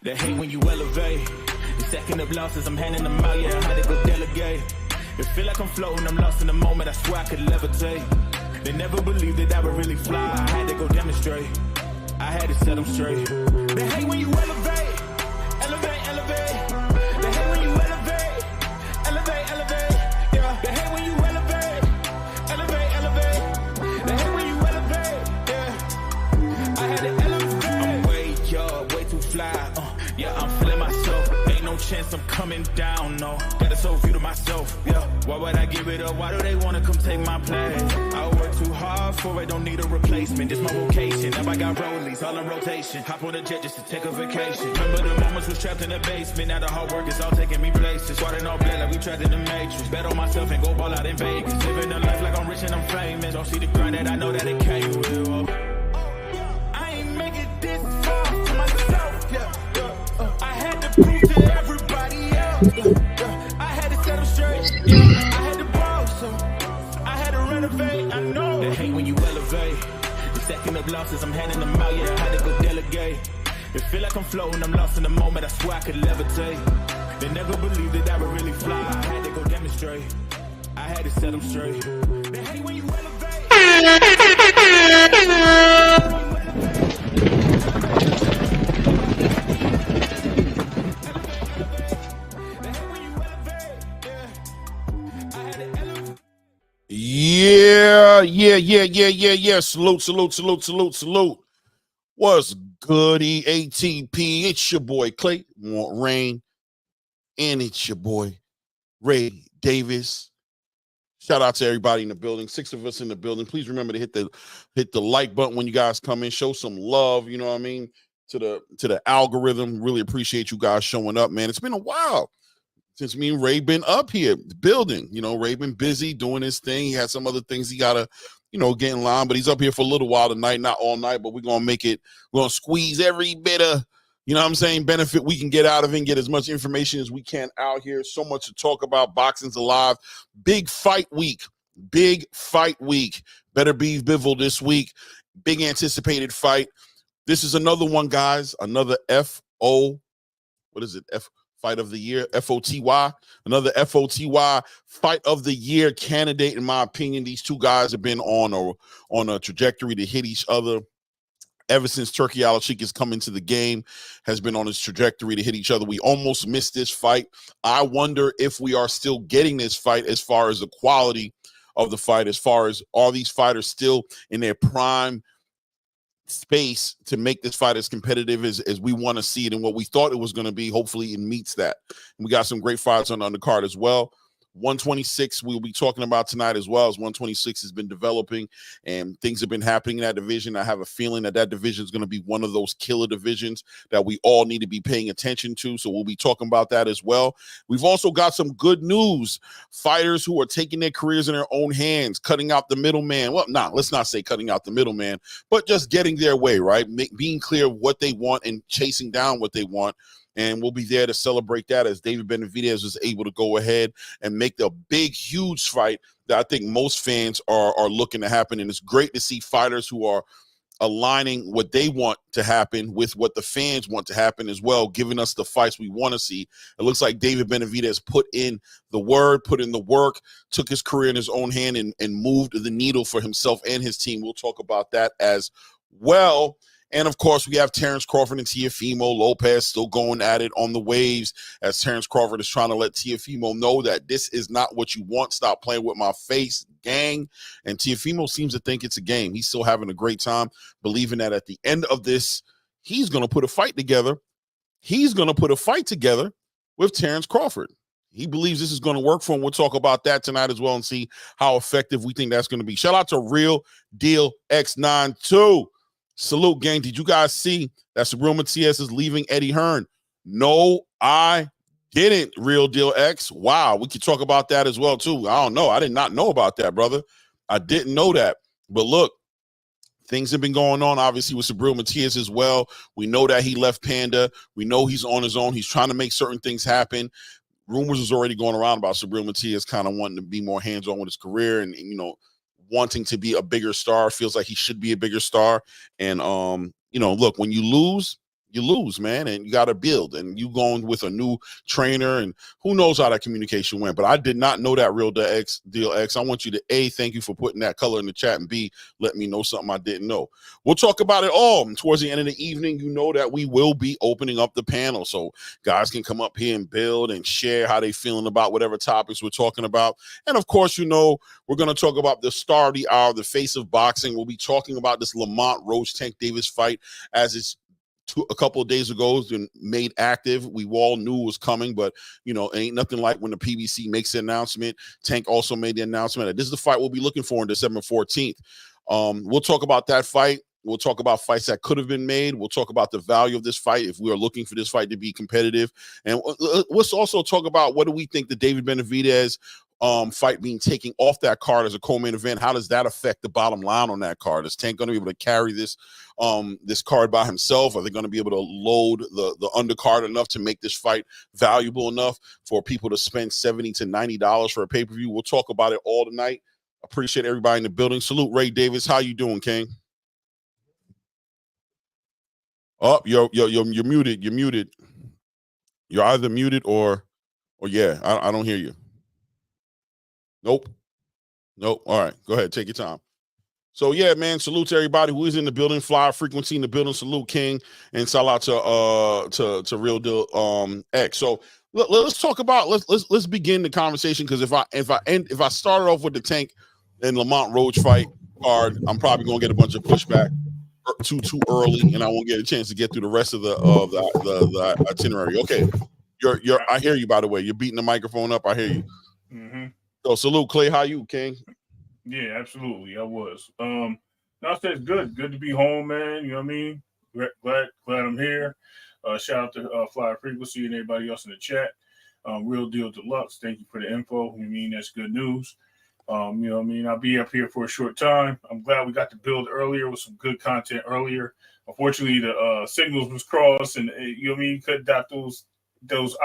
They hate when you elevate. The second of losses, I'm handing them out, yeah, I had to go delegate. It feel like I'm floating, I'm lost in the moment, I swear I could levitate. They never believed that I would really fly, I had to go demonstrate. I had to set them straight. They hate when you elevate, elevate, elevate. They hate when you elevate, elevate, elevate. Yeah, they hate when you elevate, elevate, elevate. They hate when you elevate, yeah. I had to elevate. I'm way too fly, yeah, I'm feeling myself. Ain't no chance I'm coming down, no. Got a soul view to myself, yeah. Why would I give it up? Why do they wanna come take my place? I work too hard for it, don't need a replacement. This my vocation, now I got rollies, all in rotation. Hop on a jet just to take a vacation. Remember the moments was trapped in the basement. Now the hard work is all taking me places. Squatting all black like we trapped in the matrix. Bet on myself and go ball out in Vegas. Living a life like I'm rich and I'm famous. Don't see the grind that I know that it came with. I ain't make it this far for myself, yeah. I had to prove to everybody else. I had to set them straight. Yeah. I had to ball, so I had to renovate. I know they hate when you elevate. The second of losses, I'm handing them out. Yeah, I had to go delegate. It feel like I'm floating, I'm lost in the moment. I swear I could levitate. They never believed that I would really fly. I had to go demonstrate. I had to set them straight. They hate when you elevate. Yeah. Salute. What's good, EATP? It's your boy Clay Rain, and it's your boy Ray Davis. Shout out to everybody in the building. 6 of us in the building. Please remember to hit the like button when you guys come in. Show some love, you know what I mean, to the algorithm. Really appreciate you guys showing up, man. It's been a while since me and Ray been up here building. You know, Ray been busy doing his thing. He had some other things he gotta, get in line, but he's up here for a little while tonight, not all night, but we're gonna make it, we're gonna squeeze every bit of, benefit we can get out of it and get as much information as we can out here. So much to talk about. Boxing's alive. Big fight week. Beterbiev-Bivol this week. Big anticipated fight. This is another one, guys. Another Fight of the Year, FOTY, another FOTY Fight of the Year candidate, in my opinion. These two guys have been on a trajectory to hit each other ever since Turkey Al-Sheikh has come into the game, has been on his trajectory to hit each other. We almost missed this fight. I wonder if we are still getting this fight as far as the quality of the fight, as far as are these fighters still in their prime space to make this fight as competitive as we want to see it and what we thought it was going to be. Hopefully it meets that. And we got some great fights on the undercard as well. 126 we'll be talking about tonight, as well as 126 has been developing and things have been happening in that division. I have a feeling that division is going to be one of those killer divisions that we all need to be paying attention to. So we'll be talking about that as well. We've also got some good news. Fighters who are taking their careers in their own hands, cutting out the middleman. Well, let's not say cutting out the middleman, but just getting their way, right? Being clear of what they want and chasing down what they want. And we'll be there to celebrate that as David Benavidez was able to go ahead and make the big, huge fight that I think most fans are looking to happen. And it's great to see fighters who are aligning what they want to happen with what the fans want to happen as well, giving us the fights we want to see. It looks like David Benavidez put in the work, took his career in his own hand and moved the needle for himself and his team. We'll talk about that as well. And, of course, we have Terrence Crawford and Teofimo Lopez still going at it on the waves as Terrence Crawford is trying to let Teofimo know that this is not what you want. Stop playing with my face, gang. And Teofimo seems to think it's a game. He's still having a great time, believing that at the end of this, he's going to put a fight together. He's going to put a fight together with Terrence Crawford. He believes this is going to work for him. We'll talk about that tonight as well and see how effective we think that's going to be. Shout out to Real Deal X92. Salute, gang. Did you guys see that Subriel Matias is leaving Eddie Hearn? No, I didn't, Real Deal X. Wow, we could talk about that as well, too. I don't know. I did not know about that, brother. I didn't know that. But look, things have been going on, obviously, with Subriel Matias as well. We know that he left Panda. We know he's on his own. He's trying to make certain things happen. Rumors was already going around about Subriel Matias kind of wanting to be more hands-on with his career and, you know, wanting to be a bigger star. Feels like he should be a bigger star. And, you know, look, when you lose, man, and you got to build, and you going with a new trainer, and who knows how that communication went. But I did not know that Real Deal X. I want you to A, thank you for putting that color in the chat, and B, let me know something I didn't know. We'll talk about it all. And towards the end of the evening, you know that we will be opening up the panel, so guys can come up here and build and share how they feeling about whatever topics we're talking about. And of course, you know, we're going to talk about the star of the hour, the face of boxing. We'll be talking about this Lamont Roach Tank Davis fight as it's a couple of days ago. It's been made active. We all knew it was coming, but, you know, ain't nothing like when the PBC makes the announcement. Tank also made the announcement. This is the fight we'll be looking for on December 14th. We'll talk about that fight. We'll talk about fights that could have been made. We'll talk about the value of this fight if we are looking for this fight to be competitive. And let's also talk about what do we think the David Benavidez fight being taken off that card as a co-main event. How does that affect the bottom line on that card? Is Tank going to be able to carry this this card by himself? Are they going to be able to load the undercard enough to make this fight valuable enough for people to spend $70 to $90 for a pay-per-view? We'll talk about it all tonight. Appreciate everybody in the building. Salute Ray Davis. How you doing, King? Oh, you're muted. You're muted. You're either muted or yeah, I don't hear you. Nope. All right, go ahead, take your time. So yeah, man, salute to everybody who is in the building. Flyer Frequency in the building. Salute King, and shout out to Real Deal X. So let's talk about let's begin the conversation, because if I started off with the Tank and Lamont Roach fight card, I'm probably gonna get a bunch of pushback too early, and I won't get a chance to get through the rest of the itinerary. Okay, I hear you, by the way. You're beating the microphone up. I hear you. Mm-hmm. So salute, Clay. How you, King? Yeah, absolutely. I was. No, I said it's good to be home, man. You know what I mean? Glad I'm here. Shout out to Flyer Frequency and everybody else in the chat. Real Deal Deluxe. Thank you for the info. I mean, that's good news. You know what I mean? I'll be up here for a short time. I'm glad we got to build earlier with some good content earlier. Unfortunately, the signals was crossed, and you know what I mean? Couldn't dot those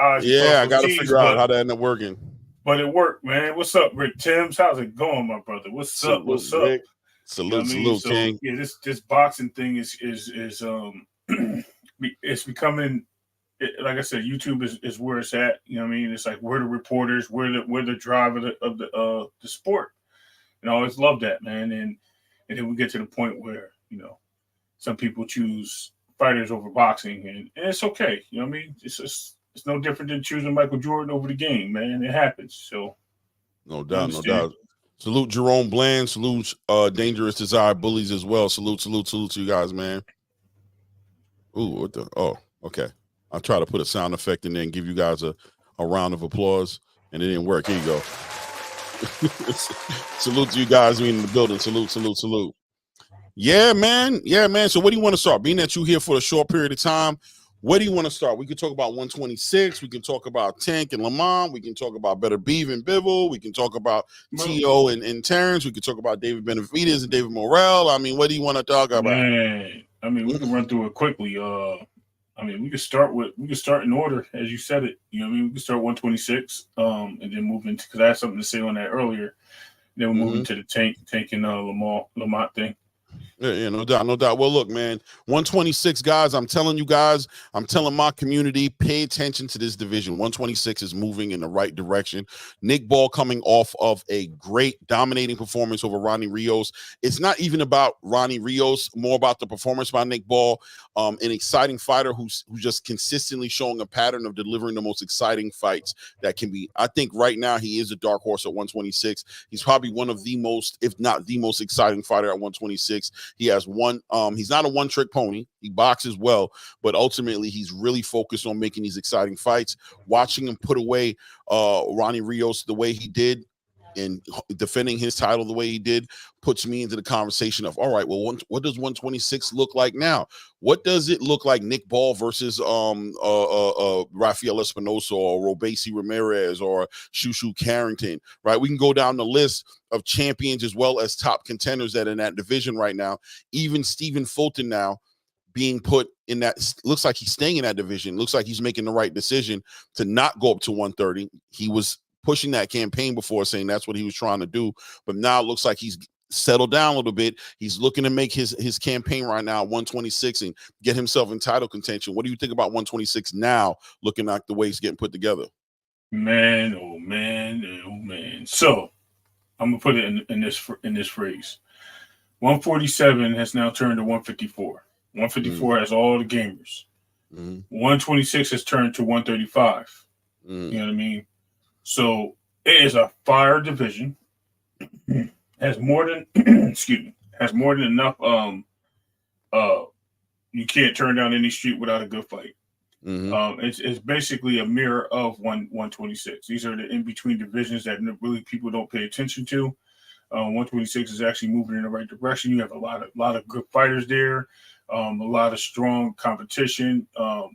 I's. Yeah, I got to figure out how that ended up working. But it worked, man. What's up, Rick Timms? How's it going, my brother? What's up? What's up? Rick. Salute, you know King. Yeah, this boxing thing is it's becoming, like I said, YouTube is where it's at. You know what I mean? It's like we're the reporters, we're the driver of the sport. And I always love that, man. And then we get to the point where, you know, some people choose fighters over boxing, and it's okay. You know what I mean? It's no different than choosing Michael Jordan over the game, man. It happens. So, no doubt. Salute Jerome Bland. Salute Dangerous Desire Bullies as well. Salute to you guys, man. Ooh, what the? Oh, okay. I'll try to put a sound effect in there and give you guys a round of applause, and it didn't work. Here you go. Salute to you guys in the building. Salute. Yeah, man. So what do you want to start? Being that you're here for a short period of time, where do you want to start? We can talk about 126. We can talk about Tank and Lamont. We can talk about Beterbiev-Bivol. We can talk about T.O. and Terrence. We can talk about David Benavidez and David Morrell. I mean, what do you want to talk about? Man, I mean, we can run through it quickly. I mean, we can start in order as you said it. You know what I mean? We can start 126, and then move into, because I had something to say on that earlier. Then we'll move into the Tank and Lamont thing. Yeah, no doubt. Well, look, man, 126 guys, I'm telling you guys, I'm telling my community, pay attention to this division. 126 is moving in the right direction. Nick Ball coming off of a great dominating performance over Ronnie Rios. It's not even about Ronnie Rios, more about the performance by Nick Ball, an exciting fighter who's just consistently showing a pattern of delivering the most exciting fights that can be. I think right now he is a dark horse at 126. He's probably one of the most, if not the most exciting fighter at 126. He has one, he's not a one-trick pony. He boxes well, but ultimately he's really focused on making these exciting fights. Watching him put away Ronnie Rios the way he did, and defending his title the way he did puts me into the conversation of, all right, well, what does 126 look like now? What does it look like Nick Ball versus Rafael Espinosa or Robeisy Ramirez or Shushu Carrington, right? We can go down the list of champions as well as top contenders that are in that division right now. Even Stephen Fulton now being put in that, looks like he's staying in that division. Looks like he's making the right decision to not go up to 130. He was pushing that campaign before, saying that's what he was trying to do, but now it looks like he's settled down a little bit. He's looking to make his campaign right now 126 and get himself in title contention. What do you think about 126 now, looking like the way he's getting put together? Man, oh man, oh man. So I'm gonna put it in this phrase. 147 has now turned to 154. 154 has all the gamers. 126 has turned to 135. You know what I mean? So it is a fire division. Has more than has more than enough. You can't turn down any street without a good fight. It's basically a mirror of 126. These are the in-between divisions that really people don't pay attention to. 126 is actually moving in the right direction. You have a lot of good fighters there. A lot of strong competition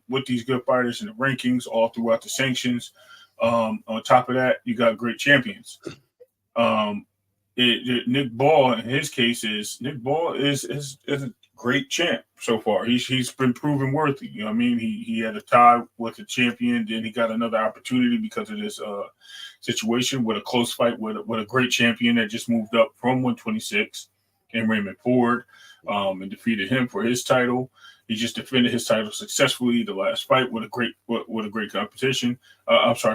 with these good fighters in the rankings all throughout the sanctions. On top of that, you got great champions. Nick Ball, in his case, is a great champ so far. He's been proven worthy. You know what I mean? He had a tie with a champion, then he got another opportunity because of this situation with a close fight with a great champion that just moved up from 126 and Raymond Ford. And defeated him for his title. He just defended his title successfully the last fight with a great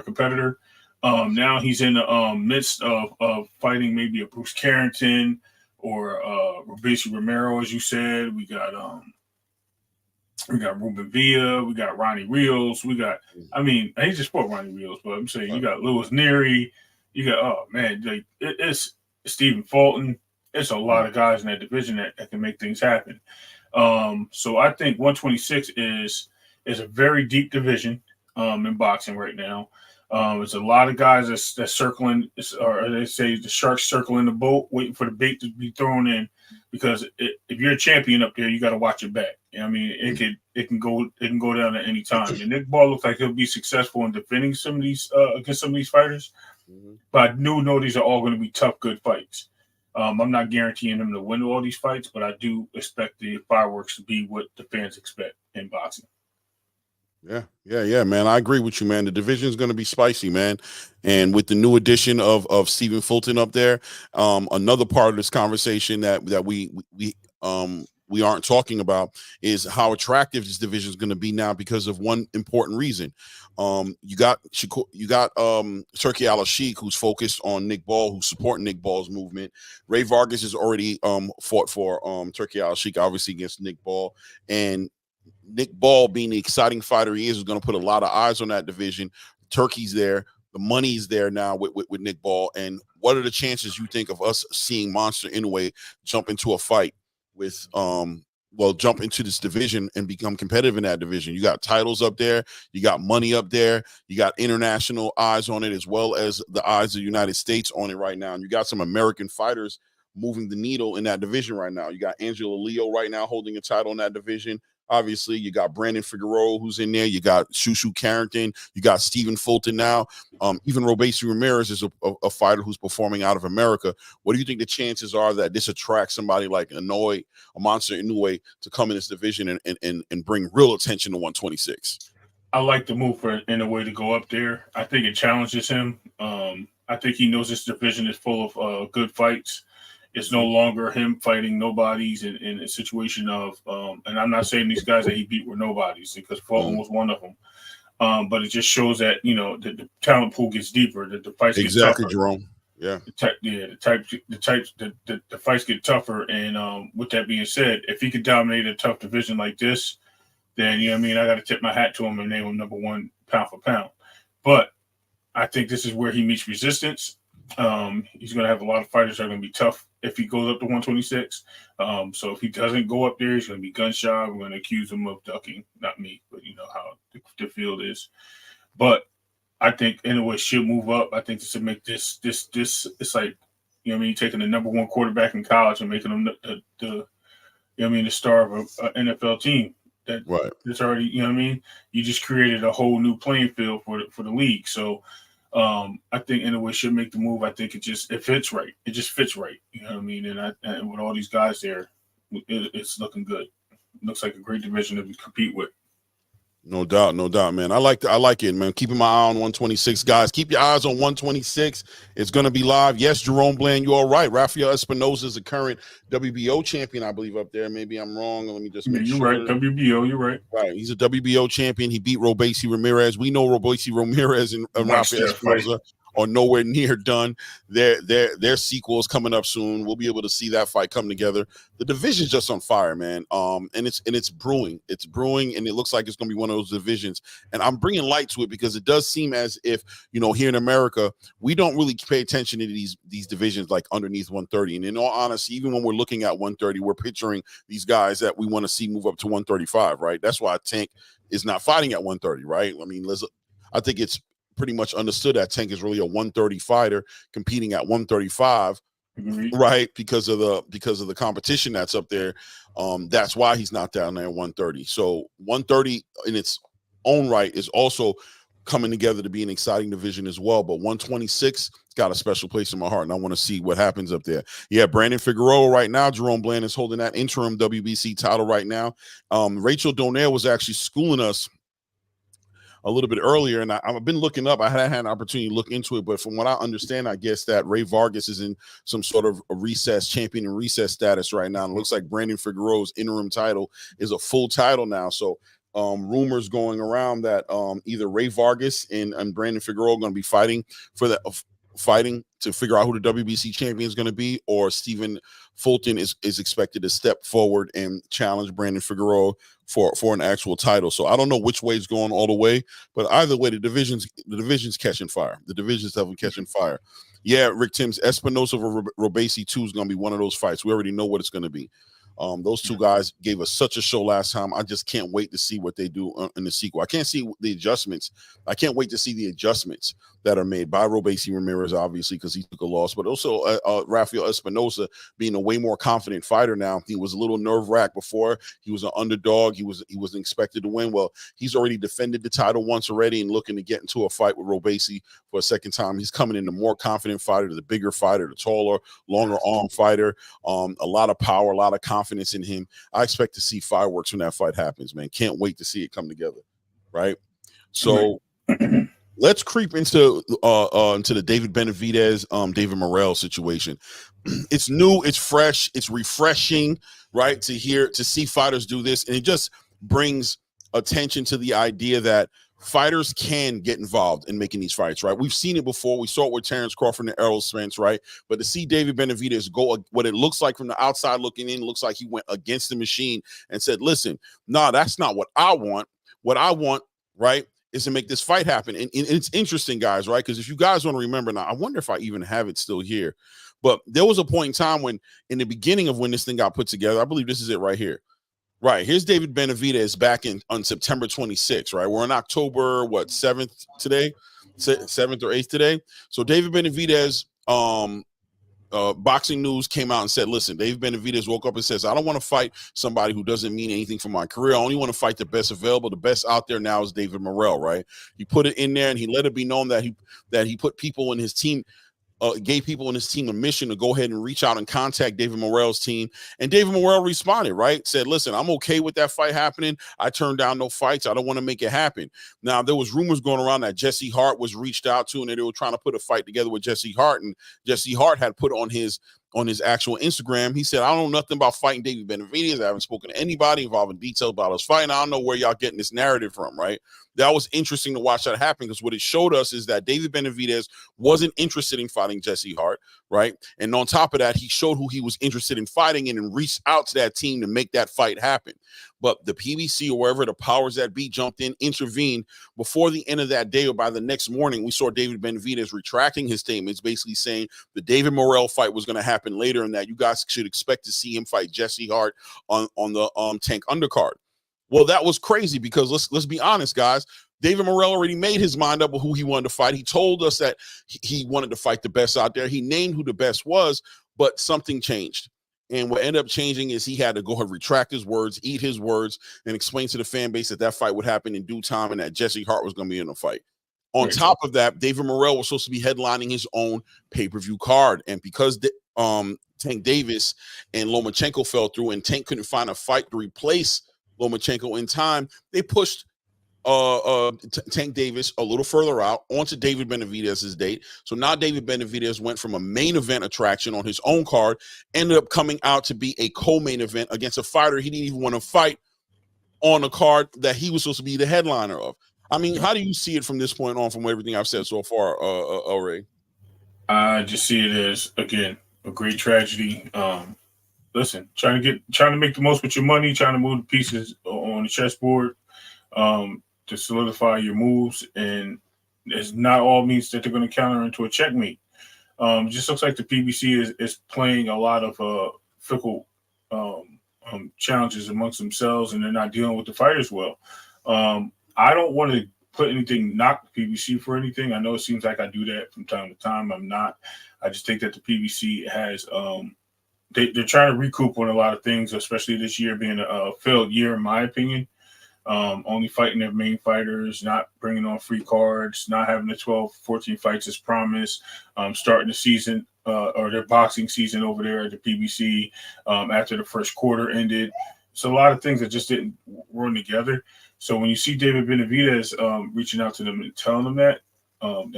competitor. Now he's in the midst of fighting maybe a Bruce Carrington or Robeisy Romero, as you said. We got Ruben Villa, we got Ronnie Rios, he just fought Ronnie Rios, but I'm saying you got Louis Neary, you got it's Stephen Fulton. It's a lot of guys in that division that can make things happen. So I think 126 is a very deep division in boxing right now. There's a lot of guys that's circling, or they say the sharks circling the boat, waiting for the bait to be thrown in. Because if you're a champion up there, you got to watch your back. You know what I mean, it can go down at any time. And Nick Ball looks like he'll be successful in defending some of these against some of these fighters. But I do know these are all going to be tough, good fights. I'm not guaranteeing him to win all these fights, but I do expect the fireworks to be what the fans expect in boxing. Yeah, man. I agree with you, man. The division is going to be spicy, man. And with the new addition of Stephen Fulton up there, another part of this conversation that we aren't talking about is how attractive this division is going to be now because of one important reason. You got Turki Al-Sheikh, who's focused on Nick Ball, who's supporting Nick Ball's movement. Ray Vargas has already fought for Turki Al-Sheikh, obviously against Nick Ball, and Nick Ball, being the exciting fighter he is going to put a lot of eyes on that division. Turkey's there, the money's there now with Nick Ball. And what are the chances you think of us seeing Monster Inoue jump into a fight with jump into this division and become competitive in that division? You got titles up there, you got money up there, you got international eyes on it as well as the eyes of the United States on it right now. And you got some American fighters moving the needle in that division right now. You got Angelo Leo right now holding a title in that division. Obviously, you got Brandon Figueroa who's in there. You got Shushu Carrington. You got Stephen Fulton now. Even Robeisy Ramirez is a fighter who's performing out of America. What do you think the chances are that this attracts somebody like Monster Inoue to come in this division and bring real attention to 126? I like the move for Inoue to go up there. I think it challenges him. I think he knows this division is full of good fights. It's no longer him fighting nobodies in a situation of, and I'm not saying these guys that he beat were nobodies because Fulton was one of them. But it just shows that, the talent pool gets deeper, that the fights get tougher. Jerome. Yeah. The fights get tougher. And with that being said, if he could dominate a tough division like this, then, I got to tip my hat to him and name him number one pound for pound. But I think this is where he meets resistance. He's going to have a lot of fighters that are going to be tough if he goes up to 126. So if he doesn't go up there, he's going to be gun shy. We're going to accuse him of ducking. Not me, but you know how the field is. But I think Inoue should move up. I think this would make this it's like, you know what I mean, taking the number one quarterback in college and making him the you know what I mean, the star of an NFL team. That's already, you know what I mean? You just created a whole new playing field for the league. So I think Inoue should make the move. I think it fits right. It just fits right. You know what I mean? And with all these guys there, it's looking good. It looks like a great division to compete with. No doubt, man. I like it, man. Keeping my eye on 126, guys. Keep your eyes on 126. It's going to be live. Yes, Jerome Bland, you're all right. Rafael Espinosa is the current WBO champion, I believe, up there. Maybe I'm wrong. Let me just make sure. You're right. WBO, you're right. Right. He's a WBO champion. He beat Robeisy Ramirez. We know Robeisy Ramirez and Rafael Espinosa are nowhere near done. Their sequel is coming up soon. We'll be able to see that fight come together. The division's just on fire, man. And it's brewing. It's brewing, and it looks like it's going to be one of those divisions. And I'm bringing light to it because it does seem as if, you know, here in America, we don't really pay attention to these divisions like underneath 130. And in all honesty, even when we're looking at 130, we're picturing these guys that we want to see move up to 135, right? That's why Tank is not fighting at 130, right? I mean, I think it's pretty much understood that Tank is really a 130 fighter competing at 135, right? Because of the competition that's up there. That's why he's not down there at 130. So 130 in its own right is also coming together to be an exciting division as well. But 126 got a special place in my heart, and I want to see what happens up there. Yeah, Brandon Figueroa right now. Jerome Bland is holding that interim WBC title right now. Rachel Donaire was actually schooling us a little bit earlier, and I've been looking up. I hadn't had an opportunity to look into it, but from what I understand, I guess that Ray Vargas is in some sort of a recess champion and recess status right now. And it looks like Brandon Figueroa's interim title is a full title now. So rumors going around that either Ray Vargas and Brandon Figueroa are going to be fighting to figure out who the WBC champion is going to be, or Stephen Fulton is expected to step forward and challenge Brandon Figueroa for an actual title. So I don't know which way it's going all the way, but either way, the division's catching fire. The division's definitely catching fire. Yeah, Rick Timms, Espinosa over Robeisy 2 is going to be one of those fights. We already know what it's going to be. Those two guys gave us such a show last time. I just can't wait to see what they do in the sequel. I can't see the adjustments. I can't wait to see the adjustments that are made by Robeisy Ramirez, obviously, because he took a loss, but also Rafael Espinosa being a way more confident fighter now. He was a little nerve-wracked before. He was an underdog. He wasn't expected to win. Well, he's already defended the title once already and looking to get into a fight with Robeisy for a second time. He's coming in the more confident fighter, the bigger fighter, the taller, longer arm fighter, a lot of power, a lot of confidence in him. I expect to see fireworks when that fight happens, man. Can't wait to see it come together, right? So let's creep into the David Benavidez, David Morrell situation. It's new, it's fresh, it's refreshing, right? To see fighters do this, and it just brings attention to the idea that fighters can get involved in making these fights, right? We've seen it before. We saw it with Terrence Crawford and Errol Spence, right? But to see David Benavidez go, what it looks like from the outside looking in, looks like he went against the machine and said, listen, nah, that's not what I want. What I want, right, is to make this fight happen. And it's interesting, guys, right? Because if you guys want to remember now, I wonder if I even have it still here. But there was a point in time when, in the beginning of when this thing got put together, I believe this is it right here. Right, here's David Benavidez back on September 26th, right? We're on October, 7th today? 7th or 8th today? So David Benavidez, Boxing News came out and said, listen, David Benavidez woke up and says, I don't want to fight somebody who doesn't mean anything for my career. I only want to fight the best available. The best out there now is David Morrell, right? He put it in there, and he let it be known that he put people in his team, gave people in his team a mission to go ahead and reach out and contact David Morrell's team. And David Morrell responded, right? Said, listen, I'm okay with that fight happening. I turned down no fights. I don't want to make it happen. Now, there was rumors going around that Jesse Hart was reached out to, and they were trying to put a fight together with Jesse Hart. And Jesse Hart had put on his actual Instagram, he said, I don't know nothing about fighting David Benavidez. I haven't spoken to anybody involving details about us fighting. I don't know where y'all getting this narrative from, right? That was interesting to watch that happen, because what it showed us is that David Benavidez wasn't interested in fighting Jesse Hart, right? And on top of that, he showed who he was interested in fighting and reached out to that team to make that fight happen. But the PBC or wherever the powers that be jumped in, intervened. Before the end of that day or by the next morning, we saw David Benavidez retracting his statements, basically saying the David Morrell fight was going to happen later and that you guys should expect to see him fight Jesse Hart on the Tank undercard. Well, that was crazy, because let's be honest, guys. David Morrell already made his mind up with who he wanted to fight. He told us that he wanted to fight the best out there. He named who the best was, but something changed. And what ended up changing is he had to go ahead and retract his words, eat his words, and explain to the fan base that that fight would happen in due time and that Jesse Hart was going to be in the fight. On top of that, David Morrell was supposed to be headlining his own pay-per-view card. And because Tank Davis and Lomachenko fell through and Tank couldn't find a fight to replace Lomachenko in time, they pushed Tank Davis a little further out onto David Benavidez's date. So now David Benavidez went from a main event attraction on his own card, ended up coming out to be a co-main event against a fighter he didn't even want to fight on a card that he was supposed to be the headliner of. I mean, how do you see it from this point on, from everything I've said so far, Ray? I just see it as, again, a great tragedy. Listen, trying to make the most with your money, trying to move the pieces on the chessboard, to solidify your moves, and it's not all means that they're going to counter into a checkmate. It just looks like the PBC is playing a lot of fickle challenges amongst themselves, and they're not dealing with the fighters well. I don't want to put anything, knock the PBC for anything. I know it seems like I do that from time to time. I'm not. I just think that the PBC has they're trying to recoup on a lot of things, especially this year being a failed year, in my opinion. Only fighting their main fighters, not bringing on free cards, not having the 12, 14 fights as promised, starting the season or their boxing season over there at the PBC after the first quarter ended. So a lot of things that just didn't run together. So when you see David Benavidez reaching out to them and telling them that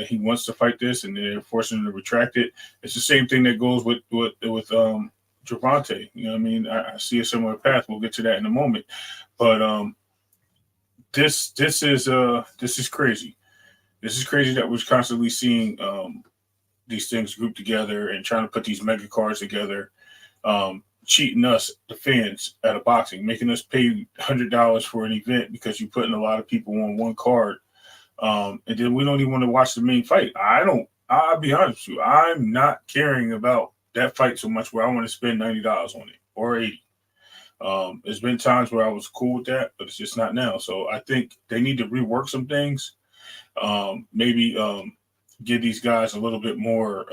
he wants to fight this and they're forcing him to retract it, it's the same thing that goes with Gervonta. You know what I mean? I see a similar path. We'll get to that in a moment. But this is crazy. This is crazy that we're constantly seeing these things grouped together and trying to put these mega cards together, cheating us, the fans, at a boxing, making us pay $100 for an event because you're putting a lot of people on one card, and then we don't even want to watch the main fight. I'll be honest with you, I'm not caring about that fight so much where I want to spend $90 on it or $80. There's been times where I was cool with that, but it's just not now. So I think they need to rework some things. Maybe give these guys a little bit more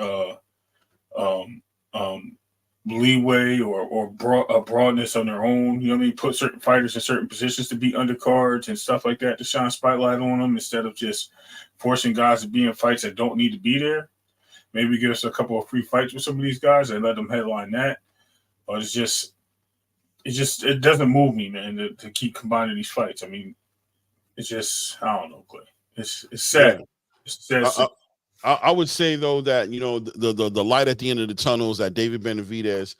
leeway or broadness on their own. You know what I mean? Put certain fighters in certain positions to be undercards and stuff like that to shine spotlight on them instead of just forcing guys to be in fights that don't need to be there. Maybe give us a couple of free fights with some of these guys and let them headline that. But it doesn't move me, man, to keep combining these fights. I mean, it's just, I don't know, Clay. It's sad. Yeah. It's sad. I would say, though, that, you know, the light at the end of the tunnel is that David Benavidez,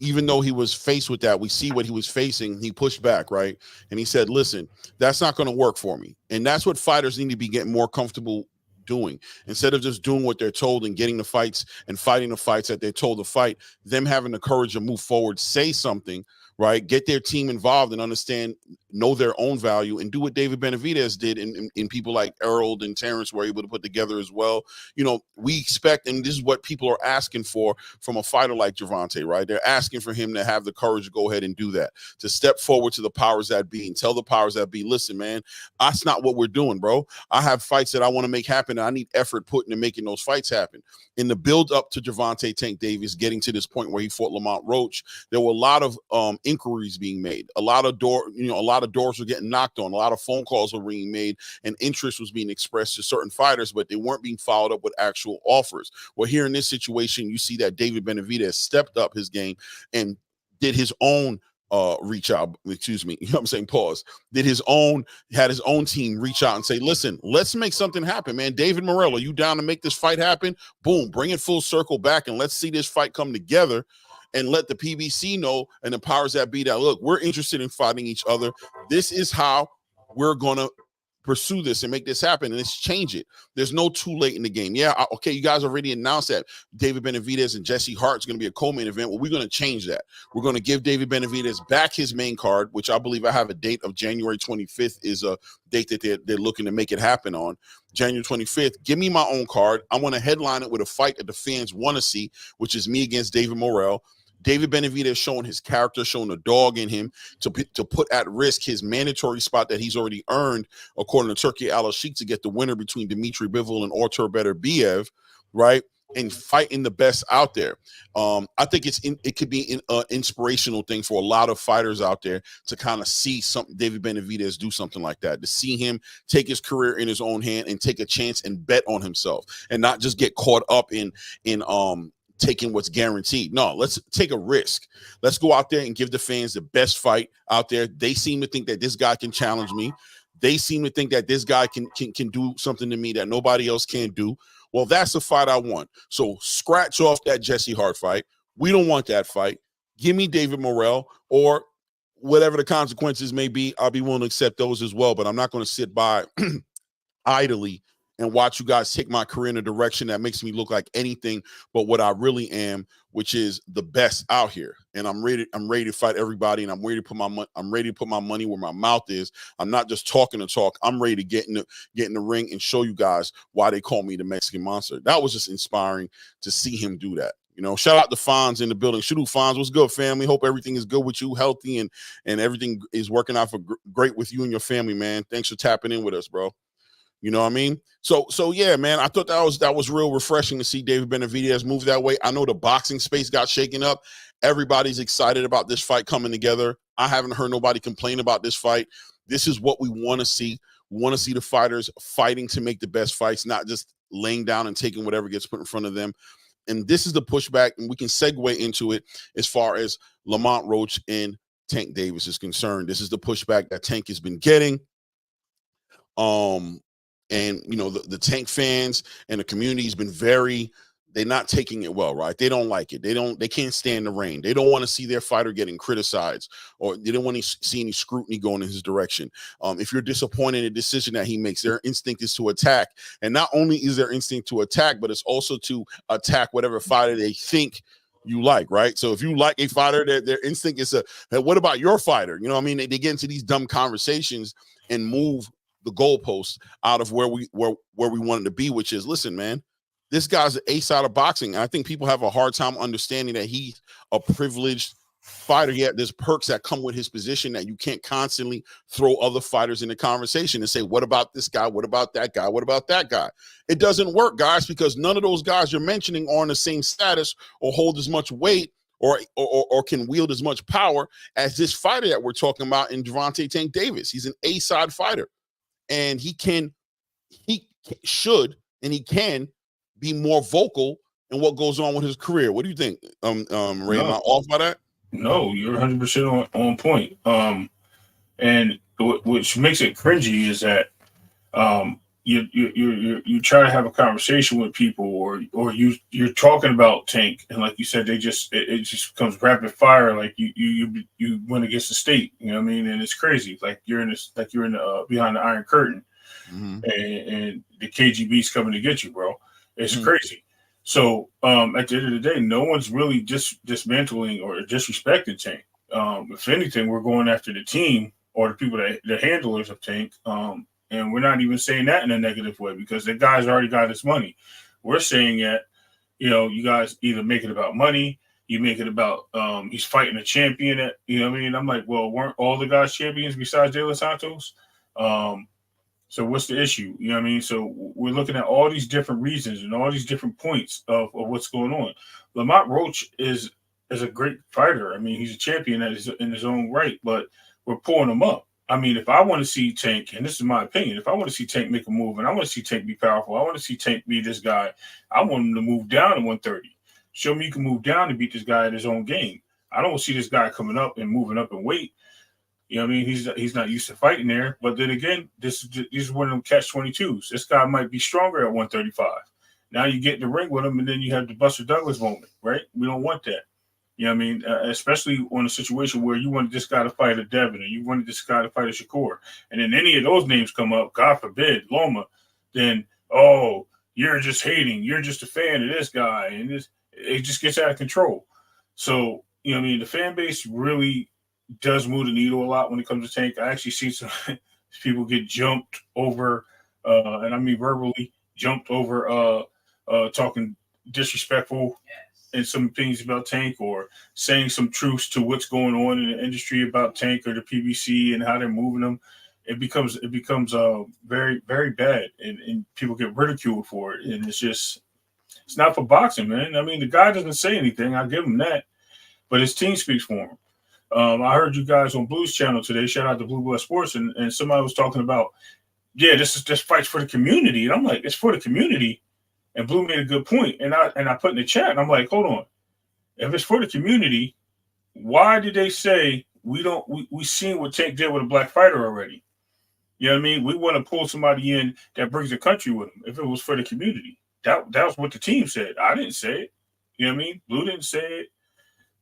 even though he was faced with that, we see what he was facing. He pushed back, right? And he said, listen, that's not going to work for me. And that's what fighters need to be getting more comfortable doing. Instead of just doing what they're told and getting the fights and fighting the fights that they're told to fight, them having the courage to move forward, say something, right? Get their team involved and understand, know their own value, and do what David Benavidez did in people like Errol and Terrence were able to put together as well. You know, we expect, and this is what people are asking for from a fighter like Gervonta, right? They're asking for him to have the courage to go ahead and do that, to step forward to the powers that be and tell the powers that be, listen, man, that's not what we're doing, bro. I have fights that I want to make happen, and I need effort put into making those fights happen. In the build up to Gervonta Tank Davis getting to this point where he fought Lamont Roach, there were a lot of inquiries being made, a lot of doors were getting knocked on, a lot of phone calls were being made, and interest was being expressed to certain fighters, but they weren't being followed up with actual offers. Well, here in this situation, you see that David Benavidez stepped up his game and did his own reach out, excuse me, you know what I'm saying, pause, had his own team reach out and say, listen, let's make something happen, man. David Morrell, are you down to make this fight happen? Boom, bring it full circle back, and let's see this fight come together, and let the PBC know and the powers that be that, look, we're interested in fighting each other. This is how we're going to pursue this and make this happen, and let's change it. There's no too late in the game. Yeah, okay, you guys already announced that David Benavidez and Jesse Hart is going to be a co-main event. Well, we're going to change that. We're going to give David Benavidez back his main card, which I believe I have a date of January 25th is a date that they're looking to make it happen on. January 25th, give me my own card. I want to headline it with a fight that the fans want to see, which is me against David Morrell. David Benavidez showing his character, showing a dog in him to put at risk his mandatory spot that he's already earned, according to Turkey Al-Sheikh, to get the winner between Dimitri Bivol and Artur Beterbiev, right? And fighting the best out there. I think it could be an inspirational thing for a lot of fighters out there to kind of see David Benavidez do something like that, to see him take his career in his own hand and take a chance and bet on himself and not just get caught up in taking what's guaranteed. No, let's take a risk. Let's go out there and give the fans the best fight out there. They seem to think that this guy can challenge me. They seem to think that this guy can do something to me that nobody else can do. Well, that's the fight I want. So scratch off that Jesse Hart fight. We don't want that fight. Give me David Morrell, or whatever the consequences may be. I'll be willing to accept those as well, but I'm not going to sit by idly and watch you guys take my career in a direction that makes me look like anything but what I really am, which is the best out here. And I'm ready to fight everybody, and I'm ready to put my money where my mouth is. I'm not just talking to talk. I'm ready to get in the ring and show you guys why they call me the Mexican Monster. That was just inspiring to see him do that. You know, shout out to Fonz in the building. Shoot, Fonz, what's good, family? Hope everything is good with you, healthy, and everything is working out for great with you and your family, man. Thanks for tapping in with us, bro. You know what I mean? So yeah, man, I thought that was real refreshing to see David Benavidez move that way. I know the boxing space got shaken up. Everybody's excited about this fight coming together. I haven't heard nobody complain about this fight. This is what we want to see. We want to see the fighters fighting to make the best fights, not just laying down and taking whatever gets put in front of them. And this is the pushback, and we can segue into it as far as Lamont, Roach, and Tank Davis is concerned. This is the pushback that Tank has been getting. And, you know, the Tank fans and the community has been they're not taking it well, right? They don't like it. They can't stand the rain. They don't want to see their fighter getting criticized, or they don't want to see any scrutiny going in his direction. If you're disappointed in the decision that he makes, their instinct is to attack. And not only is their instinct to attack, but it's also to attack whatever fighter they think you like, right? So if you like a fighter, their instinct is hey, what about your fighter? You know what I mean? They get into these dumb conversations and move the goalposts out of where we wanted to be, which is, listen, man, this guy's an ace out of boxing. And I think people have a hard time understanding that he's a privileged fighter. Yet there's perks that come with his position that you can't constantly throw other fighters in the conversation and say, what about this guy? What about that guy? What about that guy? It doesn't work, guys, because none of those guys you're mentioning are in the same status or hold as much weight or can wield as much power as this fighter that we're talking about in Gervonta Tank Davis. He's an A-side fighter. And he should be more vocal in what goes on with his career. What do you think, Ray? Am I off by that? No, you're 100% on point. And which makes it cringy is that you try to have a conversation with people, or you're talking about Tank, and like you said, it just becomes rapid fire. Like you went against the state, you know what I mean? And it's crazy. Like you're in behind the Iron Curtain, and the KGB's coming to get you, bro. It's crazy. So at the end of the day, no one's really dismantling or disrespecting Tank. If anything, we're going after the team or the people the handlers of Tank. And we're not even saying that in a negative way, because the guy's already got his money. We're saying that, you know, you guys either make it about money, you make it about he's fighting a champion. You know what I mean? I'm like, well, weren't all the guys champions besides De Los Santos? So what's the issue? You know what I mean? So we're looking at all these different reasons and all these different points of what's going on. Lamont Roach is a great fighter. I mean, he's a champion in his own right, but we're pulling him up. I mean, if I want to see Tank, and this is my opinion, if I want to see Tank make a move, and I want to see Tank be powerful, I want to see Tank be this guy, I want him to move down to 130. Show me you can move down to beat this guy at his own game. I don't see this guy coming up and moving up in weight. You know what I mean? He's not used to fighting there. But then again, this is one of them catch-22s. This guy might be stronger at 135. Now you get in the ring with him, and then you have the Buster Douglas moment, right? We don't want that. You know what I mean? Especially on a situation where you wanted this guy to fight a Devin, or you wanted this guy to fight a Shakur, and then any of those names come up, God forbid, Loma, then, oh, you're just hating. You're just a fan of this guy, and it just gets out of control. So, you know what I mean? The fan base really does move the needle a lot when it comes to Tank. I actually see some people get jumped over, and I mean verbally jumped over, talking disrespectful in some opinions about Tank or saying some truths to what's going on in the industry about Tank or the PBC and how they're moving them, it becomes very, very bad, and people get ridiculed for it. And it's not for boxing, man. I mean, the guy doesn't say anything. I give him that, but his team speaks for him. I heard you guys on Blues Channel today. Shout out to Blue Blood Sports, and somebody was talking about, this fight's for the community, and I'm like, it's for the community. And Blue made a good point, and I put in the chat, and I'm like, hold on, if it's for the community, why did they say we seen what Tank did with a black fighter already? You know what I mean? We want to pull somebody in that brings the country with them. If it was for the community, that was what the team said. I didn't say it. You know what I mean? Blue didn't say it,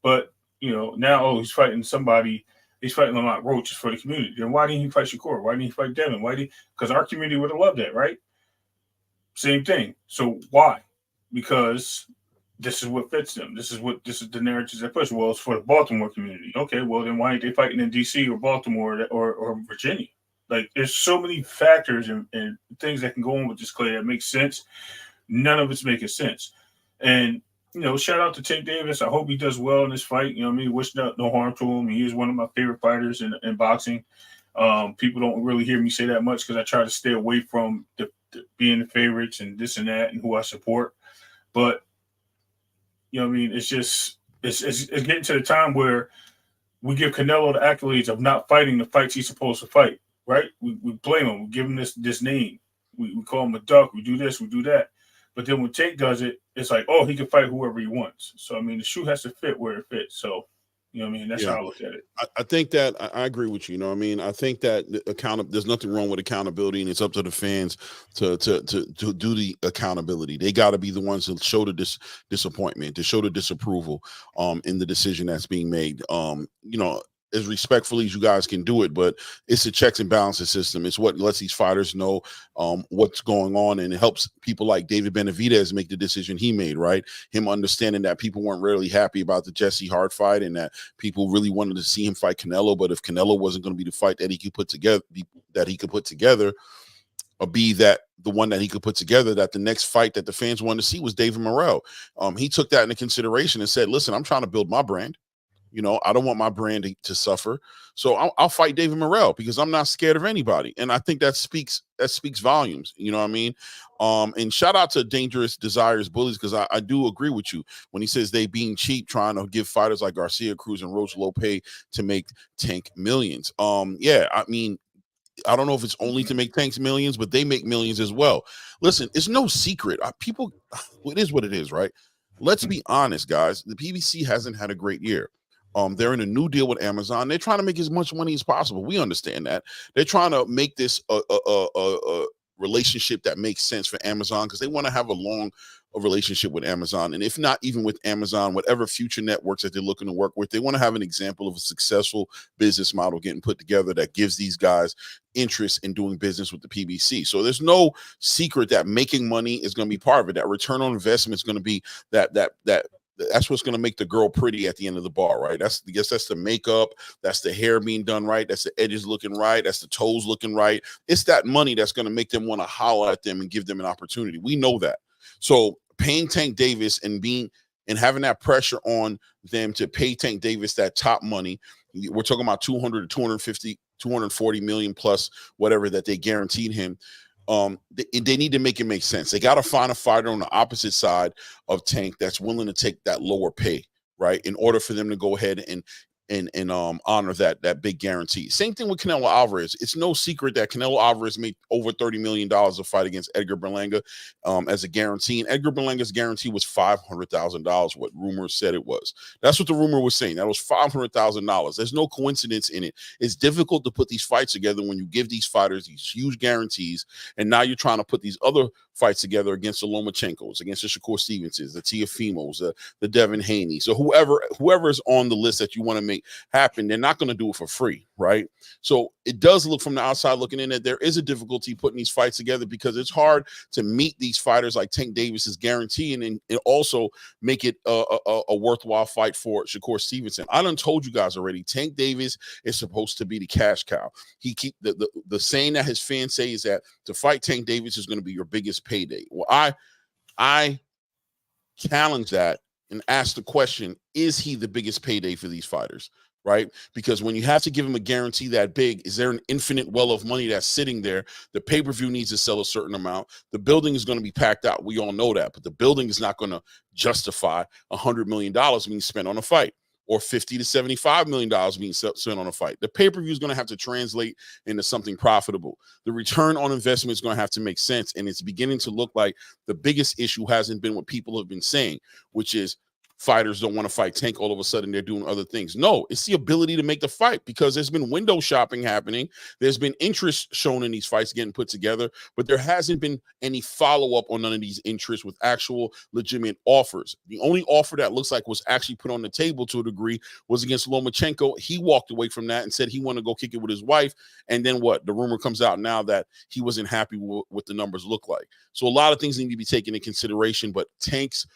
but now he's fighting somebody. He's fighting Lamont. Roach is for the community. Then why didn't he fight Shakur? Why didn't he fight Devin? Because our community would have loved that, right? Same thing. So why? Because this is what fits them. This is the narratives they push. Well, it's for the Baltimore community. Okay, well then why ain't they fighting in DC or Baltimore or Virginia? Like, there's so many factors and things that can go on with this Clay that makes sense. None of it's making sense. And shout out to Tank Davis. I hope he does well in this fight. You know what I mean? Wish no harm to him. He is one of my favorite fighters in boxing. People don't really hear me say that much because I try to stay away from being the favorites and this and that and who I support. But you know what I mean? It's getting to the time where we give Canelo the accolades of not fighting the fights he's supposed to fight, right? We blame him. We give him this name. We call him a duck. We do this. We do that. But then when Tank does it, it's like, he can fight whoever he wants. So, I mean, the shoe has to fit where it fits. So, you know what I mean? That's how I look at it. I think that I agree with you. You know what I mean? I think that there's nothing wrong with accountability, and it's up to the fans to do the accountability. They got to be the ones to show the disappointment, to show the disapproval in the decision that's being made. As respectfully as you guys can do it, but it's a checks and balances system. It's what lets these fighters know what's going on, and it helps people like David Benavidez make the decision he made, right? Him understanding that people weren't really happy about the Jesse Hart fight and that people really wanted to see him fight Canelo, but if Canelo wasn't going to be the fight that he could put together, or be that the one that he could put together, that the next fight that the fans wanted to see was David Morrell. He took that into consideration and said, listen, I'm trying to build my brand. I don't want my brand to suffer. So I'll fight David Morrell because I'm not scared of anybody. And I think that speaks volumes. You know what I mean? And shout out to Dangerous Desires Bullies, because I do agree with you when he says they being cheap, trying to give fighters like Garcia, Cruz, and Roach Lopez to make Tank millions. I mean, I don't know if it's only to make Tank's millions, but they make millions as well. Listen, it's no secret. It is what it is, right? Let's be honest, guys. The PBC hasn't had a great year. They're in a new deal with Amazon. They're trying to make as much money as possible. We understand that. They're trying to make this a relationship that makes sense for Amazon, because they want to have a relationship with Amazon. And if not even with Amazon, whatever future networks that they're looking to work with, they want to have an example of a successful business model getting put together that gives these guys interest in doing business with the PBC. So there's no secret that making money is going to be part of it. That return on investment is going to be that's what's going to make the girl pretty at the end of the bar, right? That's the makeup, that's the hair being done right, that's the edges looking right, that's the toes looking right. It's that money that's going to make them want to holler at them and give them an opportunity. We know that. So paying Tank Davis and having that pressure on them to pay Tank Davis that top money, we're talking about 200 to 250, 240 million plus whatever that they guaranteed him. They need to make it make sense. They got to find a fighter on the opposite side of Tank that's willing to take that lower pay, right, in order for them to go ahead and honor that big guarantee. Same thing with Canelo Alvarez. It's no secret that Canelo Alvarez made over $30 million a fight against Edgar Berlanga as a guarantee. And Edgar Berlanga's guarantee was $500,000, what rumors said it was. That's what the rumor was saying. That was $500,000. There's no coincidence in it. It's difficult to put these fights together when you give these fighters these huge guarantees, and now you're trying to put these other fights together against the Lomachenkos, against the Shakur Stevensons, the Teofimos, the Devin Haney. So whoever is on the list that you want to make happen, they're not going to do it for free, right? So it does look from the outside looking in that there is a difficulty putting these fights together, because it's hard to meet these fighters like Tank Davis's guarantee and also make it a worthwhile fight for Shakur Stevenson. I done told you guys already, Tank Davis is supposed to be the cash cow. He keep the saying that his fans say is that to fight Tank Davis is going to be your biggest payday. Well, I challenge that and ask the question, is he the biggest payday for these fighters? Right? Because when you have to give him a guarantee that big, is there an infinite well of money that's sitting there? The pay-per-view needs to sell a certain amount. The building is going to be packed out. We all know that, but the building is not going to justify $100 million being spent on a fight, or $50 to $75 million being spent on a fight. The pay-per-view is going to have to translate into something profitable. The return on investment is going to have to make sense, and it's beginning to look like the biggest issue hasn't been what people have been saying, which is fighters don't want to fight Tank. All of a sudden, they're doing other things. No, it's the ability to make the fight, because there's been window shopping happening. There's been interest shown in these fights getting put together, but there hasn't been any follow-up on none of these interests with actual legitimate offers. The only offer that looks like was actually put on the table to a degree was against Lomachenko. He walked away from that and said he wanted to go kick it with his wife. And then what? The rumor comes out now that he wasn't happy with what the numbers look like. So a lot of things need to be taken into consideration, but Tank's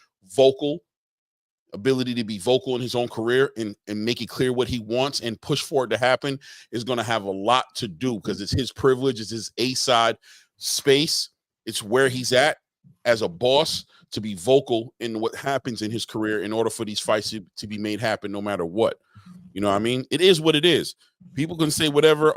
ability to be vocal in his own career and make it clear what he wants and push for it to happen is going to have a lot to do, because it's his privilege, it's his A-side space, it's where he's at as a boss to be vocal in what happens in his career in order for these fights to be made happen no matter what. You know what I mean? It is what it is. People can say whatever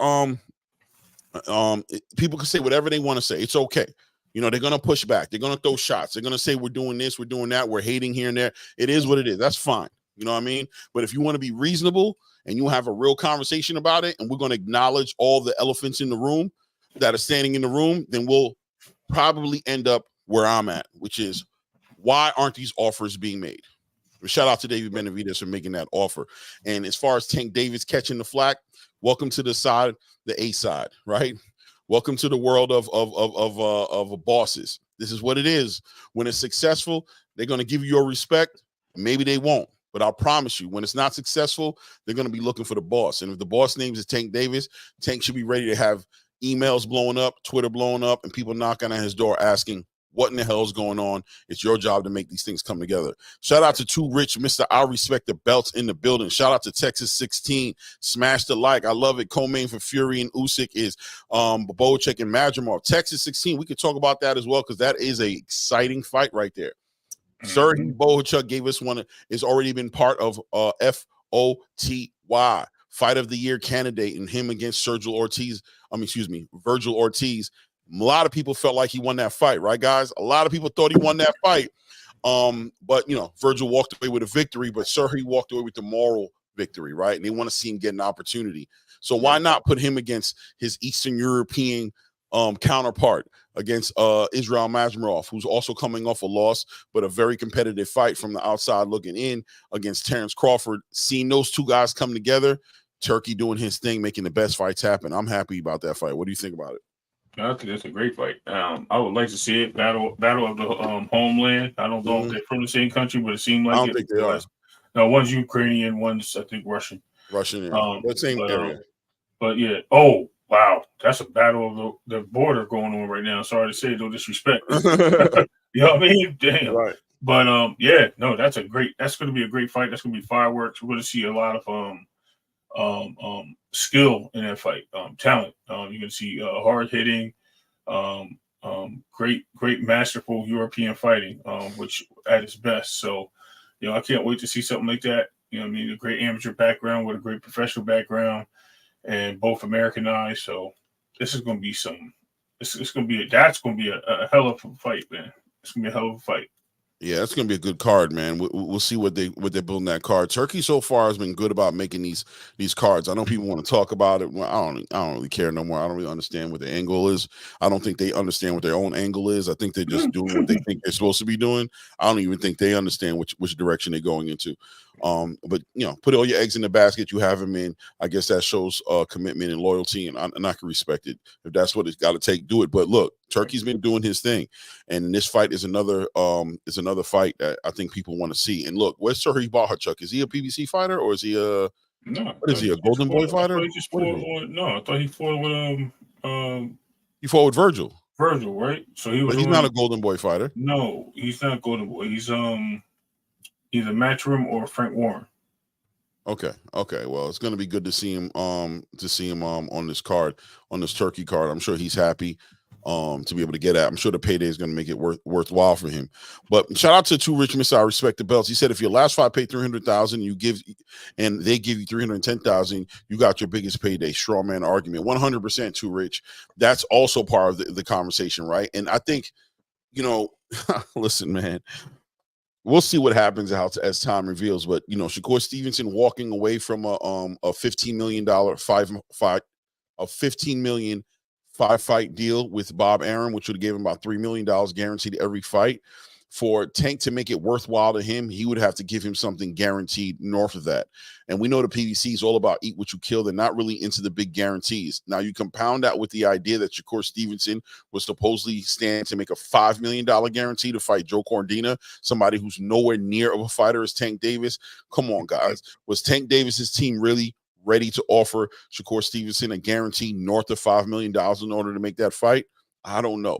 people can say whatever they want to say. It's okay. You know, they're going to push back. They're going to throw shots. They're going to say, we're doing this, we're doing that, we're hating here and there. It is what it is. That's fine. You know what I mean? But if you want to be reasonable and you have a real conversation about it, and we're going to acknowledge all the elephants in the room that are standing in the room, then we'll probably end up where I'm at, which is, why aren't these offers being made? Shout out to David Benavidez for making that offer. And as far as Tank Davis catching the flack, welcome to the side, the A side, right? Welcome to the world of bosses. This is what it is. When it's successful, they're going to give you your respect. Maybe they won't, but I'll promise you, when it's not successful, they're going to be looking for the boss. And if the boss name is Tank Davis, Tank should be ready to have emails blowing up, Twitter blowing up, and people knocking on his door asking, what in the hell is going on? It's your job to make these things come together. Shout out to Too Rich, Mr. I Respect the Belts in the building. Shout out to Texas 16. Smash the like. I love it. Co-main for Fury and Usyk is Bobochek and Madrimov. Texas 16, we could talk about that as well, because that is a exciting fight right there. Sergey Bobochek gave us one. It's already been part of FOTY. Fight of the Year candidate, and him against Virgil Ortiz. A lot of people felt like he won that fight, right, guys? A lot of people thought he won that fight. But, you know, Virgil walked away with a victory, but Sergey walked away with the moral victory, right? And they want to see him get an opportunity. So why not put him against his Eastern European counterpart, against Israel Madrimov, who's also coming off a loss, but a very competitive fight from the outside looking in, against Terrence Crawford. Seeing those two guys come together, Turkey doing his thing, making the best fights happen. I'm happy about that fight. What do you think about it? I think that's a great fight. I would like to see it. Battle of the homeland. I don't know if they're from the same country, but it seemed like I don't think they are. No, one's Ukrainian, one's, I think, Russian. Yeah. Same area. But yeah. Oh, wow. That's a battle of the border going on right now. Sorry to say, no disrespect. You know what I mean? Damn. Right. But yeah, no, that's going to be a great fight. That's going to be fireworks. We're going to see a lot of skill in that fight, talent. You're going to see hard hitting, great masterful European fighting, which at its best. So, you know, I can't wait to see something like that. You know what I mean? A great amateur background with a great professional background, and both Americanized. So this is going to be that's going to be a hell of a fight, man. It's going to be a hell of a fight. Yeah, it's gonna be a good card, man. We'll see what they're building that card. Turkey so far has been good about making these cards. I know people want to talk about it. Well, I don't really care no more. I don't really understand what the angle is. I don't think they understand what their own angle is. I think they're just doing what they think they're supposed to be doing. I don't even think they understand which direction they're going into. But you know, put all your eggs in the basket. You have them in. I guess that shows commitment and loyalty, and I can respect it. If that's what it's got to take, do it. But look, Turkey's been doing his thing, and this fight is another fight that I think people want to see. And look, where's Sergey Bobochek? Is he a PBC fighter, or is he a what is he, a Golden Boy fighter? I thought he fought with he fought with Virgil, right? So he's not a Golden Boy fighter. No, he's not a Golden Boy. He's either Matchroom or Frank Warren. Okay. Well, it's going to be good to see him on this card, on this Turkey card. I'm sure he's happy. to be able to get at. I'm sure the payday is going to make it worthwhile for him. But shout out to Two Rich Mr. I respect the belts. He said if your last fight paid $300,000, and they give you $310,000, you got your biggest payday. Straw man argument. 100% Too Rich. That's also part of the conversation, right? And I think, listen, man. We'll see what happens as time reveals, but Shakur Stevenson walking away from a $15 million $15 million 5-fight deal with Bob Arum, which would have given him about $3 million guaranteed every fight. For Tank to make it worthwhile to him, he would have to give him something guaranteed north of that. And we know the PBC is all about eat what you kill. They're not really into the big guarantees. Now, you compound that with the idea that Shakur Stevenson was supposedly standing to make a $5 million guarantee to fight Joe Cordina, somebody who's nowhere near of a fighter as Tank Davis. Come on, guys. Was Tank Davis's team really ready to offer Shakur Stevenson a guarantee north of $5 million in order to make that fight? I don't know.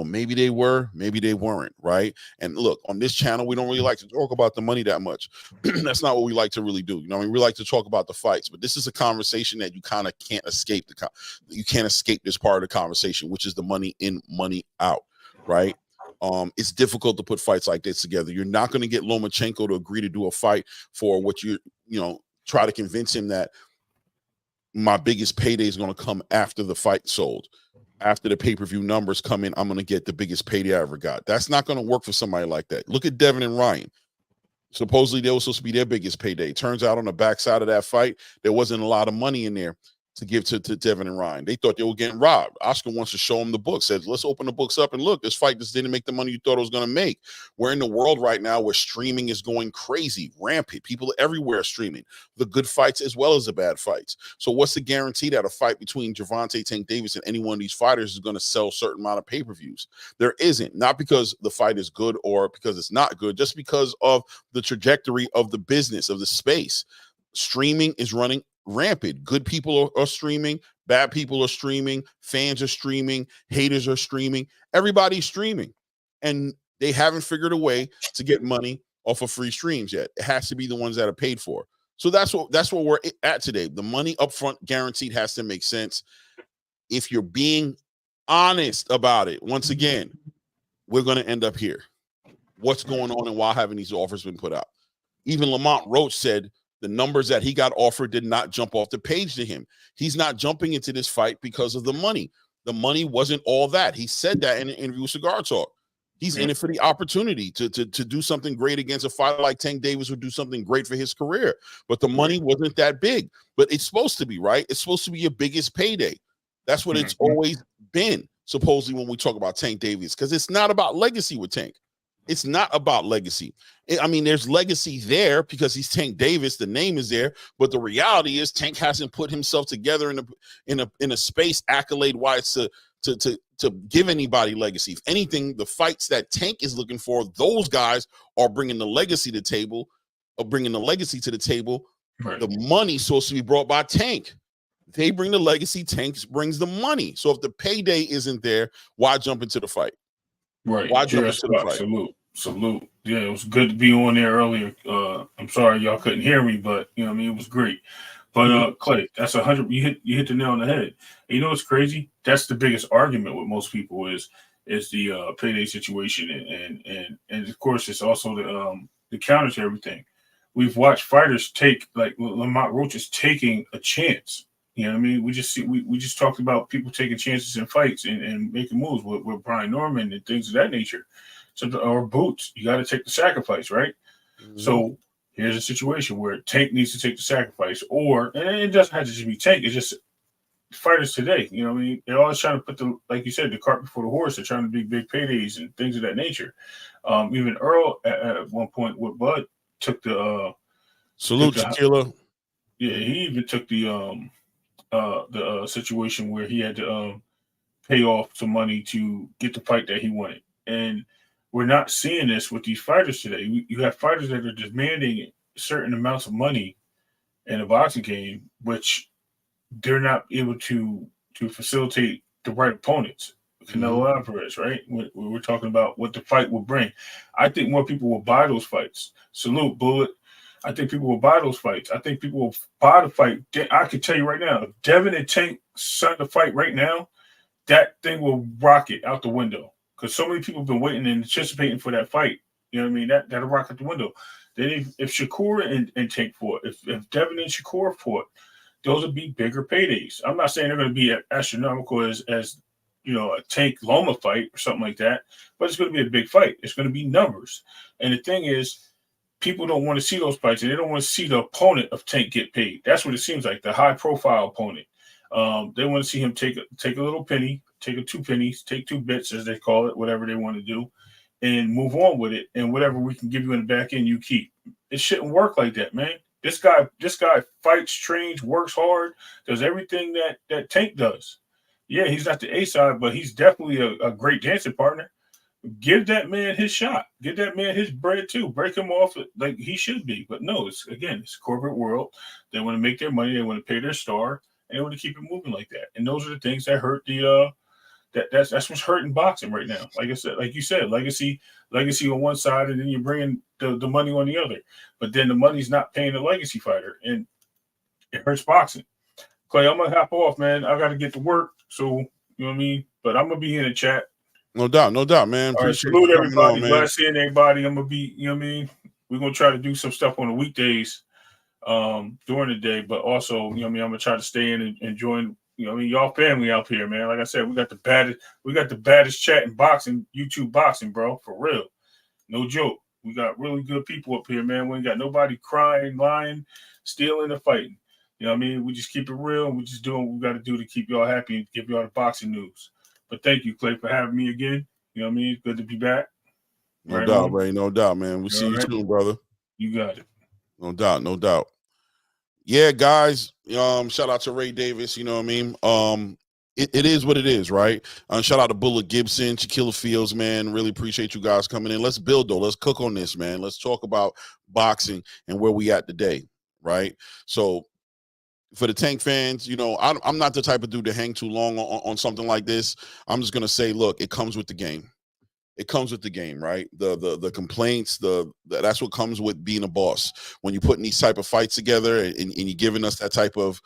Maybe they were, maybe they weren't, right? And look, on this channel, we don't really like to talk about the money that much. That's not what we like to really do. We like to talk about the fights, but this is a conversation that you kind of can't escape. You can't escape this part of the conversation, which is the money in, money out, right? It's difficult to put fights like this together. You're not going to get Lomachenko to agree to do a fight for what try to convince him that my biggest payday is going to come after the fight sold. After the pay-per-view numbers come in, I'm going to get the biggest payday I ever got. That's not going to work for somebody like that. Look at Devin and Ryan. Supposedly, they were supposed to be their biggest payday. Turns out on the backside of that fight, there wasn't a lot of money in there to give to Devin and Ryan. They thought they were getting robbed. Oscar wants to show them the book, says, let's open the books up and look, this fight just didn't make the money you thought it was going to make. We're in the world right now where streaming is going crazy, rampant. People everywhere are streaming, the good fights as well as the bad fights. So what's the guarantee that a fight between Gervonta Tank Davis and any one of these fighters is going to sell a certain amount of pay-per-views? There isn't. Not because the fight is good or because it's not good, just because of the trajectory of the business, of the space. Streaming is running rampant. Good people are streaming, bad people are streaming, fans are streaming, haters are streaming, everybody's streaming, and they haven't figured a way to get money off of free streams yet. It has to be the ones that are paid for. So that's what we're at today. The money upfront guaranteed has to make sense. If you're being honest about it, once again, we're going to end up here. What's going on and why haven't these offers been put out? Even Lamont Roach said the numbers that he got offered did not jump off the page to him. He's not jumping into this fight because of the money. The money wasn't all that. He said that in an interview with Cigar Talk. He's in it for the opportunity to do something great against a fighter like Tank Davis, would do something great for his career. But the money wasn't that big. But it's supposed to be, right? It's supposed to be your biggest payday. That's what it's always been, supposedly, when we talk about Tank Davis, because it's not about legacy with Tank. It's not about legacy. I mean, there's legacy there because he's Tank Davis. The name is there, but the reality is Tank hasn't put himself together in a space accolade-wise to give anybody legacy. If anything, the fights that Tank is looking for, those guys are bringing the legacy to the table. Right. The money's supposed to be brought by Tank. They bring the legacy. Tank brings the money. So if the payday isn't there, why jump into the fight? Right. Why jump into the fight? Salute. Yeah, it was good to be on there earlier. I'm sorry y'all couldn't hear me, but it was great. But Clay, that's 100. You hit the nail on the head. And you know what's crazy? That's the biggest argument with most people is the payday situation, and of course it's also the counter to everything. We've watched fighters take, like Lamont Roach is taking a chance. You know what I mean? We just talked about people taking chances in fights and making moves with Brian Norman and things of that nature. So, or Boots, you got to take the sacrifice, right? Mm-hmm. So here's a situation where Tank needs to take the sacrifice, and it doesn't have to just be Tank. It's just fighters today. You know what I mean? They're always trying to put like you said, the cart before the horse. They're trying to do big paydays and things of that nature. Even Earl at one point with Bud took the salute Tequila. Yeah, he even took the situation where he had to pay off some money to get the fight that he wanted. And we're not seeing this with these fighters today. You have fighters that are demanding certain amounts of money in a boxing game, which they're not able to facilitate the right opponents. Canelo Alvarez, right? We're talking about what the fight will bring. I think more people will buy those fights. Salute, Bullet. I think people will buy those fights. I think people will buy the fight. I can tell you right now, if Devin and Tank signed the fight right now, that thing will rocket out the window because so many people have been waiting and anticipating for that fight. You know what I mean? That'll rocket the window. Then if Shakur and Tank fought, if Devin and Shakur fought, those would be bigger paydays. I'm not saying they're going to be astronomical as a Tank Loma fight or something like that, but it's going to be a big fight. It's going to be numbers. And the thing is, people don't want to see those fights, and they don't want to see the opponent of Tank get paid. That's what it seems like, the high-profile opponent. They want to see him take a little penny, take 2 pennies, take 2 bits, as they call it, whatever they want to do, and move on with it. And whatever we can give you in the back end, you keep. It shouldn't work like that, man. This guy fights, trains, works hard, does everything that Tank does. Yeah, he's not the A side, but he's definitely a great dancing partner. Give that man his shot. Give that man his bread too. Break him off like he should be. But no, it's a corporate world. They want to make their money. They want to pay their star, and they want to keep it moving like that. And those are the things that hurt that's what's hurting boxing right now. Like you said, legacy on one side, and then you're bringing the money on the other. But then the money's not paying the legacy fighter, and it hurts boxing. Clay, I'm gonna hop off, man. I got to get to work, so you know what I mean. But I'm gonna be in the chat. No doubt, man. All right, salute everybody. Glad seeing everybody. I'm gonna be, you know what I mean. We're gonna try to do some stuff on the weekdays, during the day, but also, you know what I mean. I'm gonna try to stay in and join. You know what I mean. Y'all family out here, man. Like I said, we got the baddest chat in boxing, YouTube boxing, bro. For real, no joke. We got really good people up here, man. We ain't got nobody crying, lying, stealing, or fighting. You know what I mean? We just keep it real. And we just doing what we got to do to keep y'all happy and give y'all the boxing news. But thank you, Clay, for having me again. You know what I mean? Good to be back. No doubt, Ray. No doubt, man. We'll see you soon, brother. You got it. No doubt. Yeah, guys. Shout out to Ray Davis. You know what I mean? It is what it is, right? Shout out to Bullet Gibson, Shaquilla Fields, man. Really appreciate you guys coming in. Let's build, though. Let's cook on this, man. Let's talk about boxing and where we at today, right? So, for the Tank fans, you know, I'm not the type of dude to hang too long on something like this. I'm just going to say, look, it comes with the game. It comes with the game, right? The complaints, that's what comes with being a boss. When you're putting these type of fights together and you're giving us that type of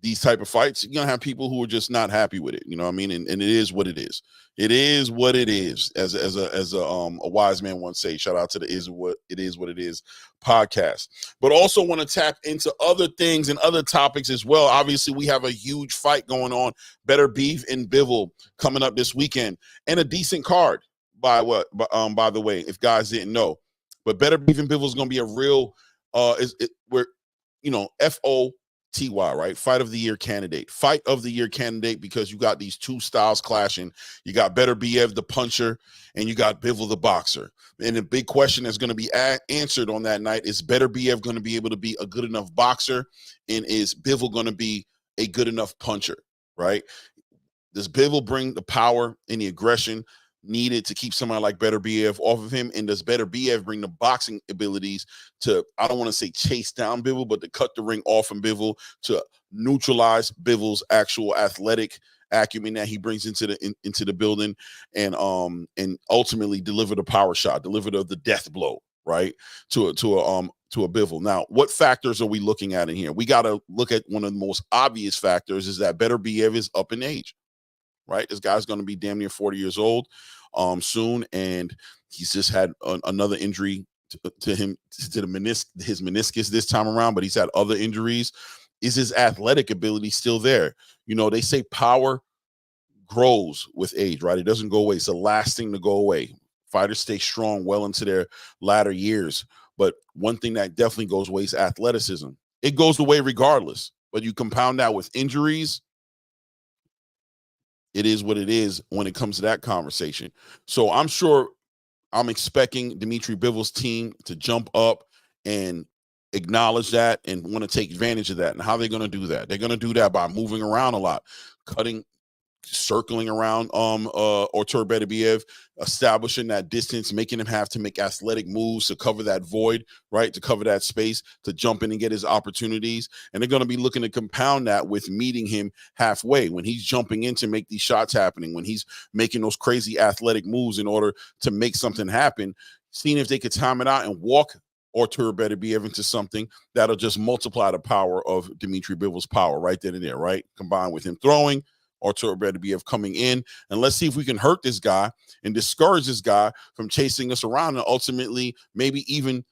these type of fights, you're gonna have people who are just not happy with it. You know what I mean? And it is what it is. It is what it is. As a wise man once say, shout out to the Is What It Is podcast. But also want to tap into other things and other topics as well. Obviously, we have a huge fight going on. Beterbiev-Bivol coming up this weekend, and a decent card by the way, if guys didn't know. But Beterbiev-Bivol is gonna be a real FOTY, right? Fight of the year candidate, because you got these two styles clashing. You got Beterbiev, the puncher, and you got Bivol, the boxer. And the big question that's going to be answered on that night is Beterbiev going to be able to be a good enough boxer, and is Bivol going to be a good enough puncher, right? Does Bivol bring the power and the aggression needed to keep somebody like Beterbiev off of him? And does Beterbiev bring the boxing abilities to, I don't want to say chase down Bivol, but to cut the ring off from Bivol, to neutralize Bivol's actual athletic acumen that he brings into the building, and ultimately deliver the power shot, deliver the death blow, right, to a Bivol. Now, what factors are we looking at in here? We got to look at one of the most obvious factors, is that Beterbiev is up in age. Right, this guy's going to be damn near 40 years old soon, and he's just had another injury to his meniscus this time around. But he's had other injuries. Is his athletic ability still there? You know, they say power grows with age, right? It doesn't go away. It's the last thing to go away. Fighters stay strong well into their latter years, but one thing that definitely goes away is athleticism. It goes away regardless, but you compound that with injuries. It is what it is when it comes to that conversation. So I'm expecting Dimitri Bivol's team to jump up and acknowledge that and want to take advantage of that. And how they're going to do that? They're going to do that by moving around a lot, circling around Artur Beterbiev, establishing that distance, making him have to make athletic moves to cover that void, right, to cover that space, to jump in and get his opportunities. And they're going to be looking to compound that with meeting him halfway when he's jumping in to make these shots happening, when he's making those crazy athletic moves in order to make something happen, seeing if they could time it out and walk Artur Beterbiev into something that'll just multiply the power of Dimitri Bivol's power right then and there, right, combined with him throwing, Artur Beterbiev coming in, and let's see if we can hurt this guy and discourage this guy from chasing us around, and ultimately maybe even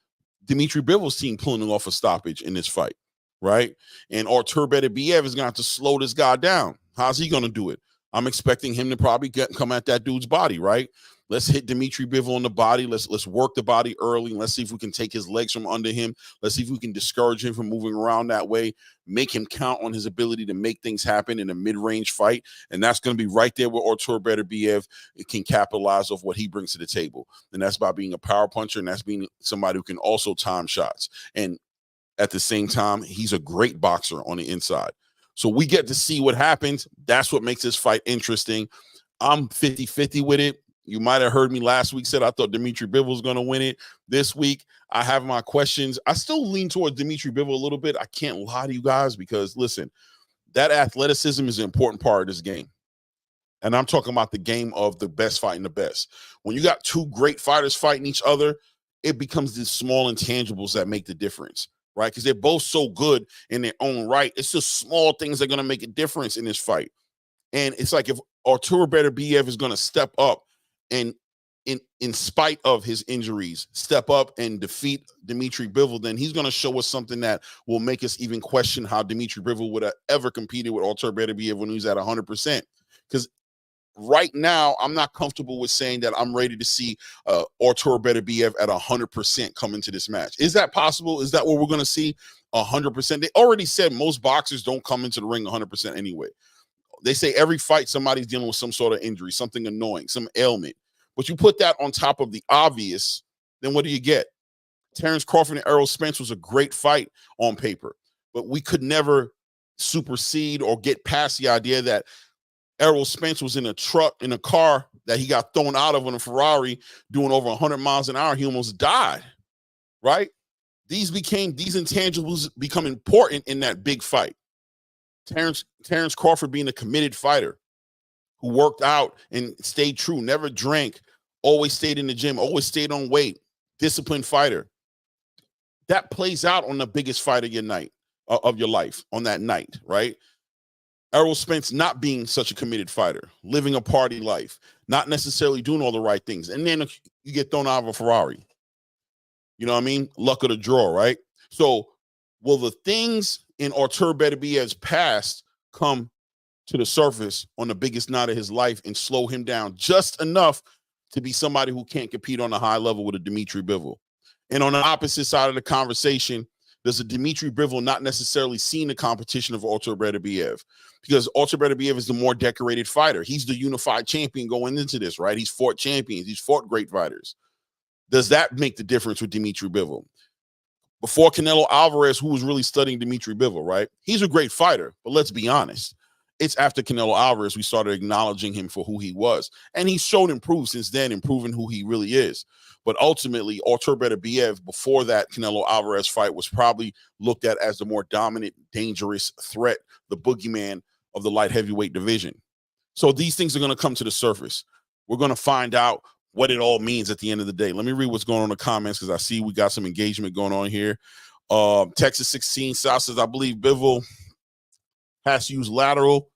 Dimitri Bivol's team pulling off a stoppage in this fight, right? And Artur Beterbiev is going to have to slow this guy down. How's he going to do it? I'm expecting him to probably come at that dude's body, right? Let's hit Dimitri Bivol in the body. Let's work the body early. Let's see if we can take his legs from under him. Let's see if we can discourage him from moving around that way, make him count on his ability to make things happen in a mid-range fight. And that's going to be right there where Artur Beterbiev can capitalize off what he brings to the table. And that's by being a power puncher, and that's being somebody who can also time shots. And at the same time, he's a great boxer on the inside. So we get to see what happens. That's what makes this fight interesting. I'm 50-50 with it. You might have heard me last week said I thought Dimitri Bivol was going to win it. This week, I have my questions. I still lean towards Dimitri Bivol a little bit. I can't lie to you guys because, listen, that athleticism is an important part of this game. And I'm talking about the game of the best fighting the best. When you got two great fighters fighting each other, it becomes these small intangibles that make the difference, right? Because they're both so good in their own right. It's just small things that are going to make a difference in this fight. And it's like if Artur Beterbiev is going to step up and in spite of his injuries, step up and defeat Dimitri Bivol, then he's going to show us something that will make us even question how Dimitri Bivol would have ever competed with Artur Beterbiev when he was at 100%. Because right now, I'm not comfortable with saying that I'm ready to see Artur Beterbiev at 100% come into this match. Is that possible? Is that what we're going to see? 100%? They already said most boxers don't come into the ring 100% anyway. They say every fight somebody's dealing with some sort of injury, something annoying, some ailment. But you put that on top of the obvious, then what do you get? Terrence Crawford and Errol Spence was a great fight on paper, but we could never supersede or get past the idea that Errol Spence was in a car that he got thrown out of in a Ferrari doing over 100 miles an hour. He almost died, right? These intangibles become important in that big fight. Terrence Crawford being a committed fighter who worked out and stayed true, never drank, always stayed in the gym, always stayed on weight, disciplined fighter. That plays out on the biggest fight of your life on that night, right? Errol Spence not being such a committed fighter, living a party life, not necessarily doing all the right things. And then you get thrown out of a Ferrari. You know what I mean? Luck of the draw, right? So will the things in Artur Beterbiev's past come to the surface on the biggest night of his life and slow him down just enough to be somebody who can't compete on a high level with a Dimitri Bivol? And on the opposite side of the conversation, does a Dimitri Bivol not necessarily seen the competition of Artur Beterbiev? Because Artur Beterbiev is the more decorated fighter. He's the unified champion going into this, right? He's fought champions. He's fought great fighters. Does that make the difference with Dimitri Bivol? Before Canelo Alvarez, who was really studying Dimitri Bivol, right? He's a great fighter, but let's be honest. It's after Canelo Alvarez we started acknowledging him for who he was. And he's shown improved since then, improving who he really is. But ultimately, Artur Beterbiev, before that Canelo Alvarez fight, was probably looked at as the more dominant, dangerous threat, the boogeyman of the light heavyweight division. So these things are going to come to the surface. We're going to find out what it all means at the end of the day. Let me read what's going on in the comments because I see we got some engagement going on here. Texas 16 South says, I believe Bivol has to use lateral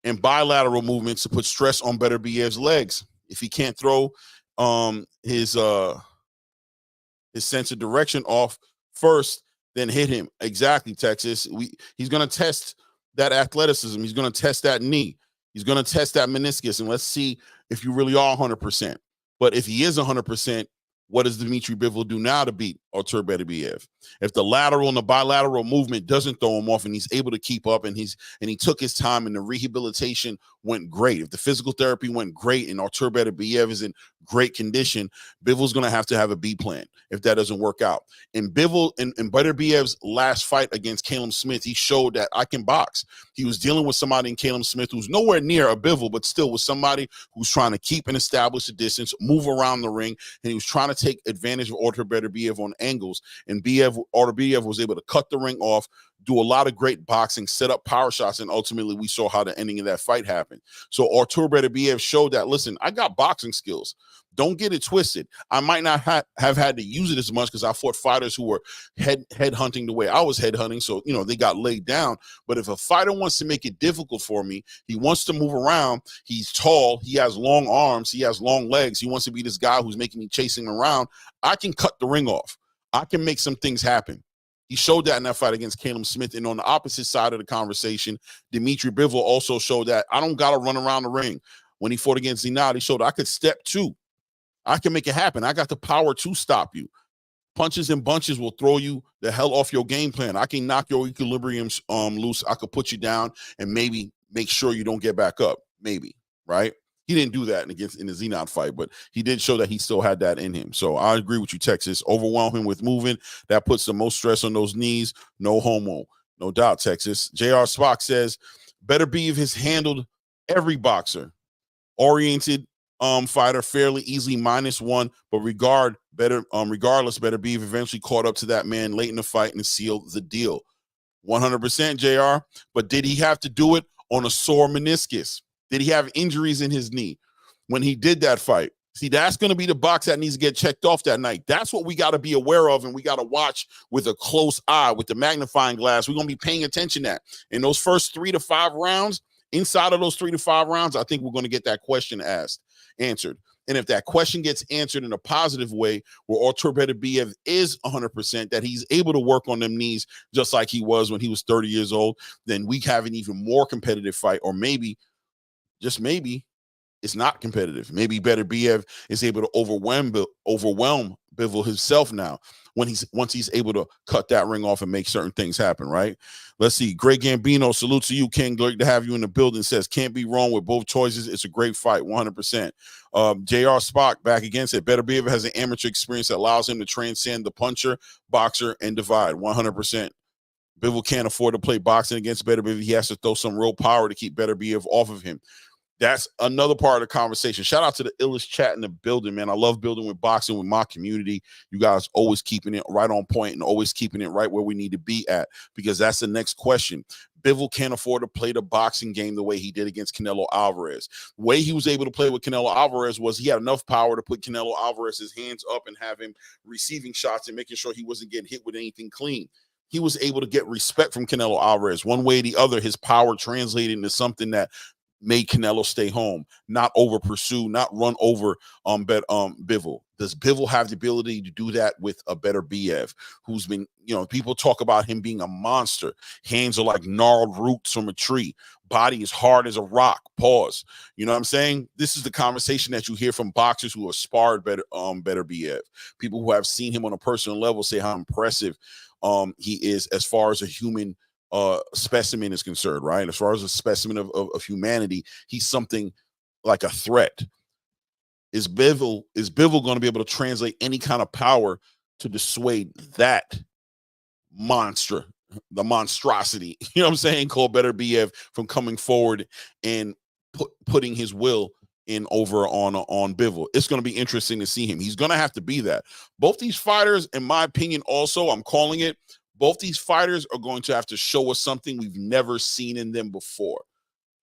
and bilateral movements to put stress on Beterbiev's legs. If he can't throw his sense of direction off first, then hit him. Exactly, Texas. He's going to test that athleticism. He's going to test that knee. He's going to test that meniscus, and let's see if you really are 100%. But if he is 100%, what does Dimitri Bivol do now to beat Artur Beterbiev? If the lateral and the bilateral movement doesn't throw him off and he's able to keep up and he took his time and the rehabilitation went great. If the physical therapy went great and Artur Beterbiev is in great condition, Bivol's going to have a B plan if that doesn't work out. And Bivol in Beterbiev's last fight against Caleb Smith, he showed that I can box. He was dealing with somebody in Caleb Smith who's nowhere near a Bivol, but still was somebody who's trying to keep and establish a distance, move around the ring, and he was trying to take advantage of Artur Beterbiev on angles. And Beterbiev was able to cut the ring off, do a lot of great boxing, set up power shots, and ultimately we saw how the ending of that fight happened. So Artur Beterbiev showed that, listen, I got boxing skills. Don't get it twisted. I might not have had to use it as much because I fought fighters who were head hunting the way I was head hunting. So, they got laid down. But if a fighter wants to make it difficult for me, he wants to move around, he's tall, he has long arms, he has long legs, he wants to be this guy who's making me chasing around, I can cut the ring off. I can make some things happen. He showed that in that fight against Caleb Smith. And on the opposite side of the conversation, Dimitri Bivol also showed that I don't got to run around the ring. When he fought against Inoue, he showed I could step too. I can make it happen. I got the power to stop you. Punches and bunches will throw you the hell off your game plan. I can knock your equilibrium loose. I could put you down and maybe make sure you don't get back up. Maybe, right? He didn't do that in the Inoue fight, but he did show that he still had that in him. So I agree with you, Texas. Overwhelm him with movement. That puts the most stress on those knees. No homo. No doubt, Texas. J.R. Spock says, Beterbiev has handled every boxer. Oriented fighter fairly easily -1, but regardless, Beterbiev eventually caught up to that man late in the fight and sealed the deal. 100% JR, but did he have to do it on a sore meniscus? Did he have injuries in his knee when he did that fight? See, that's going to be the box that needs to get checked off that night. That's what we got to be aware of, and we got to watch with a close eye, with the magnifying glass. We're going to be paying attention to that. In those first 3 to 5 rounds, inside of those 3 to 5 rounds, I think we're going to get that question answered. And if that question gets answered in a positive way, where Artur Beterbiev is 100%, that he's able to work on them knees just like he was when he was 30 years old, then we have an even more competitive fight. Or maybe, just maybe, it's not competitive. Maybe Beterbiev is able to overwhelm Bivol himself now once he's able to cut that ring off and make certain things happen, right? Let's see. Greg Gambino, salute to you, King. Great to have you in the building. Says, can't be wrong with both choices. It's a great fight, 100%. J.R. Spock back again said, Beterbiev has an amateur experience that allows him to transcend the puncher, boxer, and divide, 100%. Bivol can't afford to play boxing against Beterbiev. He has to throw some real power to keep Beterbiev off of him. That's another part of the conversation. Shout out to the illest chat in the building, man. I love building with boxing with my community. You guys always keeping it right on point and always keeping it right where we need to be at, because that's the next question. Bivol can't afford to play the boxing game the way he did against Canelo Alvarez. The way he was able to play with Canelo Alvarez was he had enough power to put Canelo Alvarez's hands up and have him receiving shots and making sure he wasn't getting hit with anything clean. He was able to get respect from Canelo Alvarez. One way or the other, his power translated into something that made Canelo stay home, not over pursue, not run over Bivol. Does Bivol have the ability to do that with a Beterbiev, who's been, people talk about him being a monster. Hands are like gnarled roots from a tree. Body is hard as a rock. Pause. You know what I'm saying? This is the conversation that you hear from boxers who have sparred Beterbiev. People who have seen him on a personal level say how impressive he is as far as a human specimen is concerned, right? As far as a specimen of humanity, he's something like a threat. Is Bivol going to be able to translate any kind of power to dissuade that monster, the monstrosity, you know what I'm saying, called Beterbiev, from coming forward and putting his will in over on Bivol? It's going to be interesting to see him. He's going to have to be that. Both these fighters, in my opinion, also, I'm calling it, both these fighters are going to have to show us something we've never seen in them before.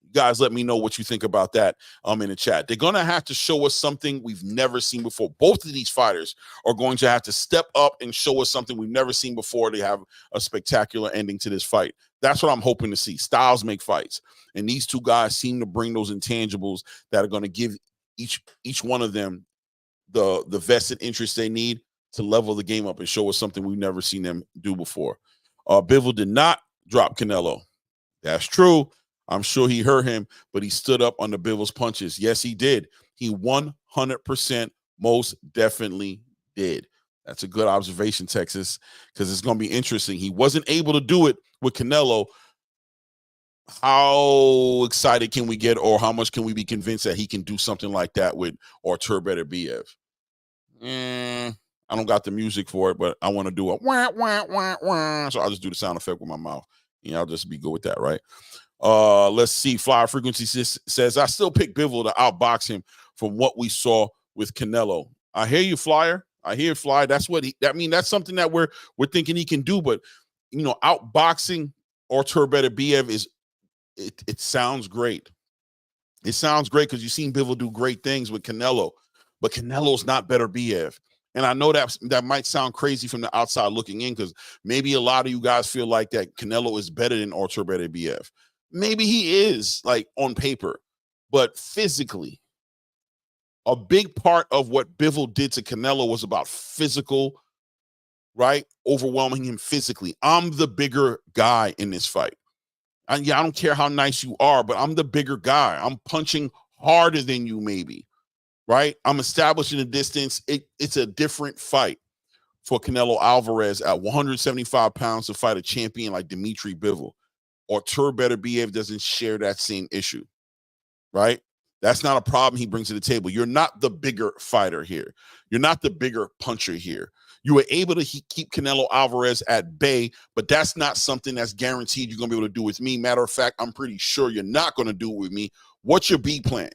You guys, let me know what you think about that in the chat. They're going to have to show us something we've never seen before. Both of these fighters are going to have to step up and show us something we've never seen before to have a spectacular ending to this fight. That's what I'm hoping to see. Styles make fights. And these two guys seem to bring those intangibles that are going to give each one of them the vested interest they need to level the game up and show us something we've never seen them do before. Bivol did not drop Canelo. That's true. I'm sure he hurt him, but he stood up under Bivol's punches. Yes, he did. He 100% most definitely did. That's a good observation, Texas, because it's going to be interesting. He wasn't able to do it with Canelo. How excited can we get, or how much can we be convinced that he can do something like that with Artur Beterbiev? I don't got the music for it, but I want to do a wah, wah, wah, wah. So I'll just do the sound effect with my mouth. I'll just be good with that, right? Let's see. Flyer Frequency says, I still pick Bivol to outbox him from what we saw with Canelo. I hear you, Flyer. I hear Flyer. That's what that's something that we're thinking he can do, but outboxing Artur Beterbiev it sounds great. It sounds great because you've seen Bivol do great things with Canelo, but Canelo's not Beterbiev. And I know that might sound crazy from the outside looking in, because maybe a lot of you guys feel like that Canelo is better than Artur Beterbiev. Maybe he is, like, on paper, but physically, a big part of what Bivol did to Canelo was about physical, right? Overwhelming him physically. I'm the bigger guy in this fight. I don't care how nice you are, but I'm the bigger guy. I'm punching harder than you, maybe, right? I'm establishing a distance. It's a different fight for Canelo Alvarez at 175 pounds to fight a champion like Dimitri Bivol. Artur Beterbiev doesn't share that same issue, right? That's not a problem he brings to the table. You're not the bigger fighter here. You're not the bigger puncher here. You were able to keep Canelo Alvarez at bay, but that's not something that's guaranteed you're going to be able to do with me. Matter of fact, I'm pretty sure you're not going to do it with me. What's your B plan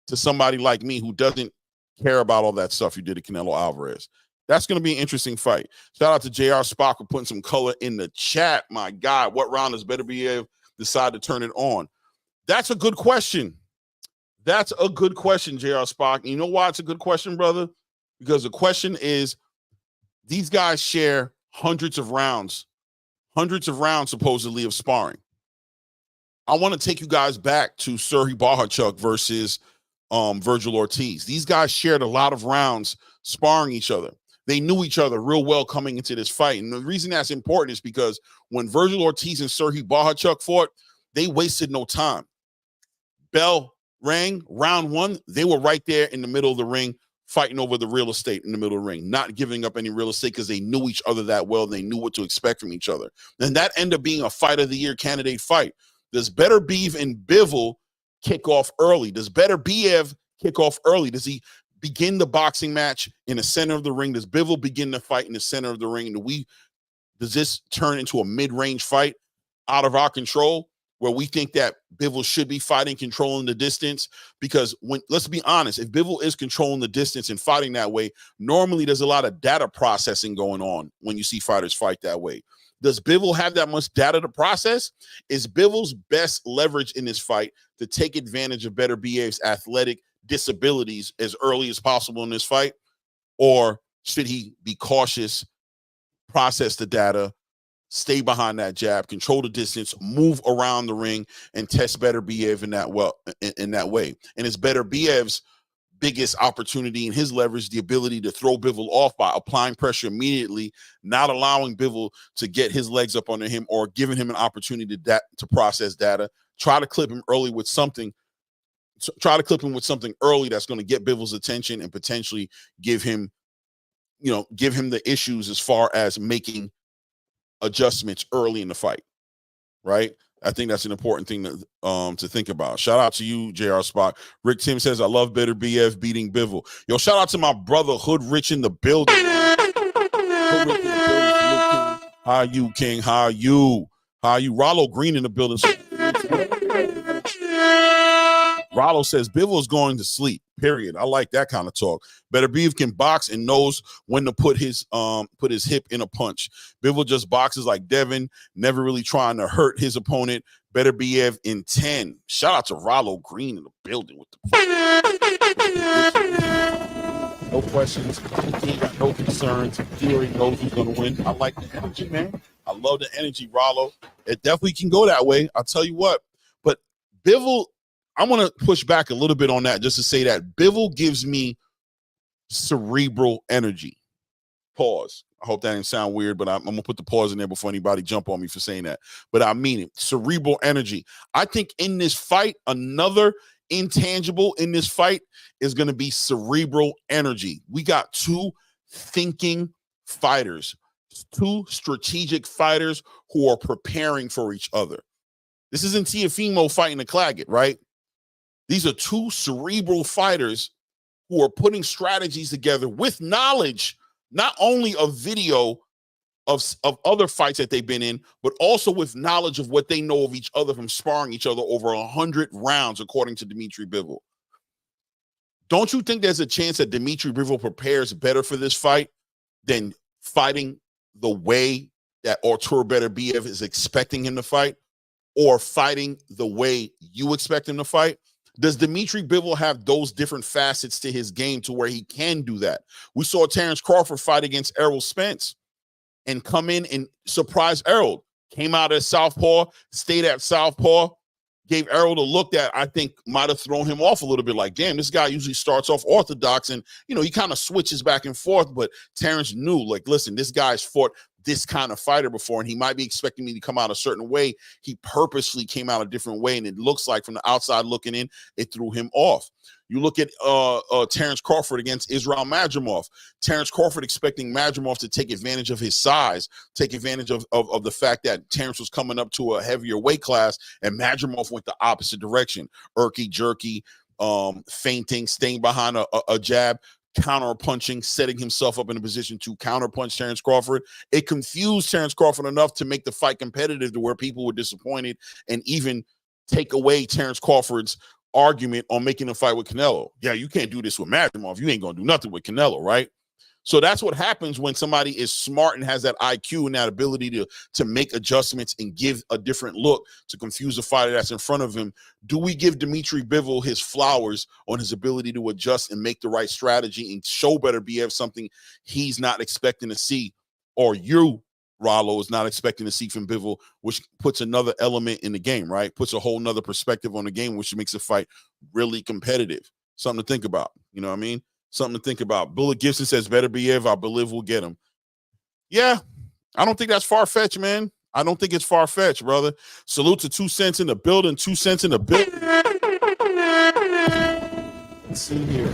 to somebody like me who doesn't care about all that stuff you did to Canelo Alvarez? That's going to be an interesting fight. Shout out to JR Spock for putting some color in the chat. My God, what round does Beterbiev decide to turn it on? That's a good question. That's a good question, JR Spock. You know why it's a good question, brother? Because the question is, these guys share hundreds of rounds supposedly of sparring. I want to take you guys back to Serhii Bohachuk versus Virgil Ortiz. These guys shared a lot of rounds sparring each other. They knew each other real well coming into this fight. And the reason that's important is because when Virgil Ortiz and Serhii Bohachuk fought, they wasted no time. Bell rang, round one, they were right there in the middle of the ring, fighting over the real estate in the middle of the ring, not giving up any real estate because they knew each other that well. They knew what to expect from each other. And that ended up being a fight of the year candidate fight. Does Beterbiev and Bivol kick off early? Does Beterbiev kick off early? Does he begin the boxing match in the center of the ring? Does Bivol begin the fight in the center of the ring? Does this turn into a mid-range fight out of our control, where we think that Bivol should be fighting, controlling the distance? Because let's be honest, if Bivol is controlling the distance and fighting that way, normally there's a lot of data processing going on when you see fighters fight that way. Does Bivol have that much data to process? Is Bivol's best leverage in this fight to take advantage of Beterbiev's athletic disabilities as early as possible in this fight? Or should he be cautious, process the data, stay behind that jab, control the distance, move around the ring, and test Beterbiev in that way? And it's Beterbiev's biggest opportunity in his leverage, the ability to throw Bivol off by applying pressure immediately, not allowing Bivol to get his legs up under him or giving him an opportunity to process data. Try to clip him early with something. Try to clip him with something early that's going to get Bivol's attention and potentially give him the issues as far as making adjustments early in the fight, right? I think that's an important thing to think about. Shout out to you, JR Spot. Rick Tim says, I love Beterbiev beating Bivol. Yo, shout out to my brother Hood Rich in the building. Hood Rich in the building. How are you, King? How are you? Rollo Green in the building. Rollo says Bivol is going to sleep. Period. I like that kind of talk. Beterbiev can box and knows when to put his hip in a punch. Bivol just boxes like Devin, never really trying to hurt his opponent. Beterbiev in 10. Shout out to Rollo Green in the building with the no questions. He got no concerns. He already knows who's gonna win. I like the energy, man. I love the energy, Rollo. It definitely can go that way. I'll tell you what. But Bivol, I'm going to push back a little bit on that just to say that Bivol gives me cerebral energy. Pause. I hope that didn't sound weird, but I'm going to put the pause in there before anybody jump on me for saying that. But I mean it. Cerebral energy. I think in this fight, another intangible in this fight is going to be cerebral energy. We got two thinking fighters, two strategic fighters who are preparing for each other. This isn't Teofimo fighting a Claggett, right? These are two cerebral fighters who are putting strategies together with knowledge, not only of video of other fights that they've been in, but also with knowledge of what they know of each other from sparring each other over 100 rounds, according to Dimitri Bivol. Don't you think there's a chance that Dimitri Bivol prepares better for this fight than fighting the way that Artur Beterbiev is expecting him to fight, or fighting the way you expect him to fight? Does Dimitri Bivol have those different facets to his game to where he can do that? We saw Terrence Crawford fight against Errol Spence and come in and surprise Errol. Came out as southpaw, stayed at southpaw, gave Errol the look that I think might have thrown him off a little bit. Like, damn, this guy usually starts off orthodox and, you know, he kind of switches back and forth. But Terrence knew, like, listen, this guy's fought this kind of fighter before, and he might be expecting me to come out a certain way. He purposely came out a different way, and it looks like from the outside looking in, it threw him off. You look at Terrence Crawford against Israel Madrimov. Terrence Crawford expecting Madrimov to take advantage of his size, take advantage of the fact that Terrence was coming up to a heavier weight class, and Madrimov went the opposite direction. Irky, jerky, feinting, staying behind a jab, counter-punching, setting himself up in a position to counter-punch Terrence Crawford. It confused Terrence Crawford enough to make the fight competitive to where people were disappointed and even take away Terrence Crawford's argument on making a fight with Canelo. Yeah, you can't do this with Madrimov. You ain't going to do nothing with Canelo, right? So that's what happens when somebody is smart and has that IQ and that ability to make adjustments and give a different look to confuse the fighter that's in front of him. Do we give Dimitri Bivol his flowers on his ability to adjust and make the right strategy and show Beterbiev something he's not expecting to see, or you, Rollo, is not expecting to see from Bivol, which puts another element in the game, right? Puts a whole nother perspective on the game, which makes the fight really competitive. Something to think about, you know what I mean? Something to think about. Bullet Gibson says, Beterbiev, I believe we'll get him. Yeah, I don't think that's far-fetched, man. I don't think it's far-fetched, brother. Salute to 2 cents in the building. 2 cents in the building. Let's see here.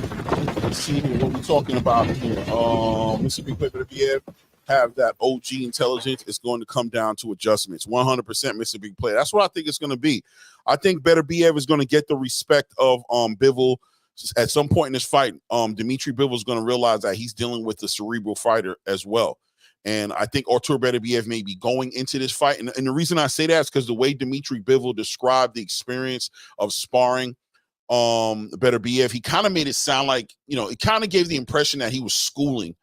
Let's see here what we're talking about here. Mississippi Beterbiev have that OG intelligence. It's going to come down to adjustments. 100% Mississippi play. That's what I think it's going to be. I think Beterbiev is going to get the respect of Bivol. At some point in this fight, Dimitri Bivol is going to realize that he's dealing with the cerebral fighter as well. And I think Artur Beterbiev may be going into this fight. And the reason I say that is because the way Dimitri Bivol described the experience of sparring Beterbiev, he kind of made it sound like, you know, it kind of gave the impression that he was schooling.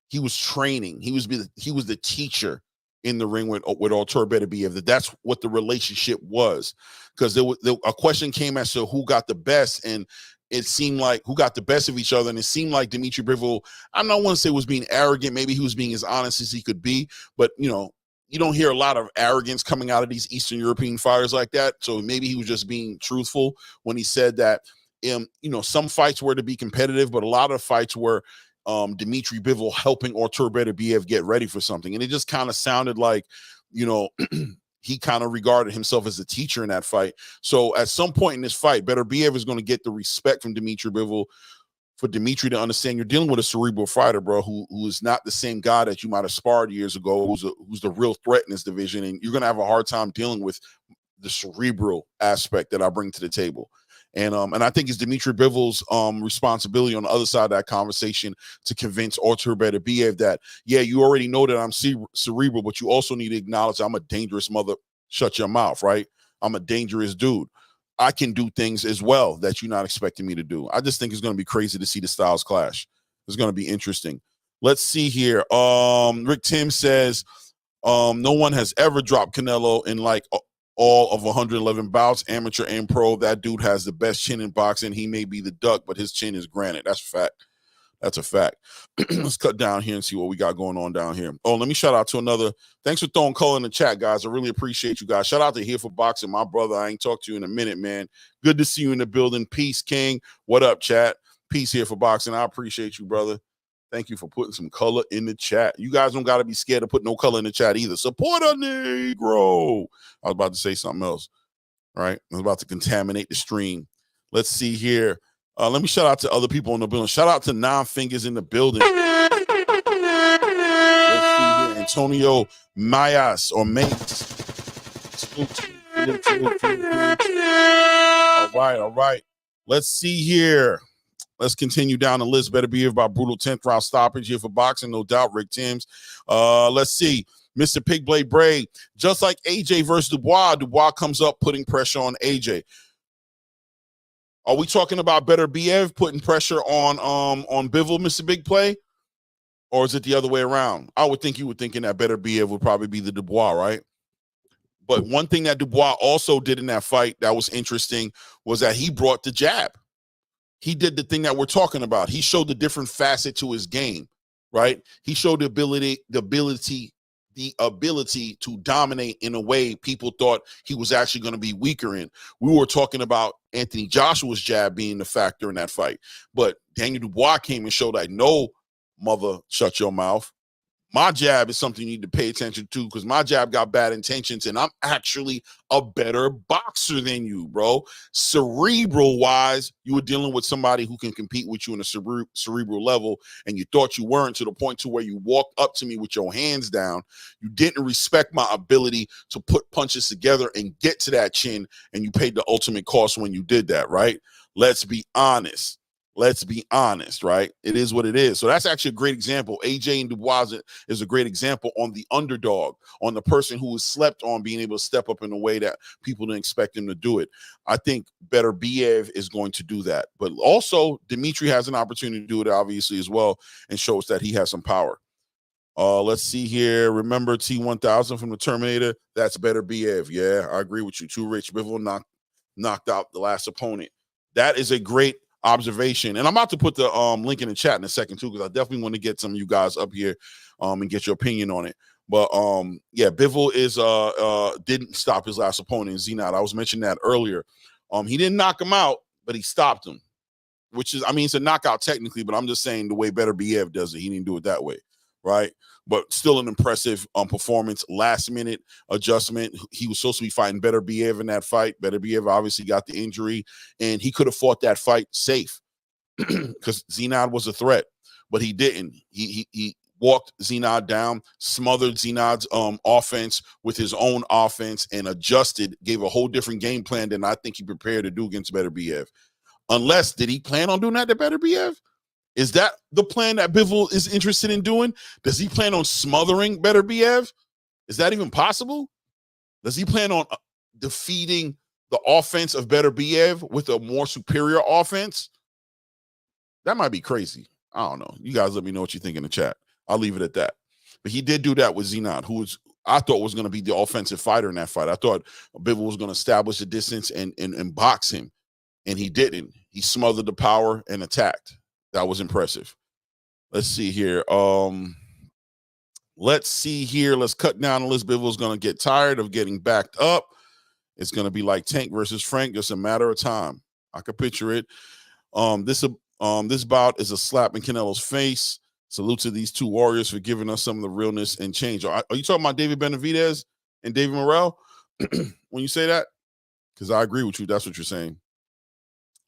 He was training. He was the teacher in the ring with Artur Beterbiev. That's what the relationship was. Because a question came as to who got the best, and it seemed like who got the best of each other. And it seemed like Dimitri Bivol, I don't want to say was being arrogant. Maybe he was being as honest as he could be. But, you know, you don't hear a lot of arrogance coming out of these Eastern European fighters like that. So maybe he was just being truthful when he said that, you know, some fights were to be competitive, but a lot of fights were Dimitri Bivol helping Artur Beterbiev get ready for something. And it just kind of sounded like, you know, he kind of regarded himself as a teacher in that fight. So at some point in this fight, Beterbiev is going to get the respect from Dimitri Bivol for Dimitri to understand you're dealing with a cerebral fighter, bro, who is not the same guy that you might have sparred years ago, who's the real threat in this division. And you're going to have a hard time dealing with the cerebral aspect that I bring to the table. And I think it's Dimitri Bivol's responsibility on the other side of that conversation to convince Artur Beterbiev that, yeah, you already know that I'm cerebral, but you also need to acknowledge I'm a dangerous mother. Shut your mouth, right? I'm a dangerous dude. I can do things as well that you're not expecting me to do. I just think it's going to be crazy to see the styles clash. It's going to be interesting. Let's see here. Rick Tim says, no one has ever dropped Canelo in like all of 111 bouts, amateur and pro. That dude has the best chin in boxing. He may be the duck, but his chin is granite. That's a fact. That's a fact. Let's cut down here and see what we got going on down here. Oh, let me shout out to another. Thanks for throwing color in the chat, guys. I really appreciate you guys. Shout out to Here for Boxing, my brother. I ain't talked to you in a minute, man. Good to see you in the building. Peace, King. What up, chat? Peace, Here for Boxing. I appreciate you, brother. Thank you for putting some color in the chat. You guys don't got to be scared to put no color in the chat either. Support a Negro. I was about to say something else, right? I was about to contaminate the stream. Let's see here. Let me shout out to other people in the building. Shout out to Nine Fingers in the building. Let's see here. Antonio Mayas or Mates. All right. Let's see here. Let's continue down the list. Beterbiev by brutal 10th round stoppage. Here for Boxing, no doubt. Rick Timms. Let's see. Mr. Pigblade Bray. Just like AJ versus Dubois, Dubois comes up putting pressure on AJ. Are we talking about Beterbiev putting pressure on Bivol, Mr. Big Play? Or is it the other way around? I would think you were thinking that Beterbiev would probably be the Dubois, right? But one thing that Dubois also did in that fight that was interesting was that he brought the jab. He did the thing that we're talking about. He showed the different facet to his game, right? He showed the ability to dominate in a way people thought he was actually going to be weaker in. We were talking about Anthony Joshua's jab being the factor in that fight, but Daniel Dubois came and showed that no, mother, shut your mouth. My jab is something you need to pay attention to because my jab got bad intentions and I'm actually a better boxer than you, bro. Cerebral-wise, you were dealing with somebody who can compete with you on a cerebral level and you thought you weren't, to the point to where you walked up to me with your hands down. You didn't respect my ability to put punches together and get to that chin, and you paid the ultimate cost when you did that, right? Let's be honest. Let's be honest, right? It is what it is. So that's actually a great example. AJ and Dubois is a great example on the underdog, on the person who was slept on being able to step up in a way that people didn't expect him to do it. I think Beterbiev is going to do that. But also, Dimitri has an opportunity to do it, obviously, as well, and shows that he has some power. Let's see here. Remember T1000 from the Terminator? That's Beterbiev. Yeah, I agree with you. Too Rich. Bivol knocked out the last opponent. That is a great observation, and I'm about to put the link in the chat in a second too, because I definitely want to get some of you guys up here and get your opinion on it. But yeah, Bivol is didn't stop his last opponent, Zenat. I was mentioning that earlier. He didn't knock him out, but he stopped him, which is, I mean, it's a knockout technically, but I'm just saying the way Beterbiev does it, he didn't do it that way, right? But still an impressive performance. Last minute adjustment. He was supposed to be fighting Beterbiev in that fight. Beterbiev obviously got the injury, and he could have fought that fight safe because Zenat was a threat, but he didn't. He walked Zenat down, smothered Zenat's offense with his own offense, and adjusted, gave a whole different game plan than I think he prepared to do against Beterbiev. Unless, did he plan on doing that to Beterbiev? Is that the plan that Bivol is interested in doing? Does he plan on smothering Beterbiev? Is that even possible? Does he plan on defeating the offense of Beterbiev with a more superior offense? That might be crazy. I don't know. You guys let me know what you think in the chat. I'll leave it at that. But he did do that with Zenat, who I thought was going to be the offensive fighter in that fight. I thought Bivol was going to establish the distance and box him, and he didn't. He smothered the power and attacked. That was impressive. Let's see here. Let's cut down the list. Bivol's going to get tired of getting backed up. It's going to be like Tank versus Frank, just a matter of time. I could picture it. This bout is a slap in Canelo's face. Salute to these two warriors for giving us some of the realness and change. Are you talking about David Benavidez and David Morrell when you say that? Because I agree with you. That's what you're saying.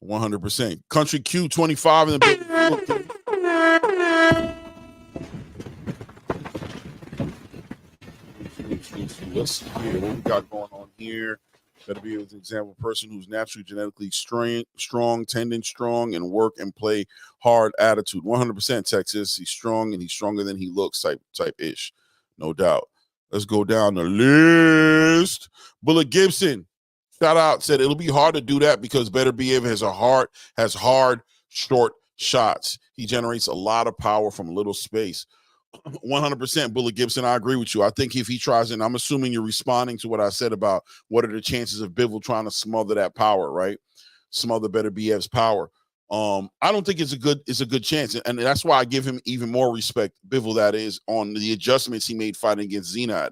100%. Country Q25 in the building. Let's see here. What we got going on here? Better be an example person who's naturally genetically strong, tendon strong, and work and play hard attitude. 100% Texas. He's strong and he's stronger than he looks type ish. No doubt. Let's go down the list. Bullet Gibson. Shout out, said it'll be hard to do that because Beterbiev has hard, short shots. He generates a lot of power from little space. 100% Bullet Gibson, I agree with you. I think if he tries, and I'm assuming you're responding to what I said about what are the chances of Bivol trying to smother that power, right? Smother Beterbiev's power. I don't think it's a good chance. And that's why I give him even more respect, Bivol, that is, on the adjustments he made fighting against Zenat.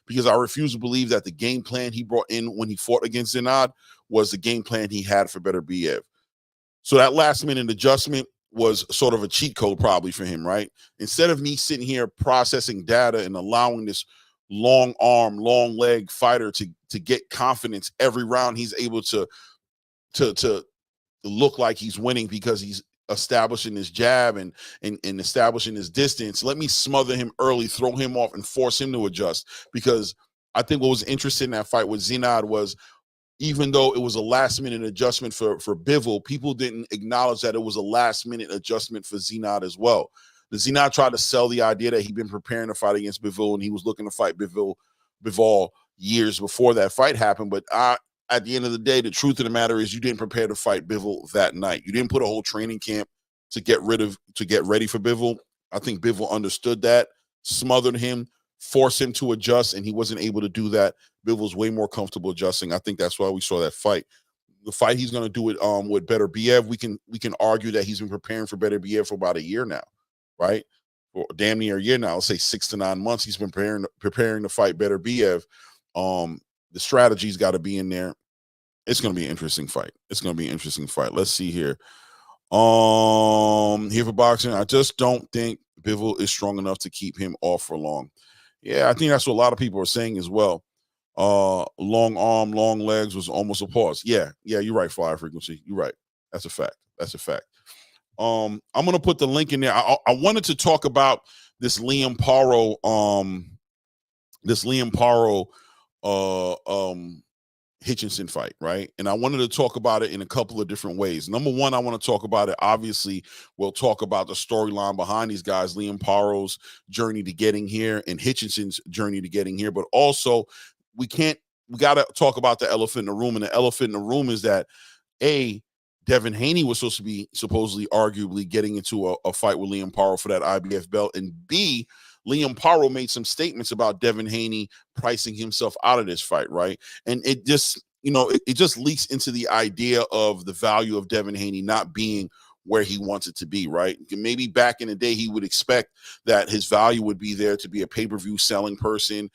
Because I refuse to believe that the game plan he brought in when he fought against Zenat was the game plan he had for Beterbiev. So that last-minute adjustment was sort of a cheat code probably for him, right? Instead of me sitting here processing data and allowing this long arm, long leg fighter to get confidence every round, he's able to look like he's winning because he's establishing his jab and establishing his distance. Let me smother him early, throw him off, and force him to adjust. Because I think what was interesting in that fight with Zenat was, even though it was a last-minute adjustment for Bivol, people didn't acknowledge that it was a last-minute adjustment for Zenat as well. The Zenat tried to sell the idea that he'd been preparing to fight against Bivol and he was looking to fight Bivol years before that fight happened. But at the end of the day, the truth of the matter is you didn't prepare to fight Bivol that night. You didn't put a whole training camp to get ready for Bivol. I think Bivol understood that, smothered him, forced him to adjust, and he wasn't able to do that. Bivol's way more comfortable adjusting. I think that's why we saw that fight. The fight he's going to do it with Beterbiev, we can argue that he's been preparing for Beterbiev for about a year now, right? Or damn near a year now. Let's say 6 to 9 months. He's been preparing to fight Beterbiev. The strategy's got to be in there. It's going to be an interesting fight. It's going to be an interesting fight. Let's see here. Here for boxing, I just don't think Bivol is strong enough to keep him off for long. Yeah, I think that's what a lot of people are saying as well. Long arm, long legs was almost a pause. Yeah, you're right, Flyer Frequency. You're right. That's a fact. That's a fact. I'm gonna put the link in there. I wanted to talk about this Liam Parro, Hitchins fight, right? And I wanted to talk about it in a couple of different ways. Number one, I want to talk about it. Obviously, we'll talk about the storyline behind these guys, Liam Parro's journey to getting here and Hitchinson's journey to getting here. But also, we got to talk about the elephant in the room. And the elephant in the room is that, A, Devin Haney was supposed to be supposedly, arguably, getting into a fight with Liam Parro for that IBF belt. And B, Liam Parro made some statements about Devin Haney pricing himself out of this fight, right? And it just, it just leaks into the idea of the value of Devin Haney not being where he wants it to be, right? Maybe back in the day, he would expect that his value would be there to be a pay-per-view selling person,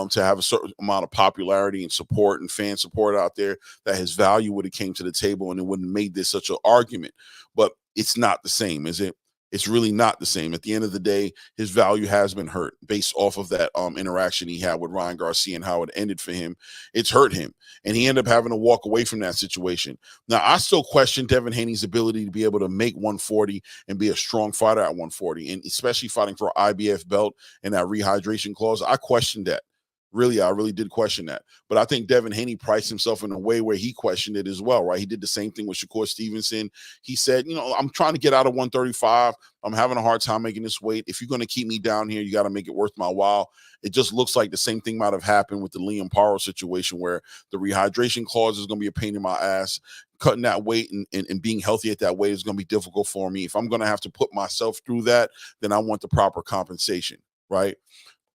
to have a certain amount of popularity and support and fan support out there, that his value would have came to the table and it wouldn't have made this such an argument. But it's not the same, is it? It's really not the same. At the end of the day, his value has been hurt based off of that interaction he had with Ryan Garcia and how it ended for him. It's hurt him, and he ended up having to walk away from that situation. Now, I still question Devin Haney's ability to be able to make 140 and be a strong fighter at 140, and especially fighting for an IBF belt and that rehydration clause. I question that. Really, I really did question that. But I think Devin Haney priced himself in a way where he questioned it as well, right? He did the same thing with Shakur Stevenson. He said, I'm trying to get out of 135. I'm having a hard time making this weight. If you're going to keep me down here, you got to make it worth my while. It just looks like the same thing might have happened with the Liam Parro situation, where the rehydration clause is going to be a pain in my ass. Cutting that weight and being healthy at that weight is going to be difficult for me. If I'm going to have to put myself through that, then I want the proper compensation, right?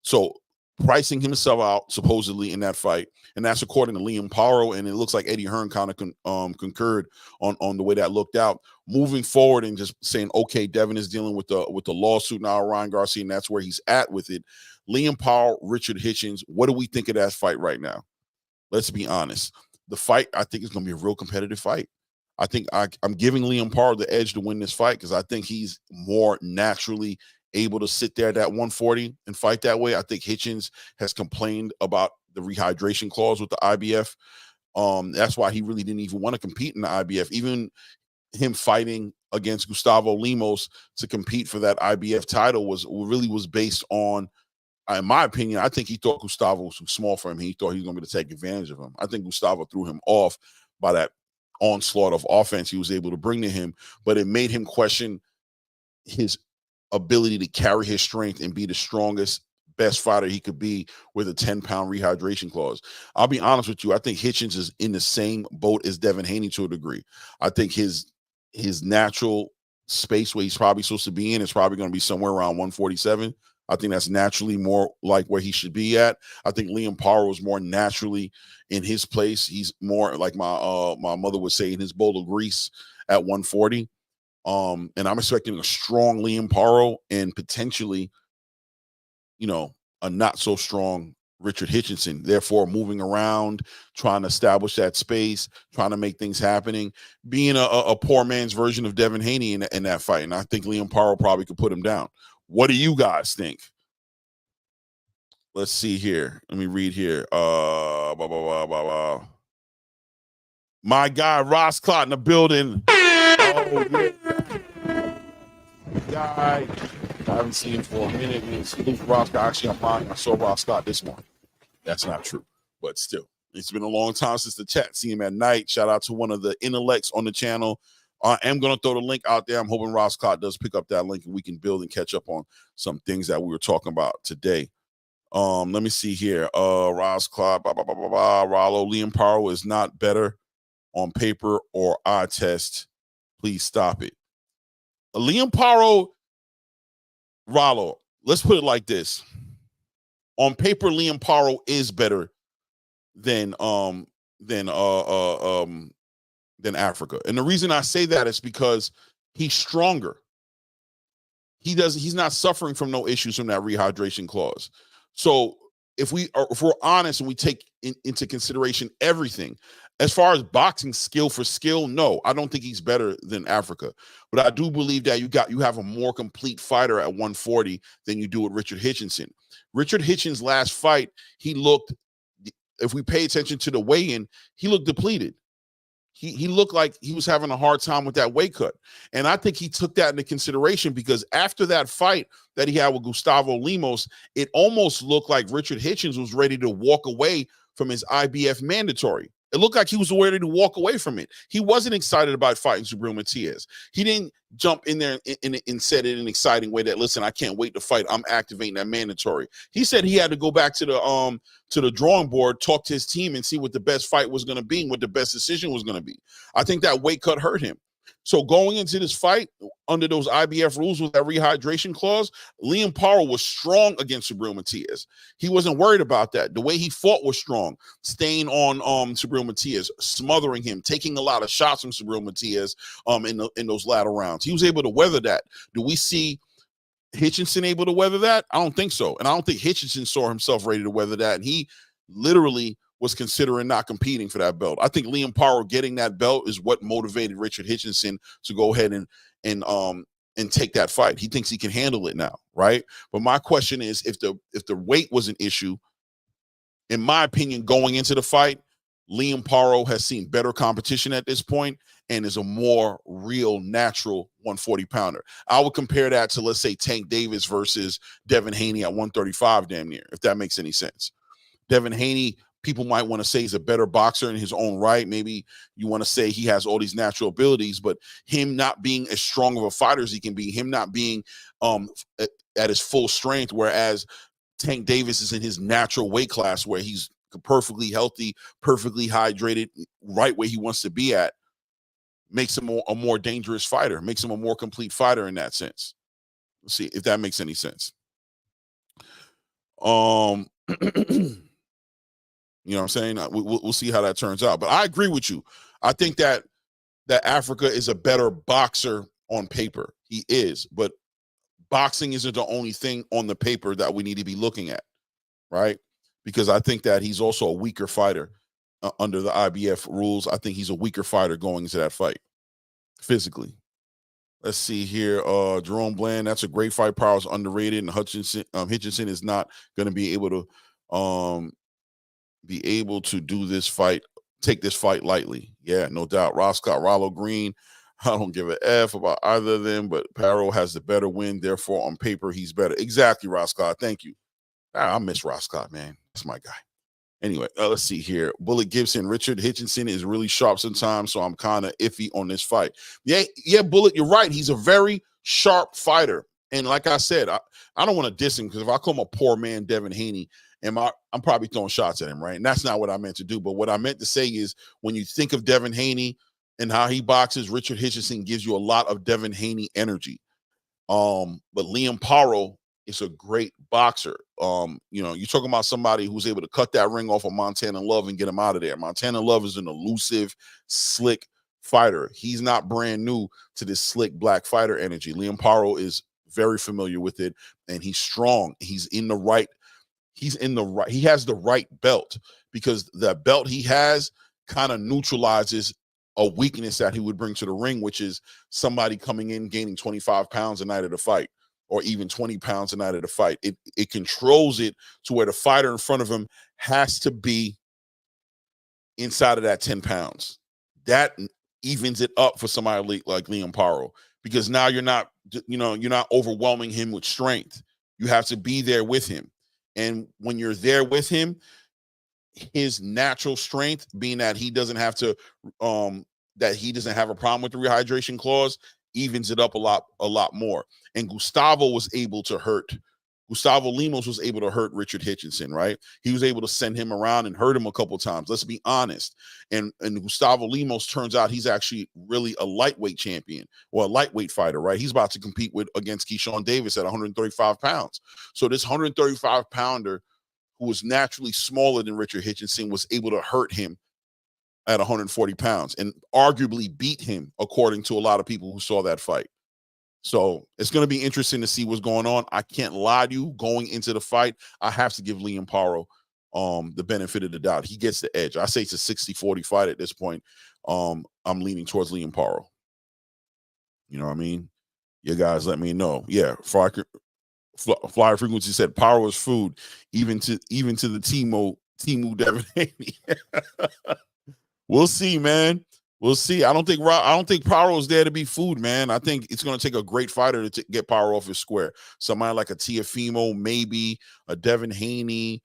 So pricing himself out supposedly in that fight, and that's according to Liam Parro, and it looks like Eddie Hearn kind of concurred on the way that looked out. Moving forward and just saying, okay, Devin is dealing with the lawsuit now, Ryan Garcia, and that's where he's at with it. Liam Parro, Richard Hitchins, what do we think of that fight right now? Let's be honest. The fight, I think, is going to be a real competitive fight. I think I'm giving Liam Parro the edge to win this fight because I think he's more naturally able to sit there at that 140 and fight that way. I think Hitchins has complained about the rehydration clause with the IBF. That's why he really didn't even want to compete in the IBF. Even him fighting against Gustavo Lemos to compete for that IBF title was based on, in my opinion, I think he thought Gustavo was too small for him. He thought he was going to be able to take advantage of him. I think Gustavo threw him off by that onslaught of offense he was able to bring to him, but it made him question his ability to carry his strength and be the strongest, best fighter he could be with a 10-pound rehydration clause. I'll be honest with you. I think Hitchins is in the same boat as Devin Haney to a degree. I think his natural space where he's probably supposed to be in is probably going to be somewhere around 147. I think that's naturally more like where he should be at. I think Liam Parro is more naturally in his place. He's more like my mother would say, in his bowl of grease at 140. And I'm expecting a strong Liam Parro and potentially, a not so strong Richard Hitchinson, therefore moving around, trying to establish that space, trying to make things happening, being a poor man's version of Devin Haney in that fight. And I think Liam Parro probably could put him down. What do you guys think? Let's see here. Let me read here. My guy, Ross Clot in the building. Oh, yeah. Guy. I haven't seen him for a minute. Ross Scott. Actually, I saw Ross Scott this morning. That's not true, but still, it's been a long time since the chat. See him at night. Shout out to one of the intellects on the channel. I am going to throw the link out there. I'm hoping Ross Scott does pick up that link and we can build and catch up on some things that we were talking about today. Let me see here. Ross Scott, Rollo, Liam Parro is not better on paper or eye test. Please stop it. Liam Parro, Rollo, let's put it like this. On paper, Liam Parro is better than Africa. And the reason I say that is because he's stronger. He's not suffering from no issues from that rehydration clause. So if we're honest and we take into consideration everything, as far as boxing skill for skill, no, I don't think he's better than Africa. But I do believe that you have a more complete fighter at 140 than you do with Richard Hitchins. Richard Hitchins' last fight, he looked, if we pay attention to the weigh-in, he looked depleted. He looked like he was having a hard time with that weight cut. And I think he took that into consideration because after that fight that he had with Gustavo Lemos, it almost looked like Richard Hitchins was ready to walk away from his IBF mandatory. It looked like he was ready to walk away from it. He wasn't excited about fighting Subriel Matias. He didn't jump in there and said it in an exciting way that, listen, I can't wait to fight. I'm activating that mandatory. He said he had to go back to the drawing board, talk to his team, and see what the best fight was going to be and what the best decision was going to be. I think that weight cut hurt him. So going into this fight under those IBF rules with that rehydration clause, Liam Parro was strong against Subriel Matias. He wasn't worried about that. The way he fought was strong, staying on Subriel Matias, smothering him, taking a lot of shots from Subriel Matias in those latter rounds. He was able to weather that. Do we see Hitchinson able to weather that? I don't think so. And I don't think Hitchinson saw himself ready to weather that. And he literally was considering not competing for that belt. I think Liam Parro getting that belt is what motivated Richard Hitchinson to go ahead and take that fight. He thinks he can handle it now, right? But my question is, if the weight was an issue, in my opinion, going into the fight, Liam Parro has seen better competition at this point and is a more real, natural 140-pounder. I would compare that to, let's say, Tank Davis versus Devin Haney at 135, damn near, if that makes any sense. Devin Haney, people might want to say he's a better boxer in his own right. Maybe you want to say he has all these natural abilities, but him not being as strong of a fighter as he can be, him not being at his full strength, whereas Tank Davis is in his natural weight class where he's perfectly healthy, perfectly hydrated, right where he wants to be at, makes him a more dangerous fighter, makes him a more complete fighter in that sense. Let's see if that makes any sense. You know what I'm saying? We'll see how that turns out. But I agree with you. I think that Africa is a better boxer on paper. He is. But boxing isn't the only thing on the paper that we need to be looking at, right? Because I think that he's also a weaker fighter under the IBF rules. I think he's a weaker fighter going into that fight physically. Let's see here. Jerome Bland, that's a great fight. Parro's underrated, and Hitchinson is not going to be able to do this fight, take this fight lightly. Yeah, no doubt. Ross Scott, Rollo Green, I don't give a F about either of them, but Parro has the better win. Therefore, on paper, he's better. Exactly, Ross Scott. Thank you. I miss Ross Scott, man. That's my guy. Anyway, let's see here. Bullet Gibson, Richard Hitchinson is really sharp sometimes, so I'm kind of iffy on this fight. Yeah, Bullet, you're right. He's a very sharp fighter. And like I said, I don't want to diss him because if I call him a poor man, Devin Haney, I'm probably throwing shots at him, right? And that's not what I meant to do. But what I meant to say is when you think of Devin Haney and how he boxes, Richard Hitchinson gives you a lot of Devin Haney energy. But Liam Parro is a great boxer. You're talking about somebody who's able to cut that ring off of Montana Love and get him out of there. Montana Love is an elusive, slick fighter. He's not brand new to this slick black fighter energy. Liam Parro is very familiar with it, and he's strong. He has the right belt, because the belt he has kind of neutralizes a weakness that he would bring to the ring, which is somebody coming in gaining 25 pounds a night of the fight, or even 20 pounds a night of the fight. It controls it to where the fighter in front of him has to be inside of that 10 pounds. That evens it up for somebody like Liam Parro, because now you're not overwhelming him with strength. You have to be there with him. And when you're there with him, his natural strength, being that he doesn't have a problem with the rehydration clause, evens it up a lot more. And Gustavo was able to hurt Gustavo Lemos was able to hurt Richard Hitchinson, right? He was able to send him around and hurt him a couple of times. Let's be honest. And Gustavo Lemos turns out he's actually really a lightweight champion or a lightweight fighter, right? He's about to compete against Keyshawn Davis at 135 pounds. So this 135 pounder who was naturally smaller than Richard Hitchinson was able to hurt him at 140 pounds and arguably beat him, according to a lot of people who saw that fight. So it's going to be interesting to see what's going on. I can't lie to you. Going into the fight, I have to give Liam Parro the benefit of the doubt. He gets the edge. I say it's a 60-40 fight at this point. I'm leaning towards Liam Parro. You know what I mean? You guys let me know. Yeah, Flyer Frequency said Parro is food, even to the Timu Devin Haney. We'll see, man. We'll see. I don't think Parro is there to be food, man. I think it's going to take a great fighter to get Parro off his square. Somebody like a Teofimo, maybe a Devin Haney.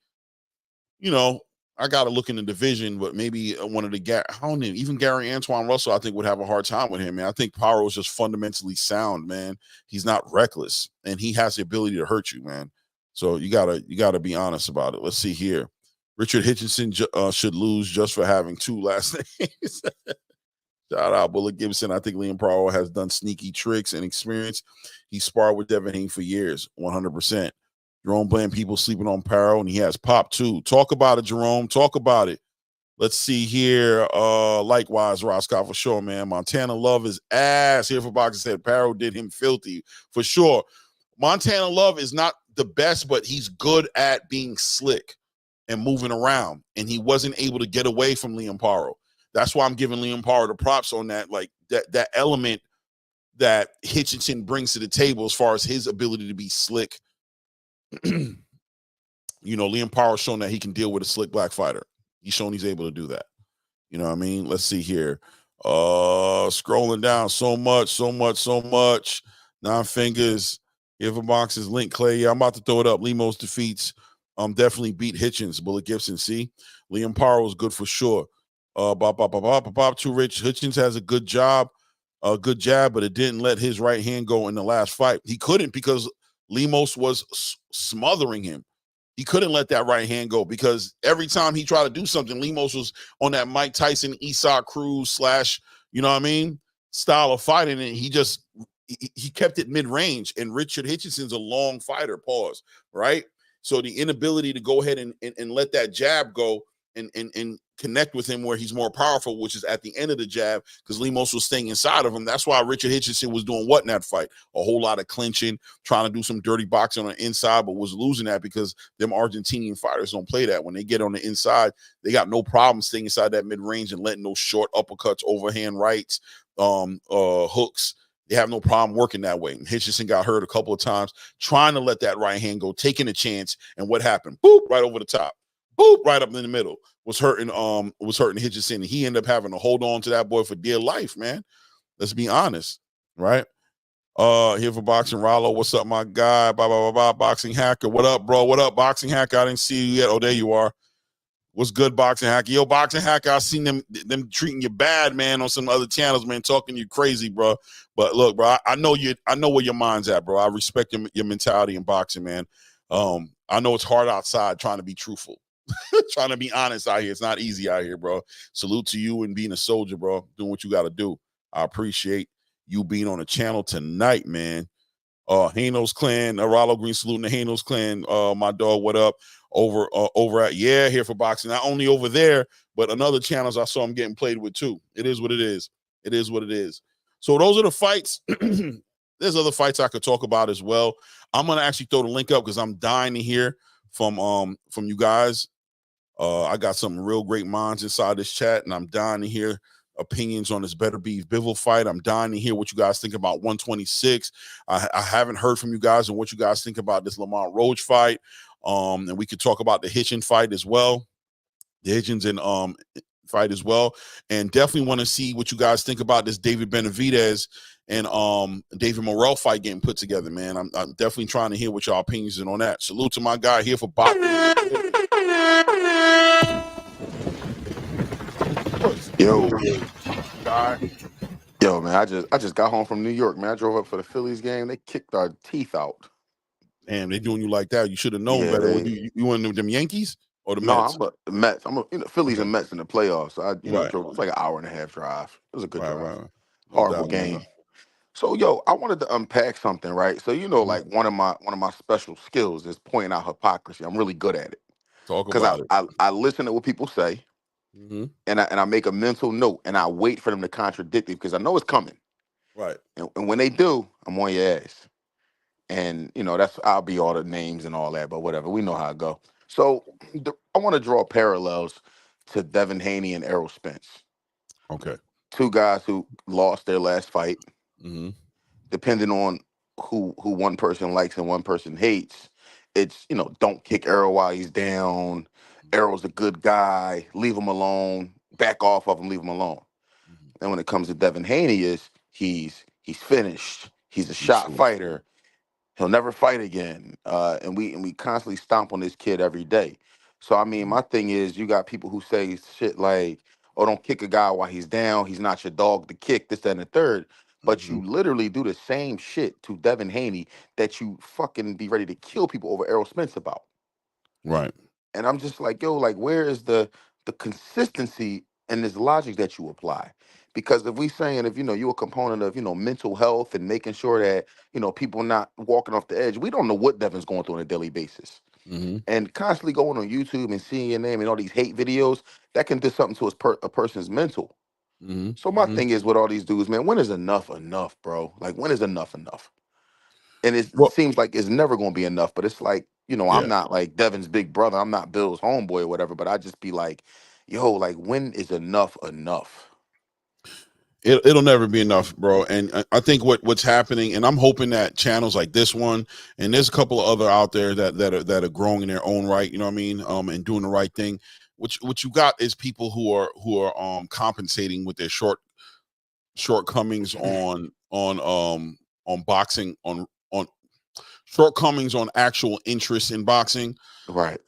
You know, I got to look in the division, but maybe one of the I don't know, even Gary Antoine Russell, I think would have a hard time with him, man. I think Parro is just fundamentally sound, man. He's not reckless, and he has the ability to hurt you, man. So you gotta be honest about it. Let's see here. Richard Hitchinson should lose just for having two last names. Shout out Bullet Gibson. I think Liam Parro has done sneaky tricks and experience. He sparred with Devin Haney for years, 100%. Jerome Bland, people sleeping on Parro, and he has pop too. Talk about it, Jerome. Talk about it. Let's see here. Likewise, Roscoe, for sure, man. Montana Love is ass. Here for Boxing said Parro did him filthy. For sure. Montana Love is not the best, but he's good at being slick and moving around, and he wasn't able to get away from Liam Parro. That's why I'm giving Liam Parro the props on that, like that element that Hitchinson brings to the table as far as his ability to be slick. You know, Liam Parro's shown that he can deal with a slick black fighter. He's shown he's able to do that. You know what I mean? Let's see here. Scrolling down so much. 9 fingers. If a box is Link Clay. Yeah, I'm about to throw it up. Lemos defeats. Definitely beat Hitchins. Bullet Gibson. See, Liam Parro is good for sure. Too rich. Hitchins has a good jab, but it didn't let his right hand go in the last fight. He couldn't because Lemos was smothering him. He couldn't let that right hand go because every time he tried to do something, Lemos was on that Mike Tyson, Esau Cruz / you know what I mean, style of fighting, and he kept it mid-range. And Richard Hitchinson's a long fighter, right? So the inability to go ahead and let that jab go and connect with him where he's more powerful, which is at the end of the jab, because Lemos was staying inside of him. That's why Richard Hitchinson was doing what in that fight? A whole lot of clinching, trying to do some dirty boxing on the inside, but was losing that because them Argentinian fighters don't play that. When they get on the inside, they got no problem staying inside that mid-range and letting those short uppercuts, overhand rights, hooks. They have no problem working that way. And Hitchinson got hurt a couple of times trying to let that right hand go, taking a chance, and what happened? Boop, right over the top. Boop, right up in the middle. Was hurting Hitchinson. And he ended up having to hold on to that boy for dear life, man. Let's be honest, right? Here for Boxing Rollo. What's up, my guy? Boxing Hacker. What up, bro? What up, Boxing Hacker? I didn't see you yet. Oh, there you are. What's good, Boxing Hacker? Yo, Boxing Hacker, I seen them treating you bad, man, on some other channels, man, talking you crazy, bro. But look, bro, I know where your mind's at, bro. I respect your mentality in boxing, man. I know it's hard outside trying to be truthful. Trying to be honest out here. It's not easy out here, bro. Salute to you and being a soldier, bro. Doing what you got to do. I appreciate you being on the channel tonight, man. Hanos Clan, Rollo Green saluting the Hanos Clan. My dog, what up? Over at here for boxing. Not only over there, but on other channels I saw him getting played with too. It is what it is. It is what it is. So those are the fights. There's other fights I could talk about as well. I'm gonna actually throw the link up because I'm dying to hear from you guys. I got some real great minds inside this chat, and I'm dying to hear opinions on this Beterbiev-Bivol fight. I'm dying to hear what you guys think about 126. I haven't heard from you guys and what you guys think about this Lamont Roach fight. And we could talk about the Hitchins fight as well. The Hitchins and fight as well. And definitely want to see what you guys think about this David Benavidez and David Morrell fight getting put together, man. I'm definitely trying to hear what y'all opinions are on that. Salute to my guy here for boxing. Yo, Guy. yo, man, I just got home from New York, man. I drove up for the Phillies game. They kicked our teeth out. Damn, they doing you like that. You should have known Yeah, better. What you want them Yankees or the no, Mets? I'm a Mets. I'm a Phillies Okay. and Mets in the playoffs. So I Right. drove. It was like an hour and a half drive. It was a good Right. drive. Right. No Horrible doubt. No game. doubt. So yo, I wanted to unpack something, right? So Mhm. like one of my special skills is pointing out hypocrisy. I'm really good at it Talk because about it. I listen to what people say Hmm. and I make a mental note and I wait for them to contradict it because I know it's coming. Right. And when they do, I'm on your ass. And that's I'll be all the names and all that, but whatever. We know how it go. So I want to draw parallels to Devin Haney and Errol Spence, Okay. two guys who lost their last fight. Hmm. Depending on who one person likes and one person hates, it's don't kick Errol while he's down. Errol's a good guy. Leave him alone. Back off of him. Leave him alone. And when it comes to Devin Haney, he's finished. He's a He's shot finished. fighter. He'll never fight again. And we constantly stomp on this kid every day. So I mean, my thing is, you got people who say shit like, "Oh, don't kick a guy while he's down. He's not your dog to kick." This, that, and the third. But Hmm. you literally do the same shit to Devin Haney that you fucking be ready to kill people over Errol Spence about. Right. And I'm just like, yo, like, where is the consistency in this logic that you apply? Because if we saying if you're a component of mental health and making sure that people not walking off the edge, we don't know what Devin's going through on a daily basis. Hmm. And constantly going on YouTube and seeing your name and all these hate videos that can do something to a person's mental. Hmm. So my thing is with all these dudes, man, when is enough enough, bro? Like when is enough enough? And it Well, seems like it's never going to be enough. But it's like, I'm yeah. not like Devin's big brother. I'm not Bill's homeboy or whatever. But I just be like, yo, like when is enough enough? It'll never be enough, bro. And I think what's happening, and I'm hoping that channels like this one, and there's a couple of other out there that are growing in their own right, you know what I mean, and doing the right thing. What you got is people who are compensating with their shortcomings on boxing, on shortcomings on actual interest in boxing. Right.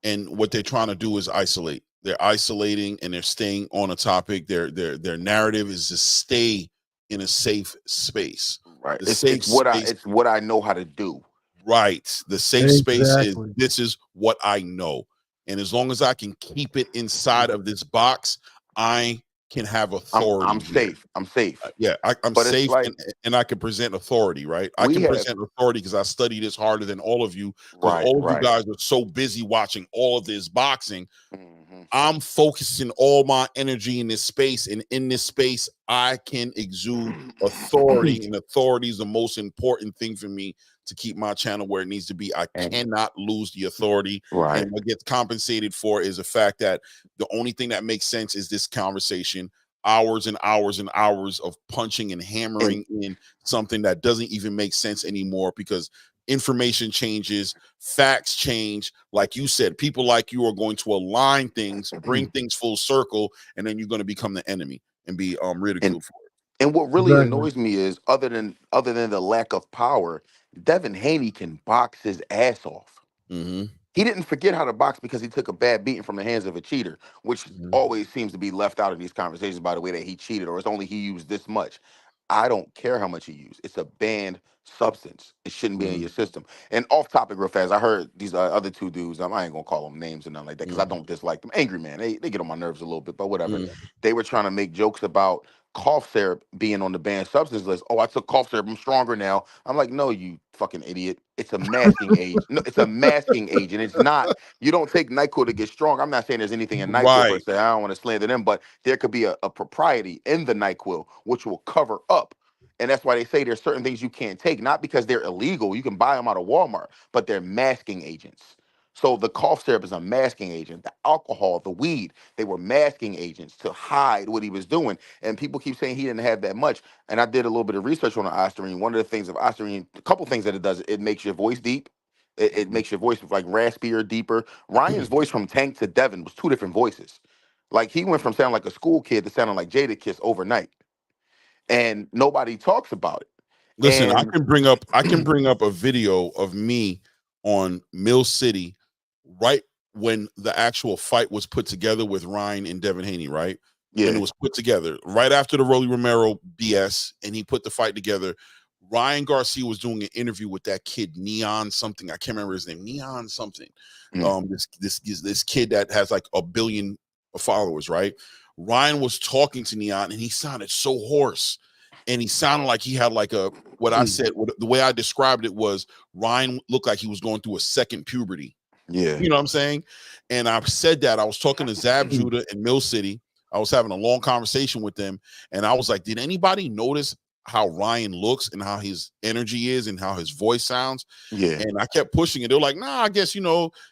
And what they're trying to do is isolate. They're isolating and they're staying on a topic. Their narrative is to stay in a safe space. Right. The It's safe it's what I space, it's what I know how to do. right? The safe space is Exactly. this is what I know, and as long as I can keep it inside of this box, I can have I'm authority here. safe. I'm safe. Yeah, I'm But it's safe like and I can present authority, right? I we can have present authority because I study this harder than all of you, because right, all of you right. guys are so busy watching all of this boxing. hmm I'm focusing all my energy in this space, and in this space, I can exude authority, and authority is the most important thing for me to keep my channel where it needs to be. I And cannot lose the authority, right. and what gets compensated for is the fact that the only thing that makes sense is this conversation. Hours and hours and hours of punching and hammering in something that doesn't even make sense anymore because information changes, facts change. Like you said, people like you are going to align things, bring things full circle, and then you're going to become the enemy and be And ridiculed for it. and what really Exactly. annoys me is other than the lack of power, Devin Haney can box his ass off. Mm-hmm. He didn't forget how to box because he took a bad beating from the hands of a cheater, which Mm-hmm. always seems to be left out of these conversations by the way that he cheated, or it's only he used this much. I don't care how much he used. It's a banned substance. It shouldn't be in Mm-hmm. your system. And off topic real fast, I heard these other two dudes, I ain't gonna call them names or nothing like that because I don't dislike them. Angry man, they get on my nerves a little bit, but whatever. Mm-hmm. They were trying to make jokes about cough syrup being on the banned substance list. Oh, I took cough syrup. I'm stronger now. I'm like, no, you fucking idiot. It's a masking agent. No, it's a masking agent. It's not. You don't take NyQuil to get strong. I'm not saying there's anything in NyQuil per Right. se. I don't want to slander them, but there could be a propriety in the NyQuil which will cover up. And that's why they say there's certain things you can't take, not because they're illegal. You can buy them out of Walmart, but they're masking agents. So the cough syrup is a masking agent. The alcohol, the weed, they were masking agents to hide what he was doing. And people keep saying he didn't have that much. And I did a little bit of research on the Ostarine. One of the things of Ostarine, a couple things that it does, it makes your voice deep. It makes your voice like raspier, deeper. Ryan's voice from Tank to Devin was two different voices. Like he went from sounding like a school kid to sounding like Jada Kiss overnight. And nobody talks about it. Listen, I And can bring up a video of me on Mill City right when the actual fight was put together with Ryan and Devin Haney, right? When it yeah, was put together right after the Rolly Romero BS, and he put the fight together. Ryan Garcia was doing an interview with that kid Neon something. I can't remember his name. Neon something. This kid that has like 1 billion followers, right? Ryan was talking to Neon and he sounded so hoarse, and he sounded like he had like the way I described it was Ryan looked like he was going through a second puberty. Yeah. You know what I'm saying? And I've said that. I was talking to Zab Judah in Mill City. I was having a long conversation with them, and I was like, did anybody notice how Ryan looks and how his energy is and how his voice sounds? Yeah. And I kept pushing it. They're like, nah, I guess,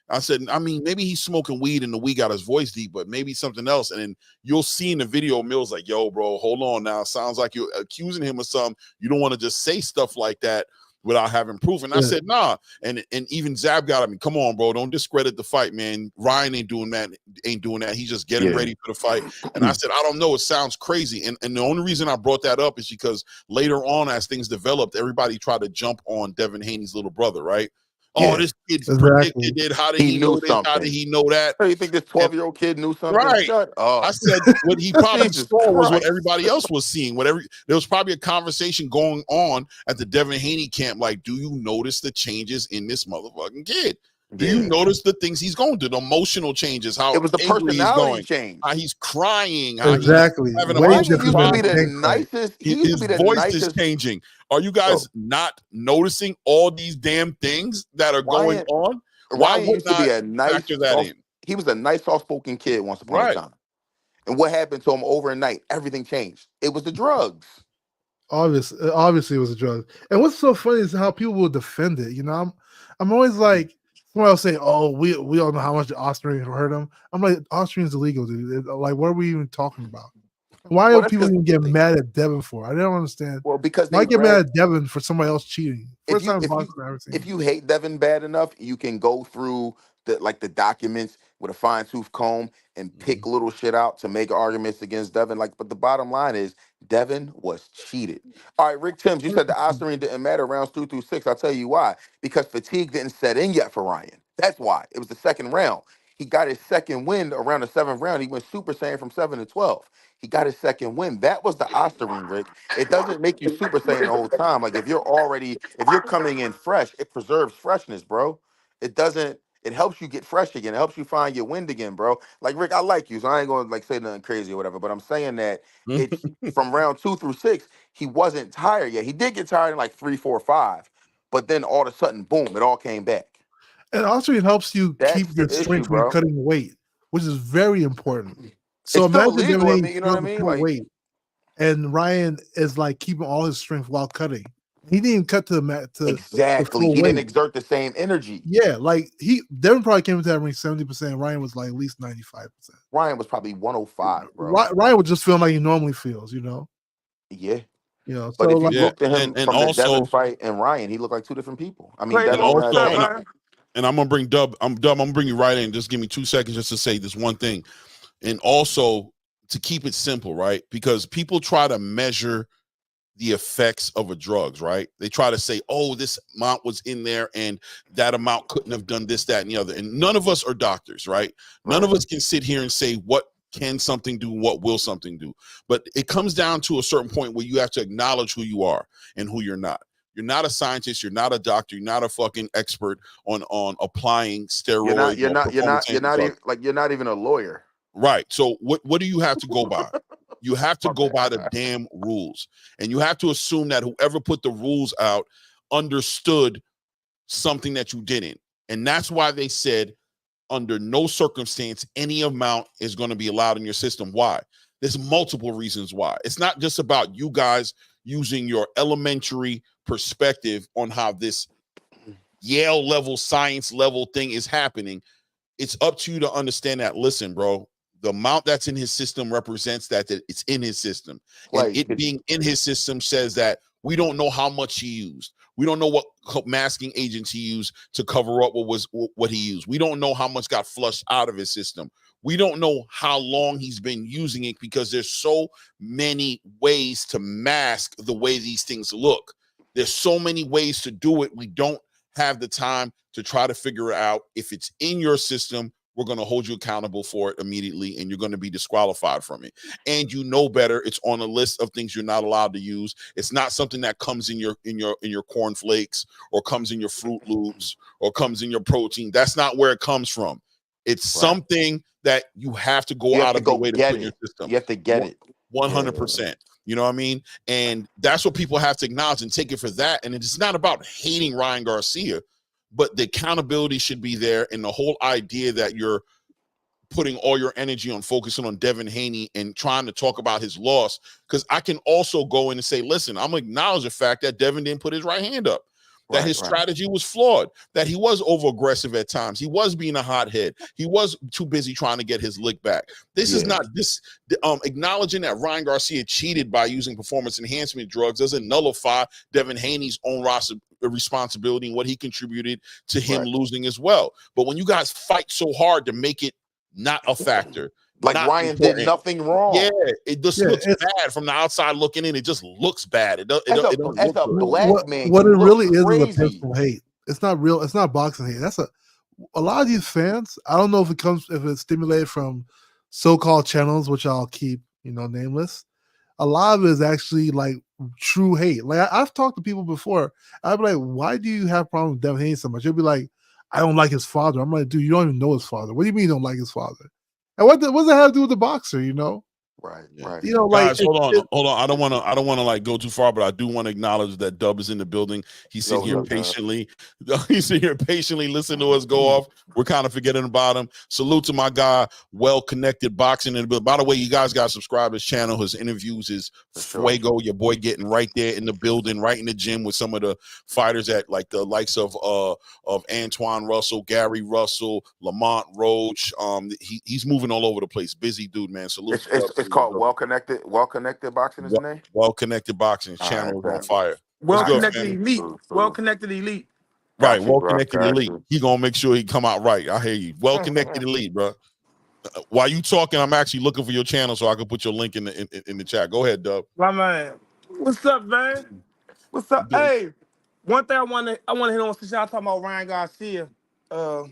I said, I mean, maybe he's smoking weed and the weed got his voice deep, but maybe something else. And then you'll see in the video, Mill's like, yo, bro, hold on now. Sounds like you're accusing him of something. You don't want to just say stuff like that without having proof. And I said, nah. And even Zab got at me. Come on, bro. Don't discredit the fight, man. Ryan ain't doing that. He's just getting ready for the fight. And I said, I don't know. It sounds crazy. And the only reason I brought that up is because later on, as things developed, everybody tried to jump on Devin Haney's little brother, right? Oh, this kid predicted it. How did he know this? How did he know that? Oh, you think this 12-year-old kid knew something? Right. Shut up. I said what he probably saw was what everybody else was seeing. There was probably a conversation going on at the Devin Haney camp. Like, do you notice the changes in this motherfucking kid? Do you notice the things he's going through, the emotional changes, how it was the personality change, how he's crying, how he's having a used to be the nicest. His voice is changing. Are you guys not noticing all these damn things that are going on? Ryan used to be a nice, he was a nice, soft-spoken kid once upon a time. And what happened to him overnight? Everything changed. It was the drugs. Obviously, it was a drug. And what's so funny is how people will defend it. I'm always like, someone else say, "Oh, we don't know how much the Austrian hurt him." I'm like, Austrian's illegal, dude. Like, what are we even talking about? Why are people even get mad at Devin for? I don't understand. Well, because why get mad at Devin for somebody else cheating? If you hate Devin bad enough, you can go through the documents with a fine-tooth comb and pick little shit out to make arguments against Devin. But the bottom line is Devin was cheated. All right, Rick Timms, you said the Austrian didn't matter rounds 2 through 6. I'll tell you why. Because fatigue didn't set in yet for Ryan. That's why. It was the second round. He got his second win around the 7th round. He went Super Saiyan from 7 to 12. He got his second win. That was the Osterine, Rick. It doesn't make you Super Saiyan the whole time. Like, if you're coming in fresh, it preserves freshness, bro. It helps you get fresh again. It helps you find your wind again, bro. Like, Rick, I like you, so I ain't going to say nothing crazy or whatever, but I'm saying that it's from round 2 through 6, he wasn't tired yet. He did get tired in like 3, 4, 5, but then all of a sudden, boom, it all came back. And also it helps you keep your strength when you're cutting weight, which is very important. So it's imagine illegal, Devin you know what I mean? Like, weight, and Ryan is like keeping all his strength while cutting. He didn't even cut to the mat. Exactly. He didn't exert the same energy. Yeah, like Devin probably came into that ring 70%. Ryan was like at least 95%. Ryan was probably 105, bro. Ryan was just feeling like he normally feels, Yeah. But if you look at him from the Devin fight and Ryan, he looked like two different people. I mean, and I'm gonna bring Dub. I'm gonna bring you right in. Just give me 2 seconds just to say this one thing. And also to keep it simple, right? Because people try to measure the effects of a drugs, right? They try to say, oh, this amount was in there and that amount couldn't have done this, that, and the other. And none of us are doctors, right? None of us can sit here and say what can something do, what will something do. But it comes down to a certain point where you have to acknowledge who you are and who you're not. You're not a scientist. You're not a doctor. You're not a fucking expert on applying steroids. You're not even a lawyer. Right. So what do you have to go by? You have to go by the damn rules. And you have to assume that whoever put the rules out understood something that you didn't. And that's why they said under no circumstance any amount is going to be allowed in your system. Why? There's multiple reasons why. It's not just about you guys using your elementary perspective on how this Yale level, science level thing is happening. It's up to you to understand that, listen, bro, the amount that's in his system represents that it's in his system. And it being in his system says that we don't know how much he used. We don't know what masking agents he used to cover up what he used. We don't know how much got flushed out of his system. We don't know how long he's been using it because there's so many ways to mask the way these things look. There's so many ways to do it. We don't have the time to try to figure out if it's in your system we're going to hold you accountable for it immediately, and you're going to be disqualified from it. And you know better. It's on a list of things you're not allowed to use. It's not something that comes in your cornflakes or comes in your Fruit Loops or comes in your protein. That's not where it comes from. It's something that you have to go out of your way to put in your system. You have to get it. 100%. You know what I mean? And that's what people have to acknowledge and take it for that. And it's not about hating Ryan Garcia, but the accountability should be there. And the whole idea that you're putting all your energy on focusing on Devin Haney and trying to talk about his loss. Because I can also go in and say, listen, I'm going to acknowledge the fact that Devin didn't put his right hand up, that his strategy was flawed, that he was over-aggressive at times. He was being a hothead. He was too busy trying to get his lick back. This is not this acknowledging that Ryan Garcia cheated by using performance enhancement drugs doesn't nullify Devin Haney's own responsibility and what he contributed to him losing as well. But when you guys fight so hard to make it not a factor, like Ryan did nothing wrong. Yeah, it just looks bad from the outside looking in. It just looks bad. It doesn't look as a good. black man, what it really is crazy. a personal hate. It's not real. It's not boxing hate. That's a lot of these fans. I don't know if it's stimulated from so-called channels, which I'll keep nameless. A lot of it is actually like true hate. Like I've talked to people before. I'd be like, "Why do you have problems with Devin Haney so much?" They'll be like, "I don't like his father." I'm like, "Dude, you don't even know his father. What do you mean you don't like his father?" And what does that have to do with the boxer? Right. Guys, hold on. I don't want to like go too far, but I do want to acknowledge that Dub is in the building. He's sitting here patiently. He's sitting here patiently listening to us go off. We're kind of forgetting about him. Salute to my guy, Well Connected Boxing. And by the way, you guys got to subscribe to his channel. His interviews is fuego. Your boy getting right there in the building, right in the gym with some of the fighters at like the likes of Antoine Russell, Gary Russell, Lamont, Roach. He's moving all over the place. Busy dude, man. Salute. It's called Well Connected Boxing is the name? Well Connected Boxing. His channel is on fire. Well Connected Elite. Well Connected Elite. Right, Well Connected Elite. He gonna make sure he come out right. I hear you. Well Connected Elite, bro. While you talking, I'm actually looking for your channel so I can put your link in the chat. Go ahead, Dub. My man. What's up, man? What's up? Hey, one thing I want to hit on since y'all talking about Ryan Garcia. Do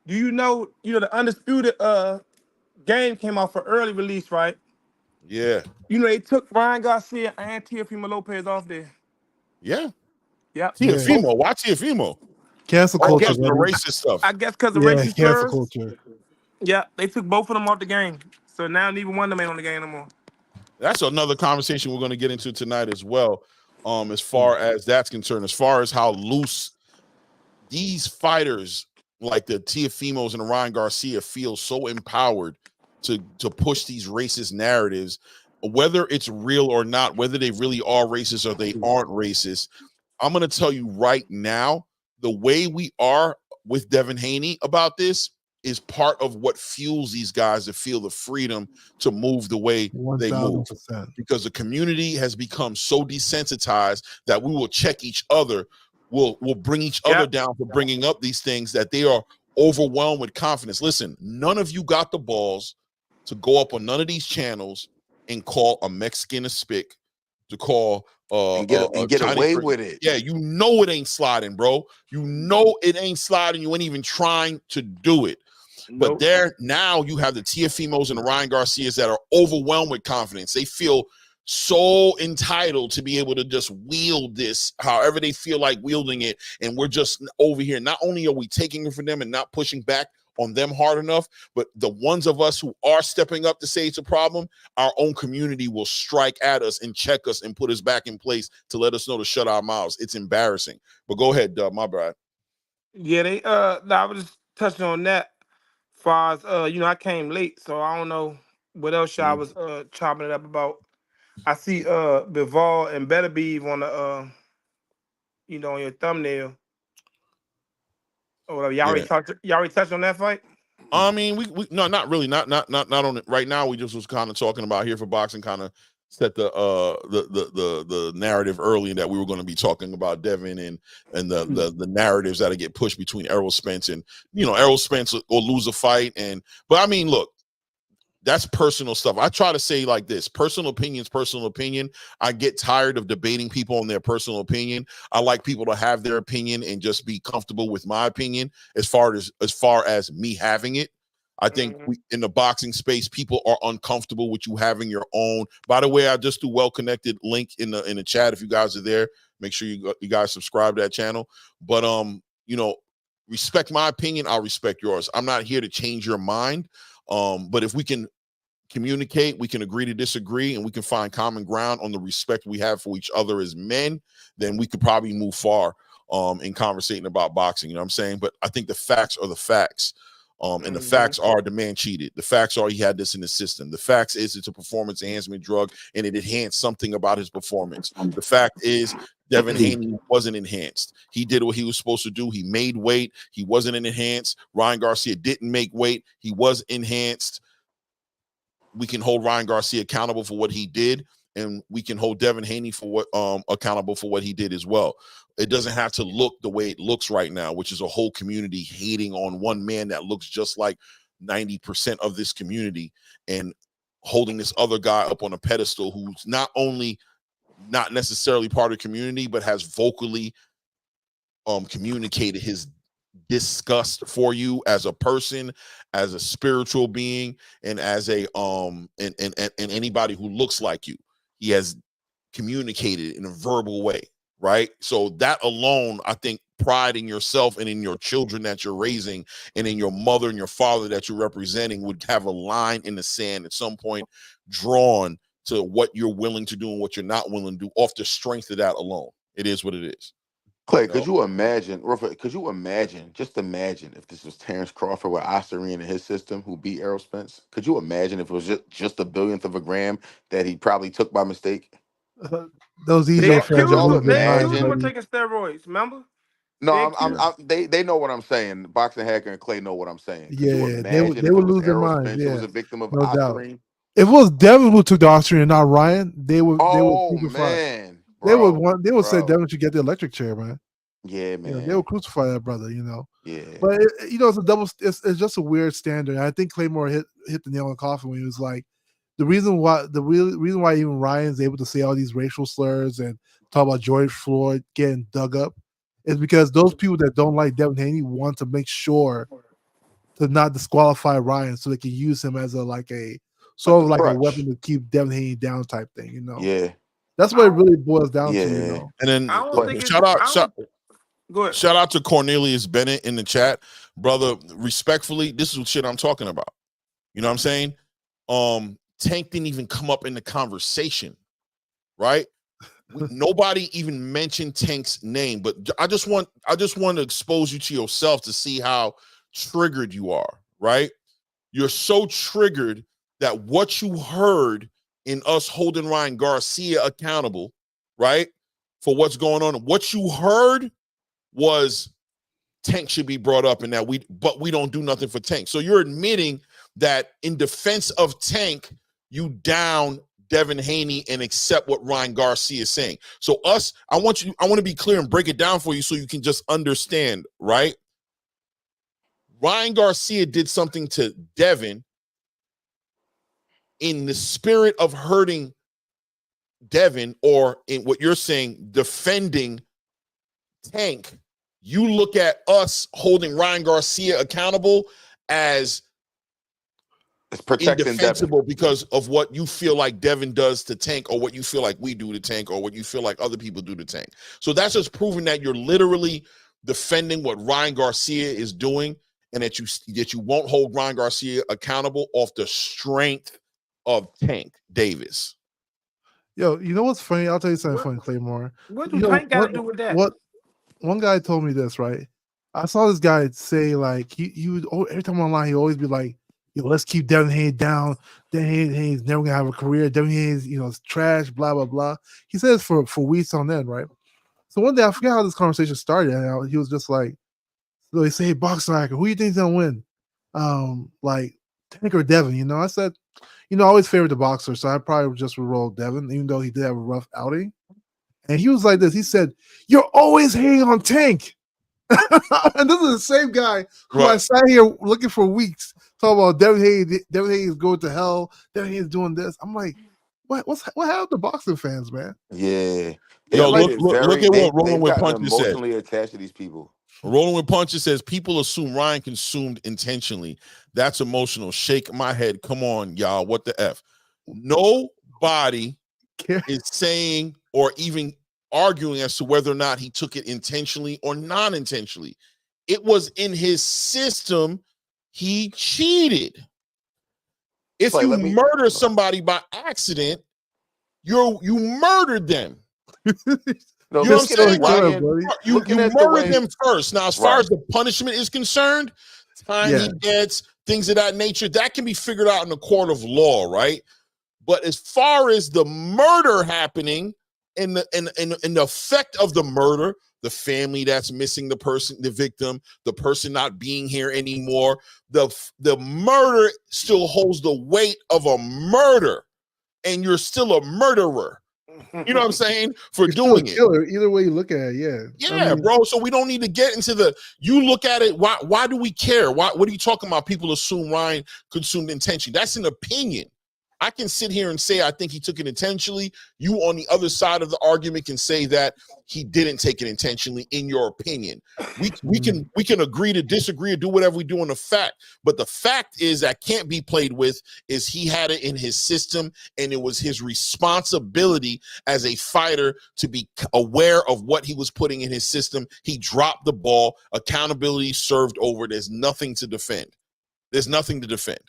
you know the Undisputed game came out for early release, right? Yeah. They took Ryan Garcia and Teofimo Lopez off there. Yeah. Yep. Teofimo. Why Teofimo? Cancel culture. The racist stuff. I guess because of racist cancel slurs. culture. Yeah, they took both of them off the game. So now neither one of them ain't on the game no more. That's another conversation we're going to get into tonight as well. As far as that's concerned, as far as how loose these fighters like the Teofimos and the Ryan Garcia feel so empowered to push these racist narratives, whether it's real or not, whether they really are racist or they aren't racist. I'm going to tell you right now, the way we are with Devin Haney about this is part of what fuels these guys to feel the freedom to move the way 1,000%. they move. Because the community has become so desensitized that we will check each other. We'll bring each other down for bringing up these things that they are overwhelmed with confidence. Listen, none of you got the balls to go up on none of these channels and call a Mexican a spick, to call and get away with it. Yeah, it ain't sliding, bro. It ain't sliding. You ain't even trying to do it. But there now you have the Teofimos and the Ryan Garcias that are overwhelmed with confidence. They feel so entitled to be able to just wield this however they feel like wielding it. And we're just over here. Not only are we taking it from them and not pushing back on them hard enough, but the ones of us who are stepping up to say it's a problem, our own community will strike at us and check us and put us back in place to let us know to shut our mouths. It's embarrassing. But go ahead, Dub, my bad. Yeah, I was just touching on that. As far as I came late, so I don't know what else y'all was chopping it up about. I see Bivol and Beterbiev on the on your thumbnail. Or whatever. Y'all already touched on that fight? I mean, we no, not really, not on it right now. We just was kind of talking about here for boxing, kind of set the narrative early that we were going to be talking about Devin and the narratives that get pushed between Errol Spence and Errol Spence will lose a fight. But I mean, look, that's personal stuff. I try to say like this: personal opinion. I get tired of debating people on their personal opinion. I like people to have their opinion and just be comfortable with my opinion as far as me having it. I think in the boxing space, people are uncomfortable with you having your own. By the way, I just do Well Connected link in the chat. If you guys are there, make sure you guys subscribe to that channel. But you know, respect my opinion. I'll respect yours. I'm not here to change your mind. But if we can communicate, we can agree to disagree, and we can find common ground on the respect we have for each other as men, then we could probably move far in conversating about boxing. You know what I'm saying? But I think the facts are the facts. And the facts are the man cheated. The facts are he had this in the system. The facts is it's a performance enhancement drug and it enhanced something about his performance. The fact is Devin Haney wasn't enhanced. He did what he was supposed to do. He made weight. He wasn't enhanced. Ryan Garcia didn't make weight. He was enhanced. We can hold Ryan Garcia accountable for what he did, and we can hold Devin Haney for what accountable for what he did as well. It doesn't have to look the way it looks right now, which is a whole community hating on one man that looks just like 90% of this community and holding this other guy up on a pedestal who's not only not necessarily part of the community, but has vocally communicated his disgust for you as a person, as a spiritual being, and as a and anybody who looks like you. He has communicated in a verbal way, right? So that alone, I think pride in yourself and in your children that you're raising and in your mother and your father that you're representing would have a line in the sand at some point drawn to what you're willing to do and what you're not willing to do off the strength of that alone. It is what it is. Clay, could you imagine, just imagine if this was Terrence Crawford with Ostarine in his system who beat Errol Spence? Could you imagine if it was just a billionth of a gram that he probably took by mistake? Those They EJ fans accused lose their minds, him of buddy. taking steroids, remember? No, they know what I'm saying. Boxing Hacker and Clay know what I'm saying. Could you Yeah, they imagine would if it was lose their Errol minds. Spence who Yeah, was a victim of no doubt. Ostarine? If it was Devin who took the Austrian and not Ryan, they would. Oh crucify. man, They would say Devin should get the electric chair, man. Yeah, man. You know, they would crucify that brother. You know. Yeah. But it's a double. It's just a weird standard. I think Claymore hit the nail on the coffin when he was like, the reason why even Ryan's able to say all these racial slurs and talk about George Floyd getting dug up is because those people that don't like Devin Haney want to make sure to not disqualify Ryan so they can use him as a sort of like a weapon to keep Devin Haney down type thing, you know. Yeah. That's what it really boils down to, you know. And then shout out to Cornelius Bennett in the chat. Brother, respectfully, this is shit I'm talking about. You know what I'm saying? Tank didn't even come up in the conversation, right? Nobody even mentioned Tank's name, but I just want to expose you to yourself to see how triggered you are, right? You're so triggered that what you heard in us holding Ryan Garcia accountable, right, for what's going on, what you heard was Tank should be brought up and that we don't do nothing for Tank. So you're admitting that in defense of Tank, you down Devin Haney and accept what Ryan Garcia is saying. So I want to be clear and break it down for you so you can just understand, right? Ryan Garcia did something to Devin in the spirit of hurting Devin, or in what you're saying, defending Tank. You look at us holding Ryan Garcia accountable as indefensible because of what you feel like Devin does to Tank, or what you feel like we do to Tank, or what you feel like other people do to Tank. So that's just proving that you're literally defending what Ryan Garcia is doing, and that you won't hold Ryan Garcia accountable off the strength of Tank Davis. Yo, you know what's funny? I'll tell you something funny, Claymore. What do Tank got to do with that? One guy told me this, right? I saw this guy say like he would every time online he'd always be like, yo, let's keep Devin Haney down. Devin Haney's never gonna have a career. Devin Haney's, is trash, blah, blah, blah. He says for weeks on end, right? So one day I forget how this conversation started. And he was just like, so they say, hey, boxing hacker, who you think's gonna win? Like Tank or Devin, I said, I always favored the boxer, so I probably just would roll Devin, even though he did have a rough outing. And he was like this. He said, you're always hating on Tank. And this is the same guy who I sat here looking for weeks talking about Devin Haney is going to hell. Devin Haney is doing this. I'm like, what happened to boxing fans, man? Yeah. Yo, They look get at what Rolling they've with gotten Punches said. emotionally attached to these people. Rolling with Punches says people assume Ryan consumed intentionally. That's emotional. Shake my head. Come on, y'all. What the F? Nobody is saying or even arguing as to whether or not he took it intentionally or non-intentionally. It was in his system. He cheated. If Like, you murder somebody by accident, you murdered them. No, You know what I'm saying? Ryan, You murder them first. Now, as far as the punishment is concerned, time he gets, things of that nature, that can be figured out in the court of law, right? But as far as the murder happening and the effect of the murder, the family that's missing the person, the victim, the person not being here anymore, the murder still holds the weight of a murder, and you're still a murderer. You know what I'm saying? For doing it. Killer. Either way you look at it, yeah. Yeah, bro. So we don't need to get into you look at it. Why do we care? What are you talking about? People assume Ryan consumed intention. That's an opinion. I can sit here and say I think he took it intentionally. You on the other side of the argument can say that he didn't take it intentionally in your opinion. We can agree to disagree or do whatever we do on the fact. But the fact is that can't be played with is he had it in his system, and it was his responsibility as a fighter to be aware of what he was putting in his system. He dropped the ball. Accountability served over. There's nothing to defend. There's nothing to defend.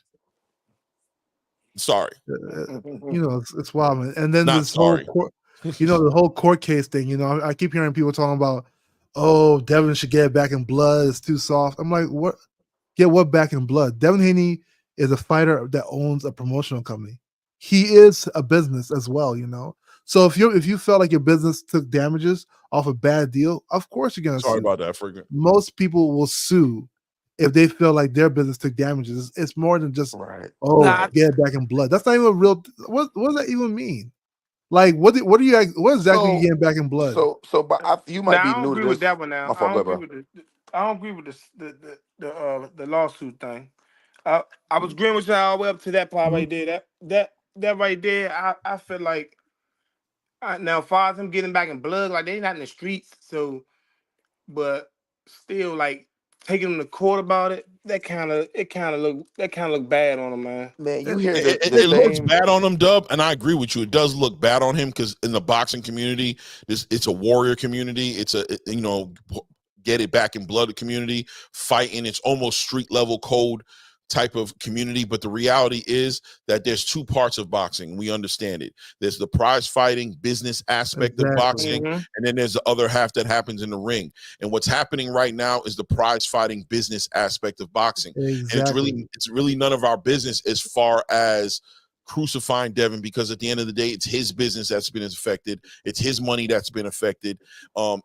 Sorry. You know, it's wild, man. And then this whole court, the whole court case thing, I keep hearing people talking about, oh, Devin should get it back in blood. It's too soft. I'm like, what? Get what back in blood? Devin Haney is a fighter that owns a promotional company. He is a business as well, So if you felt like your business took damages off a bad deal, of course you're gonna sue. Sorry about that, Friggin. Most people will sue if they feel like their business took damages. It's more than just get it back in blood. That's not even a real. What does that even mean? Like, what exactly are you getting back in blood? But you might be new to this. With that one now. I don't agree with the lawsuit thing. I was agreeing with y'all all the way up to that part right there. That right there, I feel like now as far as him getting back in blood, like they not in the streets, so but still like taking him to court about it, that kind of look bad on him, man. Man, you hear it looks bad on him, Dub, and I agree with you. It does look bad on him because in the boxing community, it's a warrior community. It's a get it back in blood community, fighting. It's almost street level code type of community, but the reality is that there's two parts of boxing. We understand it. There's the prize fighting business aspect of boxing, and then there's the other half that happens in the ring. And what's happening right now is the prize fighting business aspect of boxing. Exactly. And it's really none of our business as far as crucifying Devin, because at the end of the day, it's his business that's been affected. It's his money that's been affected.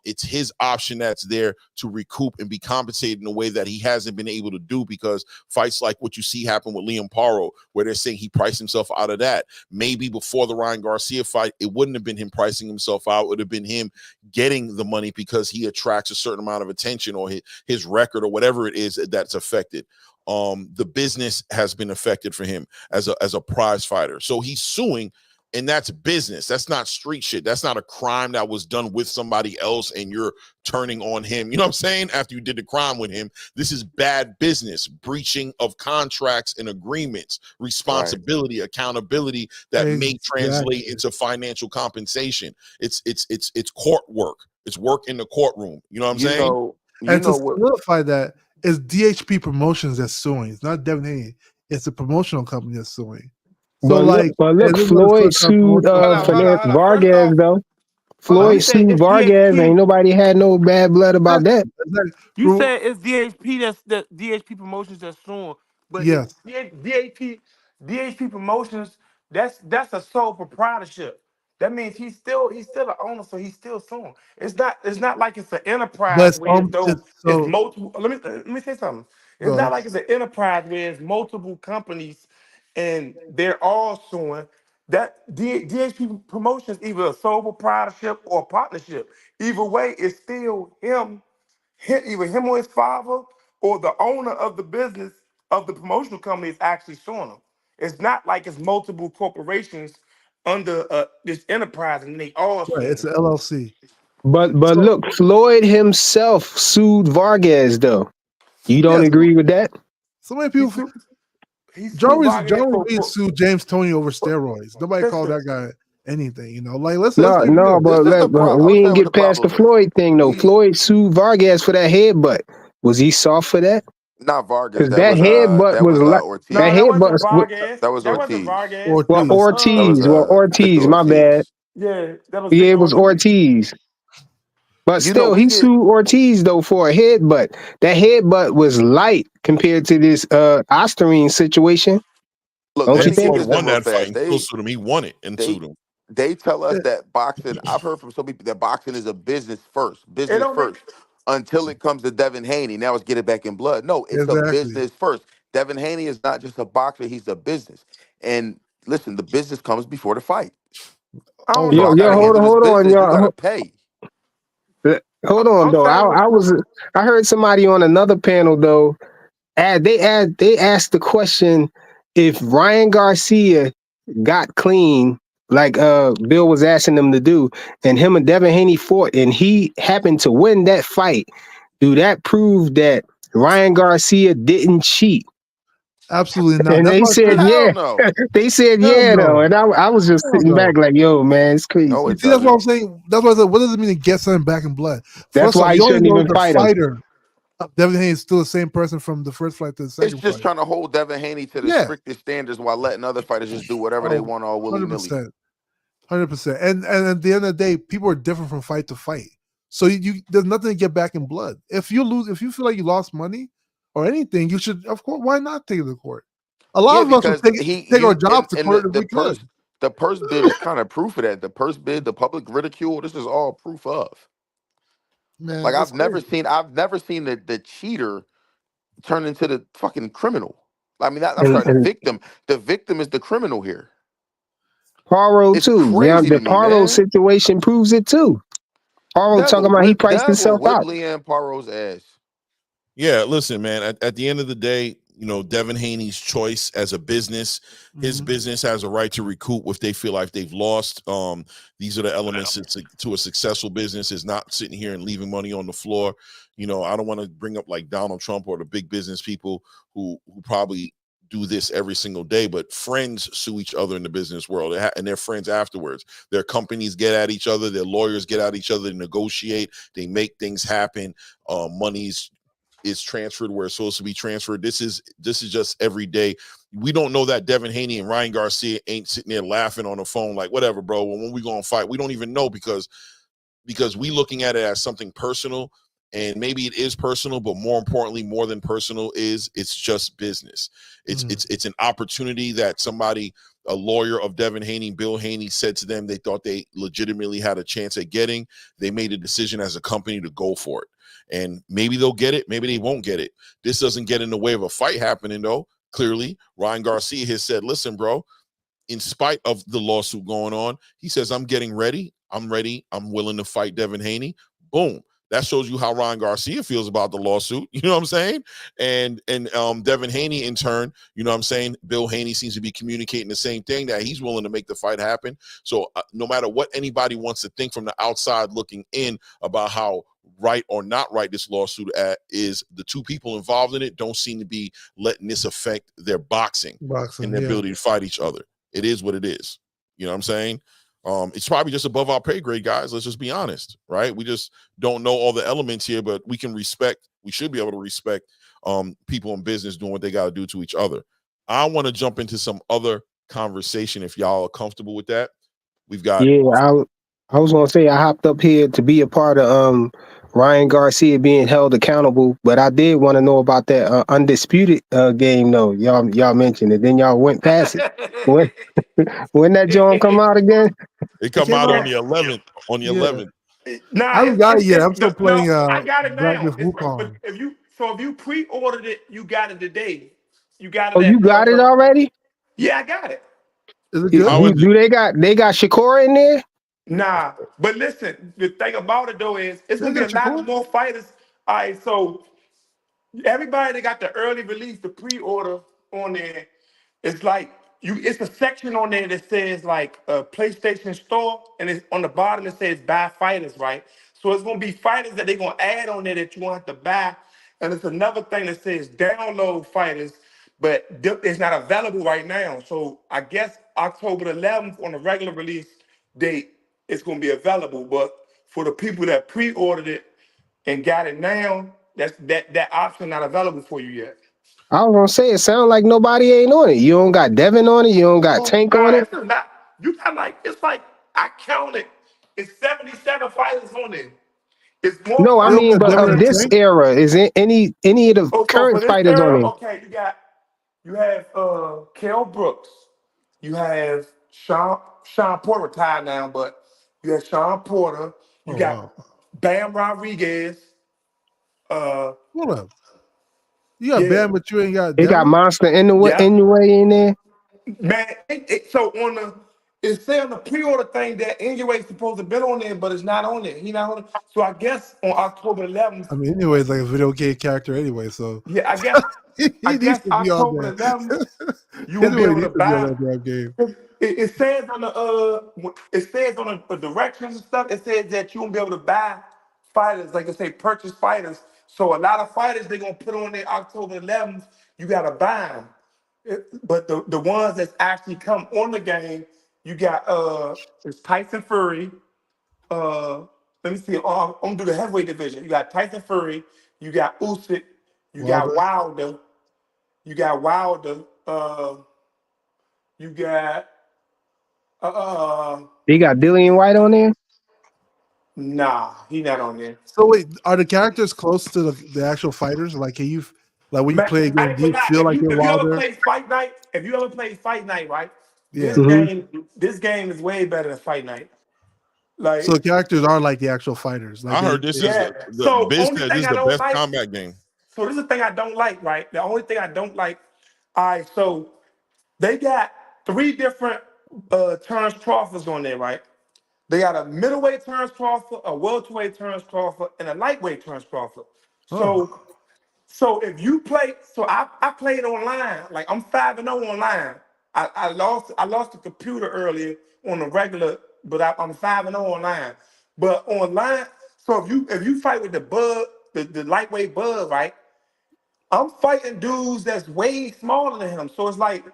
It's his option that's there to recoup and be compensated in a way that he hasn't been able to do, because fights like what you see happen with Liam Parro, where they're saying he priced himself out of that. Maybe before the Ryan Garcia fight, it wouldn't have been him pricing himself out. It would have been him getting the money because he attracts a certain amount of attention, or his record, or whatever it is that's affected. The business has been affected for him as a prize fighter. So he's suing, and that's business. That's not street shit. That's not a crime that was done with somebody else and you're turning on him. You know what I'm saying? After you did the crime with him, this is bad business, breaching of contracts and agreements, responsibility, accountability that may translate into financial compensation. It's court work. It's work in the courtroom. You know what I'm saying? And to solidify that, it's DHP Promotions that's suing. It's not Devin Haney. It's a promotional company that's suing. So but look, Floyd sued Vargas though. Floyd sued Vargas. Ain't nobody had no bad blood about that. You said it's DHP the DHP Promotions that's suing, but yes, DHP Promotions that's a sole proprietorship. That means he's still the owner, so he's still suing. It's not like it's an enterprise where it's multiple. Let me say something. It's not like it's an enterprise where it's multiple companies and they're all suing. That DHP Promotions either a sole proprietorship or a partnership. Either way, it's still him, either him or his father or the owner of the business of the promotional company is actually suing him. It's not like it's multiple corporations under this enterprise and they all Right, suing it's him. an LLC. But So, look, Floyd himself sued Vargas though. You don't yes, agree with that? so many He people. sued, he sued John Vargas Reed sued James Toney over steroids. Nobody called listen, that guy anything. You know, like let's No, keep it no, real. This but is the problem. we I'm didn't saying what the get past the problem is. Floyd thing though. Floyd sued Vargas for that headbutt. Was he soft for that? Not Vargas. Because that headbutt was like Ortiz. that no, that headbutt. wasn't Vargas. That was That wasn't Ortiz. Vargas. Well, That was Ortiz. Victor My bad. Ortiz. yeah, that was Yeah, Victor it was Ortiz. But You know, still, we he get sued Ortiz though for a headbutt. That headbutt was light compared to this Osterine situation. look. Don't Let you me get think? Floyd this in won real that fight fast. and still sued him. He won it and They sued him. they tell us that boxing. I've heard from some people that boxing is a business first, It don't make until it comes to Devin Haney. Now it's get it back in blood. No, it's a Exactly. business first. Devin Haney is not just a boxer; he's a business. And listen, the business comes before the fight. I don't So know. I Yo, got to handle this hold on, business. You got to y'all. pay. Hold on I'm though. telling you, I heard somebody on another panel though. They asked the question if Ryan Garcia got clean, like Bill was asking them to do, and him and Devin Haney fought, and he happened to win that fight. Do that prove that Ryan Garcia didn't cheat? Absolutely not. And That's they why I said, said, Hell yeah. no. They said, hell yeah, though. no. And I was just Hell sitting no. back like, yo, man, it's crazy. No, You it see, that's what I'm doesn't. saying. That's why I said, what does it mean to get something back in blood? That's First off, why he you only shouldn't know even the fight him. fighter. Devin Haney is still the same person from the first fight to the It's second just fight. trying to hold Devin Haney to the Yeah. strictest standards while letting other fighters just do whatever they Oh, want all willy nilly. 100%. 100%. And at the end of the day, people are different from fight to fight. So you there's nothing to get back in blood. If you feel like you lost money or anything, you should, of course, why not take it to court? A lot Yeah, of us would because take our jobs to and court if we could. the purse bid is kind of proof of that. The purse bid, the public ridicule, this is all proof of. Man, Like it's I've never crazy. seen the cheater turn into the fucking criminal. I mean, I'm sorry, the And victim. The victim is the criminal here. Parro It's too. Yeah, crazy the to me, Parro man. situation proves it too. Parro That talking will about he whip priced himself out. Leanne Parro's ass. Yeah, listen, man. At the end of the day, you know, Devin Haney's choice as a business, his business has a right to recoup if they feel like they've lost. These are the elements to a successful business, is not sitting here and leaving money on the floor. You know, I don't want to bring up like Donald Trump or the big business people who probably do this every single day, but friends sue each other in the business world, and they're friends afterwards. Their companies get at each other, their lawyers get at each other, to negotiate, they make things happen. Money's is transferred where it's supposed to be transferred. This is just every day. We don't know that Devin Haney and Ryan Garcia ain't sitting there laughing on the phone like, whatever, bro, when we gonna fight? We don't even know, because we looking at it as something personal, and maybe it is personal, but more importantly, more than personal, it's just business. It's an opportunity that somebody, a lawyer of Devin Haney, Bill Haney, said to them they thought they legitimately had a chance at getting. They made a decision as a company to go for it. And maybe they'll get it, maybe they won't get it. This doesn't get in the way of a fight happening, though. Clearly, Ryan Garcia has said, listen, bro, in spite of the lawsuit going on, he says, I'm getting ready. I'm ready. I'm willing to fight Devin Haney. Boom. That shows you how Ryan Garcia feels about the lawsuit. You know what I'm saying? And Devin Haney, in turn, you know what I'm saying? Bill Haney seems to be communicating the same thing, that he's willing to make the fight happen. So no matter what anybody wants to think from the outside looking in about how right or not right this lawsuit is, the two people involved in it don't seem to be letting this affect their boxing and their ability to fight each other. It is what it is. You know what I'm saying? It's probably just above our pay grade, guys. Let's just be honest, right? We just don't know all the elements here, but we should be able to respect people in business doing what they got to do to each other. I want to jump into some other conversation if y'all are comfortable with that. We've got I was gonna say I hopped up here to be a part of Ryan Garcia being held accountable, but I did want to know about that Undisputed game though. Y'all mentioned it, then y'all went past it. When that John come out again? It come out on the 11th. On the 11th. Nah, I haven't got it yet. I'm still playing I got it Black now. Myth Wukong. If you pre-ordered it, you got it today. You got it. Oh, you got it already? Yeah, I got it. Is it good? Do they got Shakur in there? Nah, but listen, the thing about it though is it's gonna be a lot more fighters. All right, so everybody that got the early release, the pre-order on there, it's like it's a section on there that says like PlayStation Store, and it's on the bottom it says buy fighters, right? So it's gonna be fighters that they're gonna add on there that you won't have to buy. And it's another thing that says download fighters, but it's not available right now. So I guess October 11th on the regular release date, it's gonna be available. But for the people that pre-ordered it and got it now, that option not available for you yet. I was gonna say it sounds like nobody ain't on it. You don't got Devin on it. You don't got Tank on it. It's not, you got like it's like I counted. It's 77 fighters on it. It's more. No, I mean, but of this era, is it any of the current fighters on it? Okay, you have Kell Brooks, you have Sean Porter retired now, but you have Sean Porter, you got Bam Rodriguez. Hold up. You got Bam, but you ain't got. They got Monster Inoue in there. Man, so it said on the pre-order thing that Inoue is supposed to be on there, but it's not on there. He not on it. So I guess on October 11th. I mean, Inoue is like a video game character anyway, so yeah, I guess October 11th you will be able to buy that game. It says on the directions and stuff. It says that you won't be able to buy fighters, like I say, purchase fighters. So a lot of fighters they're gonna put on there October 11th. You gotta buy them. But the ones that actually come on the game, you got it's Tyson Fury. Let me see. I'm gonna do the heavyweight division. You got Tyson Fury. You got Usyk. You got Wilder. You got Wilder. You got They got Dillian White on there. Nah, he not on there. So wait, are the characters close to the actual fighters? Like, can you like when you play a game, do you feel like you're Wilder? If you ever play Fight Night, right? Yeah. This game is way better than Fight Night. Like, so the characters are like the actual fighters. Like I heard this is the best combat game. So this is the thing I don't like, right? The only thing I don't like. All right, so they got 3 different Terrence Crawfords on there, right? They got a middleweight Terrence Crawford, a welterweight Terrence Crawford, and a lightweight Terrence Crawford. So if you play, I played online. Like I'm 5-0 online. I lost the computer earlier on the regular, but I'm 5-0 online. But online, so if you fight with the Bud, the lightweight Bud, right? I'm fighting dudes that's way smaller than him. So it's like,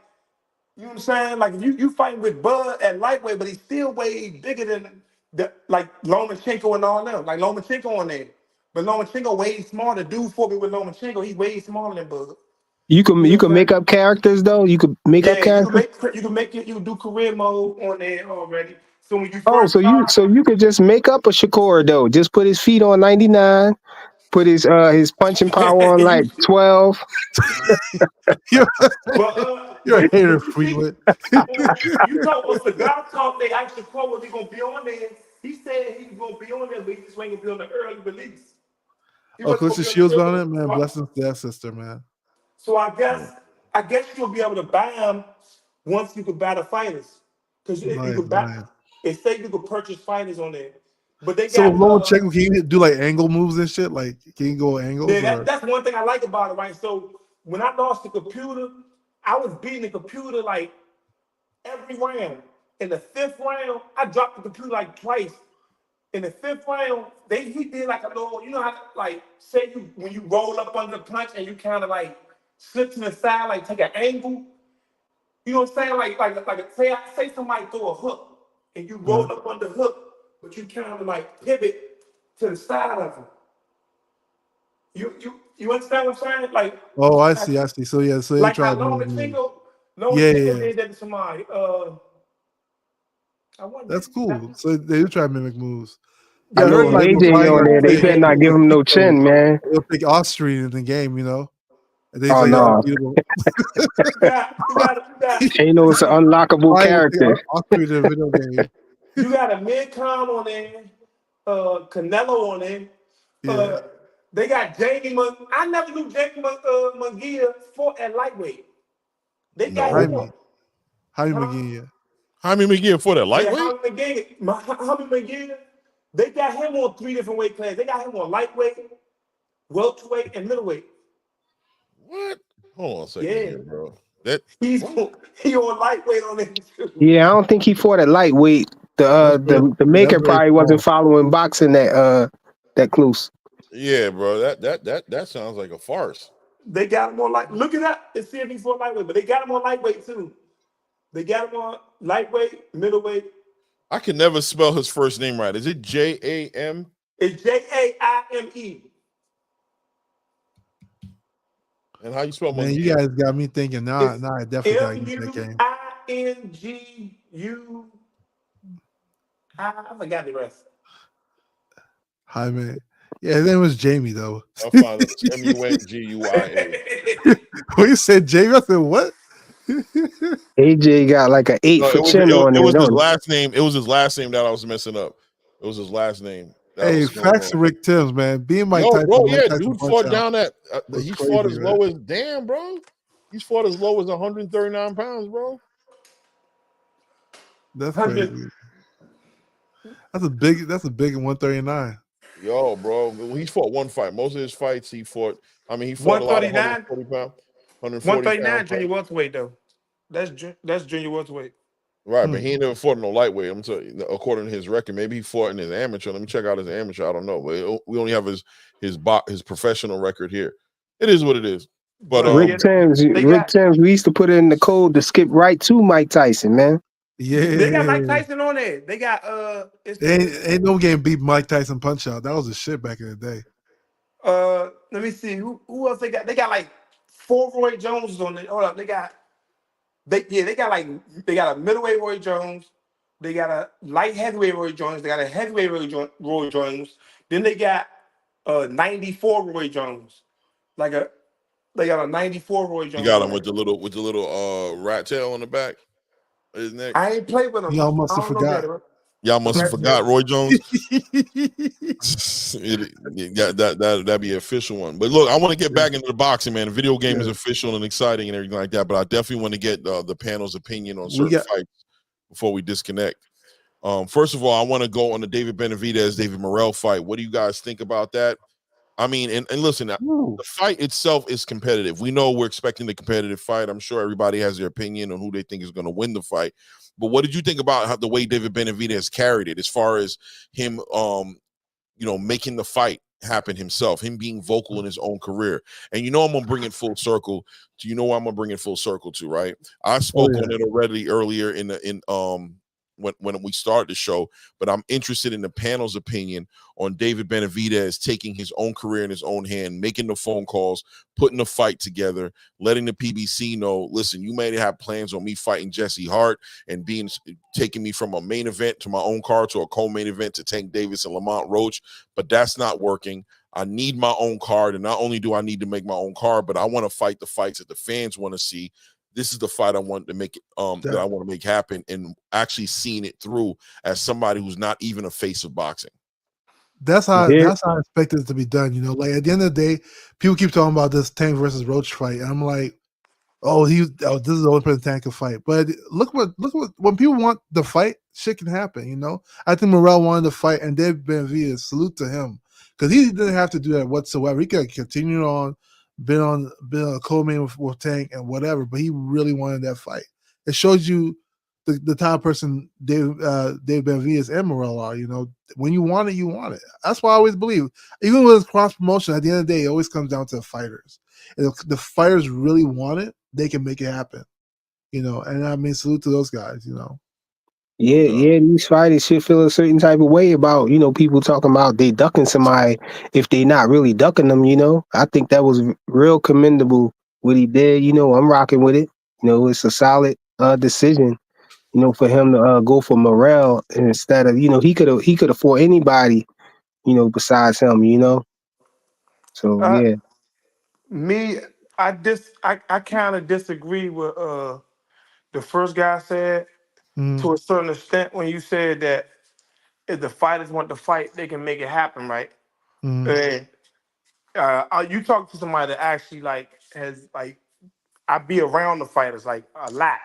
you know what I'm saying? Like you fighting with Bud at lightweight, but he's still way bigger than like Lomachenko and all them. Like Lomachenko on there. But Lomachenko way smaller. The dude fought me with Lomachenko, he's way smaller than Bud. You can make up characters though. You could make up characters. You can do career mode on there already. So when you so you could just make up a Shakur though. Just put his feet on 99. Put his punching power on like 12. You're a hater, Fleetwood. You know what's the God talk? They asked Shakur was he gonna be on there. He said he was gonna be on there, but he just ain't gonna be on the early release. Clarissa Shields on it, man. Blessings to that sister, man. So I guess you'll be able to buy them once you could buy the fighters. Because you could buy, it say you could purchase fighters on there. But they got Lomachenko, can you do like angle moves and shit? Like, can you go angles? Yeah, that's one thing I like about it, right? So when I lost the computer, I was beating the computer like every round. In the 5th round, I dropped the computer like twice. In the 5th round, he did like a little, you know how like say when you roll up under the punch and you kind of like slip to the side, like take an angle. You know what I'm saying? Like say somebody throw a hook and you roll up under the hook. But you kind of like pivot to the side of them. You understand what I'm saying? Like, oh, I see. So yeah, so like how Lomachenko did that to somebody. That's cool. So they do try to mimic moves. Yeah, I know AJ on there. They better not give him no chin, man. They'll pick Austrian in the game, you know. Oh no! Ain't no it's an unlockable character. You got a mid-com on there, Canelo on there. Yeah. They got Jamie. I never knew Jamie McGee fought at lightweight. They got him. Jaime McGee. Jaime McGee fought at lightweight. Jaime McGee. They got him on 3 different weight classes. They got him on lightweight, welterweight, and middleweight. What? Hold on a second Yeah. here, bro. That He on lightweight on it too. Yeah, I don't think he fought at lightweight. The maker probably wasn't following boxing that close. yeah, bro. That sounds like a farce. They got him on light. Look at that and see if he's for lightweight, but they got him on lightweight too. They got him on lightweight, middleweight. I can never spell his first name right. Is it J-A-M? It's Jaime. And how you spell Man, monkey? you guys got me thinking. Nah, I definitely gotta get that game. MUNGU. I forgot the rest. Hi, man. Yeah, his name was Jamie though. I'll find it. MUNGUIA. When you said Jamie, I said what? AJ got like an 8 for chin on it it. was his last name. It was his last name that I was messing up. It was his last name. Hey, facts to Rick Timms, man. Being Mike Tyson, bro, Mike Tyson dude fought down at he fought crazy, as low as damn, bro. He's fought as low as 139 pounds, bro. That's crazy. That's a big 139. Yo, bro. He's fought one fight. Most of his fights he fought. I mean, he fought a lot of 140 pounds. 139 junior welterweight though. That's junior welterweight. Right, but he ain't never fought in no lightweight. I'm telling you, according to his record, maybe he fought in his amateur. Let me check out his amateur. I don't know, but we only have his professional record here. It is what it is. But Rick Timms, we used to put it in the code to skip right to Mike Tyson, man. Yeah, they got Mike Tyson on there. They got ain't no game beat Mike Tyson Punch Out. That was a shit back in the day. Let me see who else they got. They got like 4 Roy Jones on there. Hold up, they got a middleweight Roy Jones, they got a light heavyweight Roy Jones, they got a heavyweight Roy Jones, then they got 94 Roy Jones, they got a 94 Roy Jones. You got him with the little rat tail on the back. His neck. I ain't played with him. Y'all must have forgot. Y'all must have forgot Roy Jones. That'd be an official one. But look, I want to get back into the boxing, man. The video game is official and exciting and everything like that. But I definitely want to get the panel's opinion on certain fights before we disconnect. First of all, I want to go on the David Benavidez, David Morrell fight. What do you guys think about that? I mean, and listen, the fight itself is competitive. We know we're expecting the competitive fight. I'm sure everybody has their opinion on who they think is going to win the fight. But what did you think about the way David Benavidez carried it, as far as him, making the fight happen himself, him being vocal in his own career? And I'm gonna bring it full circle. Do you know what I'm gonna bring it full circle to? Right, I spoke on it already earlier when we started the show, but I'm interested in the panel's opinion on David Benavidez taking his own career in his own hand, making the phone calls, putting the fight together, letting the PBC know, listen, you may have plans on me fighting Jesse Hart and taking me from a main event to my own card to a co-main event to Tank Davis and Lamont Roach, but that's not working. I need my own card, and not only do I need to make my own card, but I want to fight the fights that the fans want to see. This is the fight I want to make that I want to make happen, and actually seeing it through as somebody who's not even a face of boxing. That's how I expect it to be done. Like at the end of the day, people keep talking about this Tank versus Roach fight, and I'm like, this is the only person Tank can fight. But look what when people want the fight, shit can happen. I think Morrell wanted to fight, and David Benavidez, salute to him, because he didn't have to do that whatsoever. He could have continued on. Been on a co-main with Tank and whatever, but he really wanted that fight. It shows you the type of person Dave Benavidez and Morrell are. When you want it, you want it. That's why I always believe, even with cross promotion, at the end of the day, it always comes down to the fighters. And if the fighters really want it, they can make it happen. And I mean, salute to those guys. Yeah, these fighters should feel a certain type of way about, people talking about they ducking somebody if they not really ducking them, I think that was real commendable what he did. I'm rocking with it. It's a solid decision, for him to go for Morrell instead of, he could have fought anybody, besides him, So yeah. Me, I kind of disagree with the first guy said. To a certain extent, when you said that if the fighters want to fight, they can make it happen, right? And you talk to somebody that actually has I be around the fighters a lot,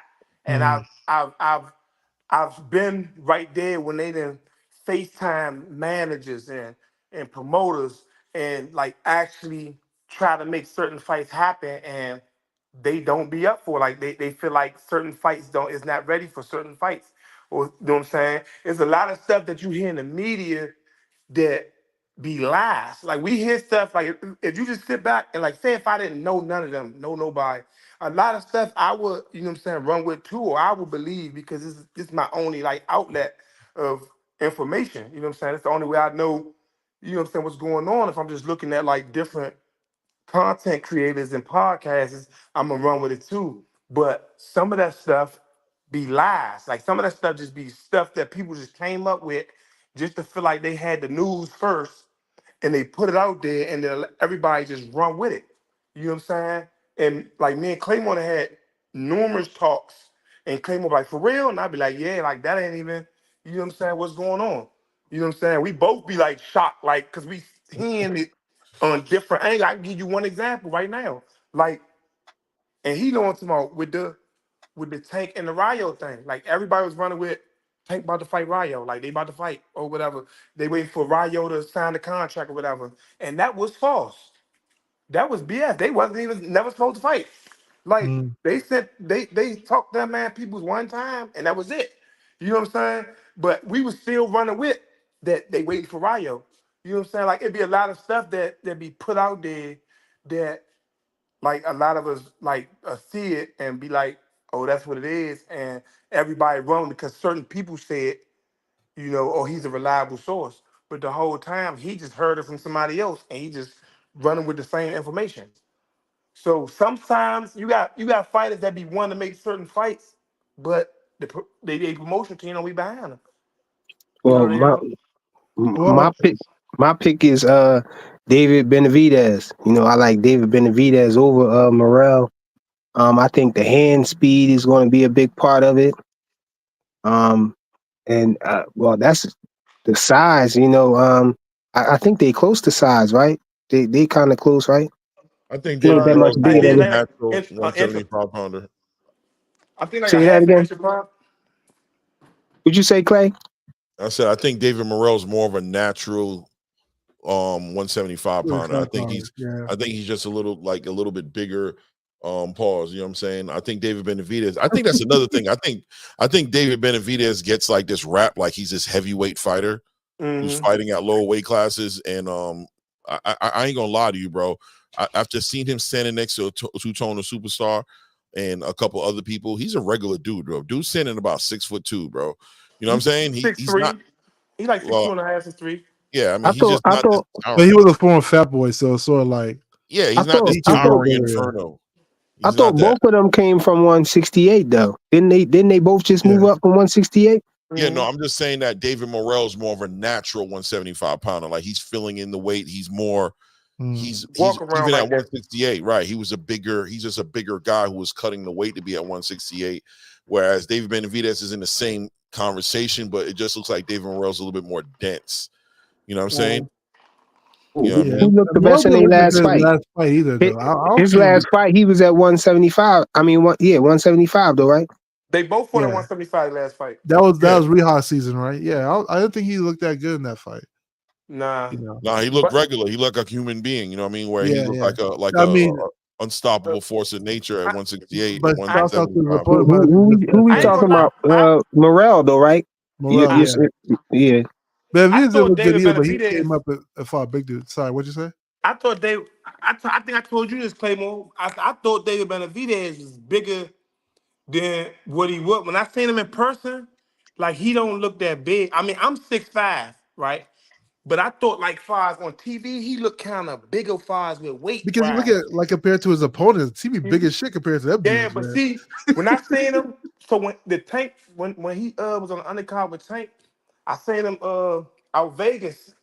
and I've been right there when they done FaceTime managers and promoters and actually try to make certain fights happen and they don't be up for it. Like they feel like certain fights is not ready for certain fights. Or you know what I'm saying? There's a lot of stuff that you hear in the media that be lies. Like we hear stuff like if you just sit back and like say if I didn't know none of them, know nobody, a lot of stuff I would, you know what I'm saying, run with too, or I would believe because this is my only like outlet of information. You know what I'm saying? It's the only way I know, you know what I'm saying, what's going on. If I'm just looking at like different content creators and podcasts, I'm gonna run with it too. But some of that stuff be lies. Like some of that stuff just be stuff that people just came up with just to feel like they had the news first and they put it out there and then everybody just run with it. You know what I'm saying? And like me and Claymore had numerous talks and Claymore like, for real? And I'd be like, yeah, like that ain't even, you know what I'm saying, what's going on? You know what I'm saying? We both be like shocked, like, cause we hearing it on different angles. I can give you one example right now. Like, and he know what I'm talking about with the Tank and the Rayo thing. Like everybody was running with Tank about to fight Rayo, like they about to fight or whatever. They waiting for Rayo to sign the contract or whatever. And that was false. That was BS. They wasn't even never supposed to fight. Like Mm. they said they talked that man people's one time and that was it. You know what I'm saying? But we was still running with that they waiting for Rayo. You know what I'm saying? Like it'd be a lot of stuff that be put out there that like a lot of us like see it and be like, oh, that's what it is, and everybody run because certain people said, you know, oh, he's a reliable source. But the whole time he just heard it from somebody else and he just running with the same information. So sometimes you got fighters that be wanting to make certain fights, but they promotion team don't be behind them. You know Well, what I mean? Well, my pick is David Benavidez. You know, I like David Benavidez over Morrell. I think the hand speed is going to be a big part of it. And well, that's the size. You know, I think they close to size, right? They kind of close, right? I think He ain't David that much Morrell's I more bigger of hear a than. that. natural 175 pounder. I think like a Say that half an again. inch apart. Would you say, Clay? I said I think David Morrell's more of a natural 175 pounder. I think yeah. he's just a little bit bigger. Pause. You know what I'm saying? I think David Benavidez. I think that's another thing. I think David Benavidez gets like this rap like he's this heavyweight fighter who's fighting at lower weight classes. And I ain't gonna lie to you, bro. After seeing him standing next to a two-toner superstar and a couple other people, he's a regular dude, bro. Dude's standing about 6'2", bro. You know what I'm saying? He's 6'3". not. He like 6'2" Well, and a half, 6'3". yeah. I I mean, he's thought, just I not this thought, But he towering. was a former fat boy, so it's sort of like Yeah, I he's not thought, this he I took thought, over. towering Yeah. inferno. I He's thought not that. both of them came from 168 though. Didn't they both just move Yeah. up from 168? Yeah, no, I'm just saying that David Morrell's more of a natural 175 pounder. Like he's filling in the weight. He's more. He's Walk around even at like that. 168, right? He's just a bigger guy who was cutting the weight to be at 168. Whereas David Benavidez is in the same conversation, but it just looks like David Morrell's a little bit more dense. You know what I'm saying? You know what I Yeah. Who mean? looked the Morrell best in didn't their look that last good in his fight? last fight either, though. I don't His think last fight, he was at 175. I mean, 175 though, right? They both fought at Yeah. 175 last fight. That was Yeah. Riha season, right? Yeah. I didn't think he looked that good in that fight. Nah. You know. No, he looked But regular. He looked like a human being. You know what I mean? Where he Yeah, looked yeah. like I a mean, unstoppable force of nature at I, 168 but and I, shouts out to his 175. opponent. Might have been just Who as we I ain't good. talking gonna lie. about? Morrell though, right? Morrell, yeah. Yeah. I Benavidez didn't thought look good David either, but he Benavidez. came up and fought a big dude. Sorry, what'd you say? I thought they. I think I told you this, Claymore. I thought David Benavidez was bigger than what he was. When I seen him in person, like he don't look that big. I mean, I'm 6'5", right? But I thought like far as on TV, he looked kind of bigger far as with weight Because you look wise. at like compared to his opponents, he be big as shit compared to them Yeah, dudes, but man. see, when I seen him, so when the Tank, when he was on the undercard with Tank, I seen him out Vegas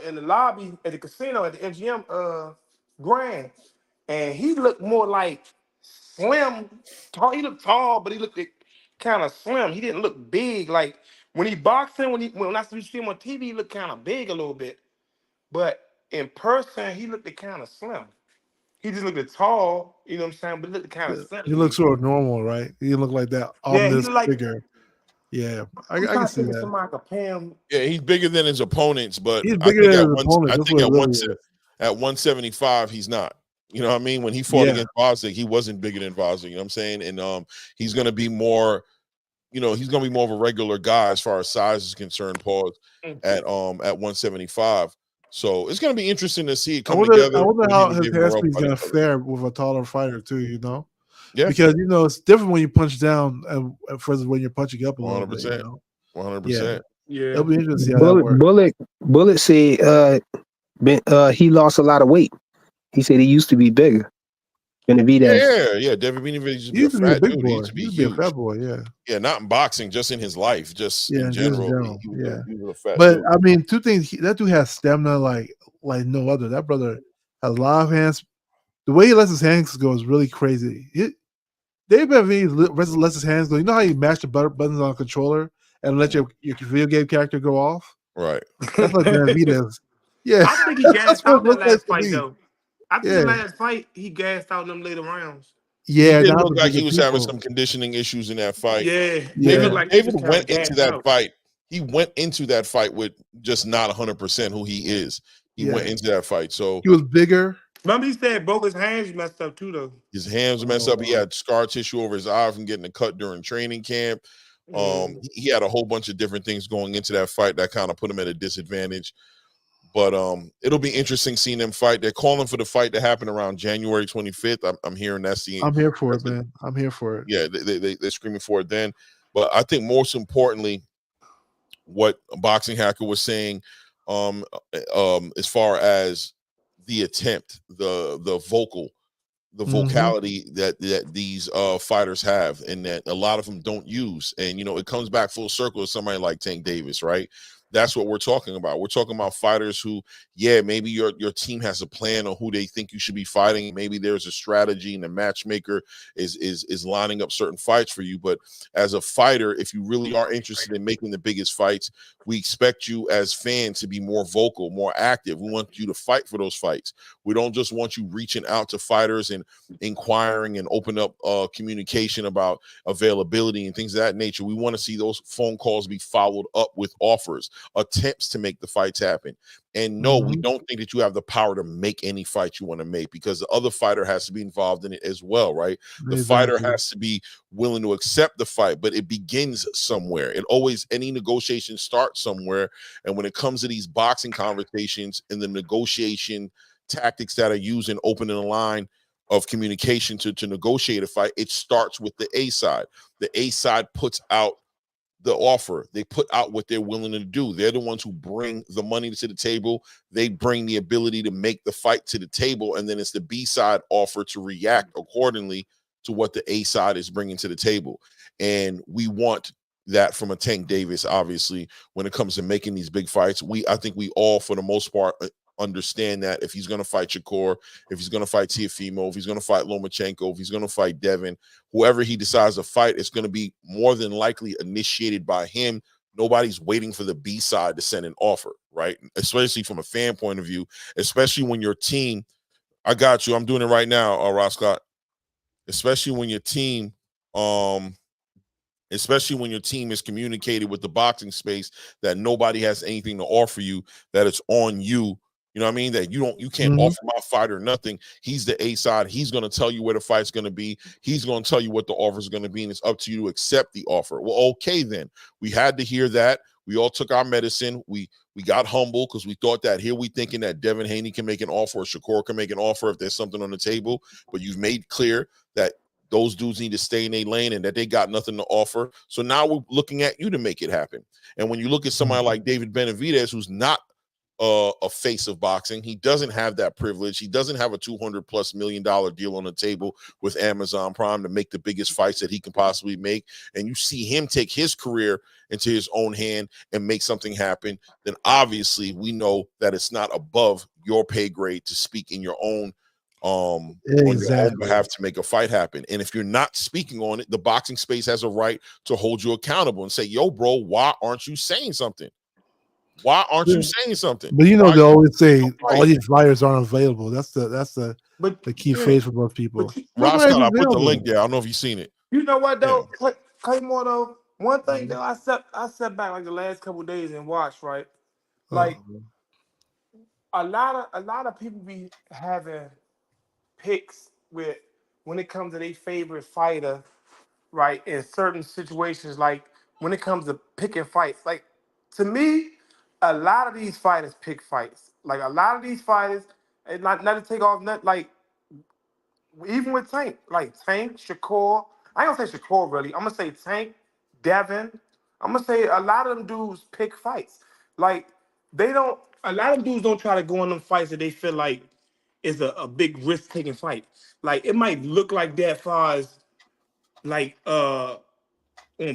in the lobby at the casino at the MGM Grand, and he looked more like slim. Tall. He looked tall, but he looked kind of slim. He didn't look big. Like when he boxing, when I see him on TV, he looked kind of big a little bit, but in person, he looked kind of slim. He just looked tall, you know what I'm saying? But he looked kind of He slim. looks sort of normal, right? He didn't look like that Yeah, he ominous looked like. figure. Yeah, I I'm can trying to see think of that. somebody I could pay him. Yeah, he's bigger than his opponents, but He's I bigger think than his opponent. I That's think what it really is. at 175 he's not. You know what I mean? When he fought against Bosnick, he wasn't bigger than Bosnick. You know what I'm saying? And he's going to be more, he's going to be more of a regular guy as far as size is concerned. Pause at 175. So it's going to be interesting to see it come together. I wonder how his handspeed is going to fare with a taller fighter too. Yeah, because it's different when you punch down versus when you're punching up a little bit. 100%. Yeah, it'll be interesting to see how that works. Bullet said he lost a lot of weight. He said he used to be bigger. Benavidez. Yeah. Benavidez used to be He used a to be a fat big dude. boy. He used to be huge. Be a fat boy. Yeah. Yeah, not in boxing, just in his life, just in general. He was a fat but dude. I mean, two things. That dude has stamina like no other. That brother has a lot of hands. The way he lets his hands go is really crazy. David Benavidez lets his hands go. You know how you mash the buttons on a controller and let your video game character go off? Right. That's like Benavidez. Yeah. I think he gassed out that last fight, me. though. I think the last fight, he gassed out them later rounds. Yeah, it looked like he was having some conditioning issues in that fight. Yeah. David went into that fight. He went into that fight with just not 100% who he is. He went into that fight. So he was bigger. Remember, he said both his hands messed up too, though. His hands messed up. He had scar tissue over his eye from getting a cut during training camp. He had a whole bunch of different things going into that fight that kind of put him at a disadvantage. But it'll be interesting seeing them fight. They're calling for the fight to happen around January 25th. I'm hearing that's the. I'm here for it, man. I'm here for it. Yeah, they're screaming for it then. But I think most importantly, what Boxing Hacker was saying, as far as the attempt, the vocality that these fighters have, and that a lot of them don't use, and it comes back full circle to somebody like Tank Davis, right? That's what we're talking about. We're talking about fighters who, maybe your team has a plan on who they think you should be fighting. Maybe there's a strategy and the matchmaker is lining up certain fights for you. But as a fighter, if you really are interested in making the biggest fights, we expect you as fans to be more vocal, more active. We want you to fight for those fights. We don't just want you reaching out to fighters and inquiring and open up communication about availability and things of that nature. We want to see those phone calls be followed up with offers, attempts to make the fights happen. And no, we don't think that you have the power to make any fight you want to make, because the other fighter has to be involved in it as well, right? The fighter has to be willing to accept the fight, but it begins somewhere. Any negotiation starts somewhere. And when it comes to these boxing conversations and the negotiation tactics that are used in opening a line of communication to negotiate a fight, it starts with the A side. The A side puts out the offer. They put out what they're willing to do. They're the ones who bring the money to the table. They bring the ability to make the fight to the table, and then it's the B side offer to react accordingly to what the A side is bringing to the table. And we want that from a Tank Davis, obviously, when it comes to making these big fights. I think we all, for the most part, understand that if he's going to fight Shakur, if he's going to fight Teofimo, if he's going to fight Lomachenko, if he's going to fight Devin, whoever he decides to fight, it's going to be more than likely initiated by him. Nobody's waiting for the B side to send an offer, right? Especially from a fan point of view, especially when your team, I got you, I'm doing it right now, Ross Scott, especially when your team, is communicated with the boxing space that nobody has anything to offer you, that it's on you. You know what I mean? That you can't offer my fighter nothing. He's the A side. He's going to tell you where the fight's going to be. He's going to tell you what the offer is going to be, and it's up to you to accept the offer. Well, okay, then. We had to hear that. We all took our medicine. We got humble because we thought that here we thinking that Devin Haney can make an offer or Shakur can make an offer if there's something on the table. But you've made clear that those dudes need to stay in their lane and that they got nothing to offer. So now we're looking at you to make it happen. And when you look at somebody like David Benavidez, who's not a face of boxing, he doesn't have that privilege. He doesn't have a $200+ million deal on the table with Amazon Prime to make the biggest fights that he can possibly make. And you see him take his career into his own hand and make something happen. Then obviously we know that it's not above your pay grade to speak in your own on your own behalf to make a fight happen. And if you're not speaking on it, the boxing space has a right to hold you accountable and say, yo, bro, why aren't you saying something? Why aren't you saying something? But they always say all these fighters aren't available. That's the key phrase for most people. Ross Scott, I put the link there. I don't know if you've seen it. You know what though? Claymore though, one thing though, I sat back like the last couple of days and watched, right? Like a lot of people be having picks with when it comes to their favorite fighter, right? In certain situations, like when it comes to picking fights, like to me, a lot of these fighters pick fights. Like a lot of these fighters, and not to take off, like even with Tank, like Tank, Shakur. I ain't gonna say Shakur really. I'm gonna say Tank, Devin. I'm gonna say a lot of them dudes pick fights. Like they don't. A lot of dudes don't try to go in them fights that they feel like is a big risk taking fight. Like it might look like that far as like on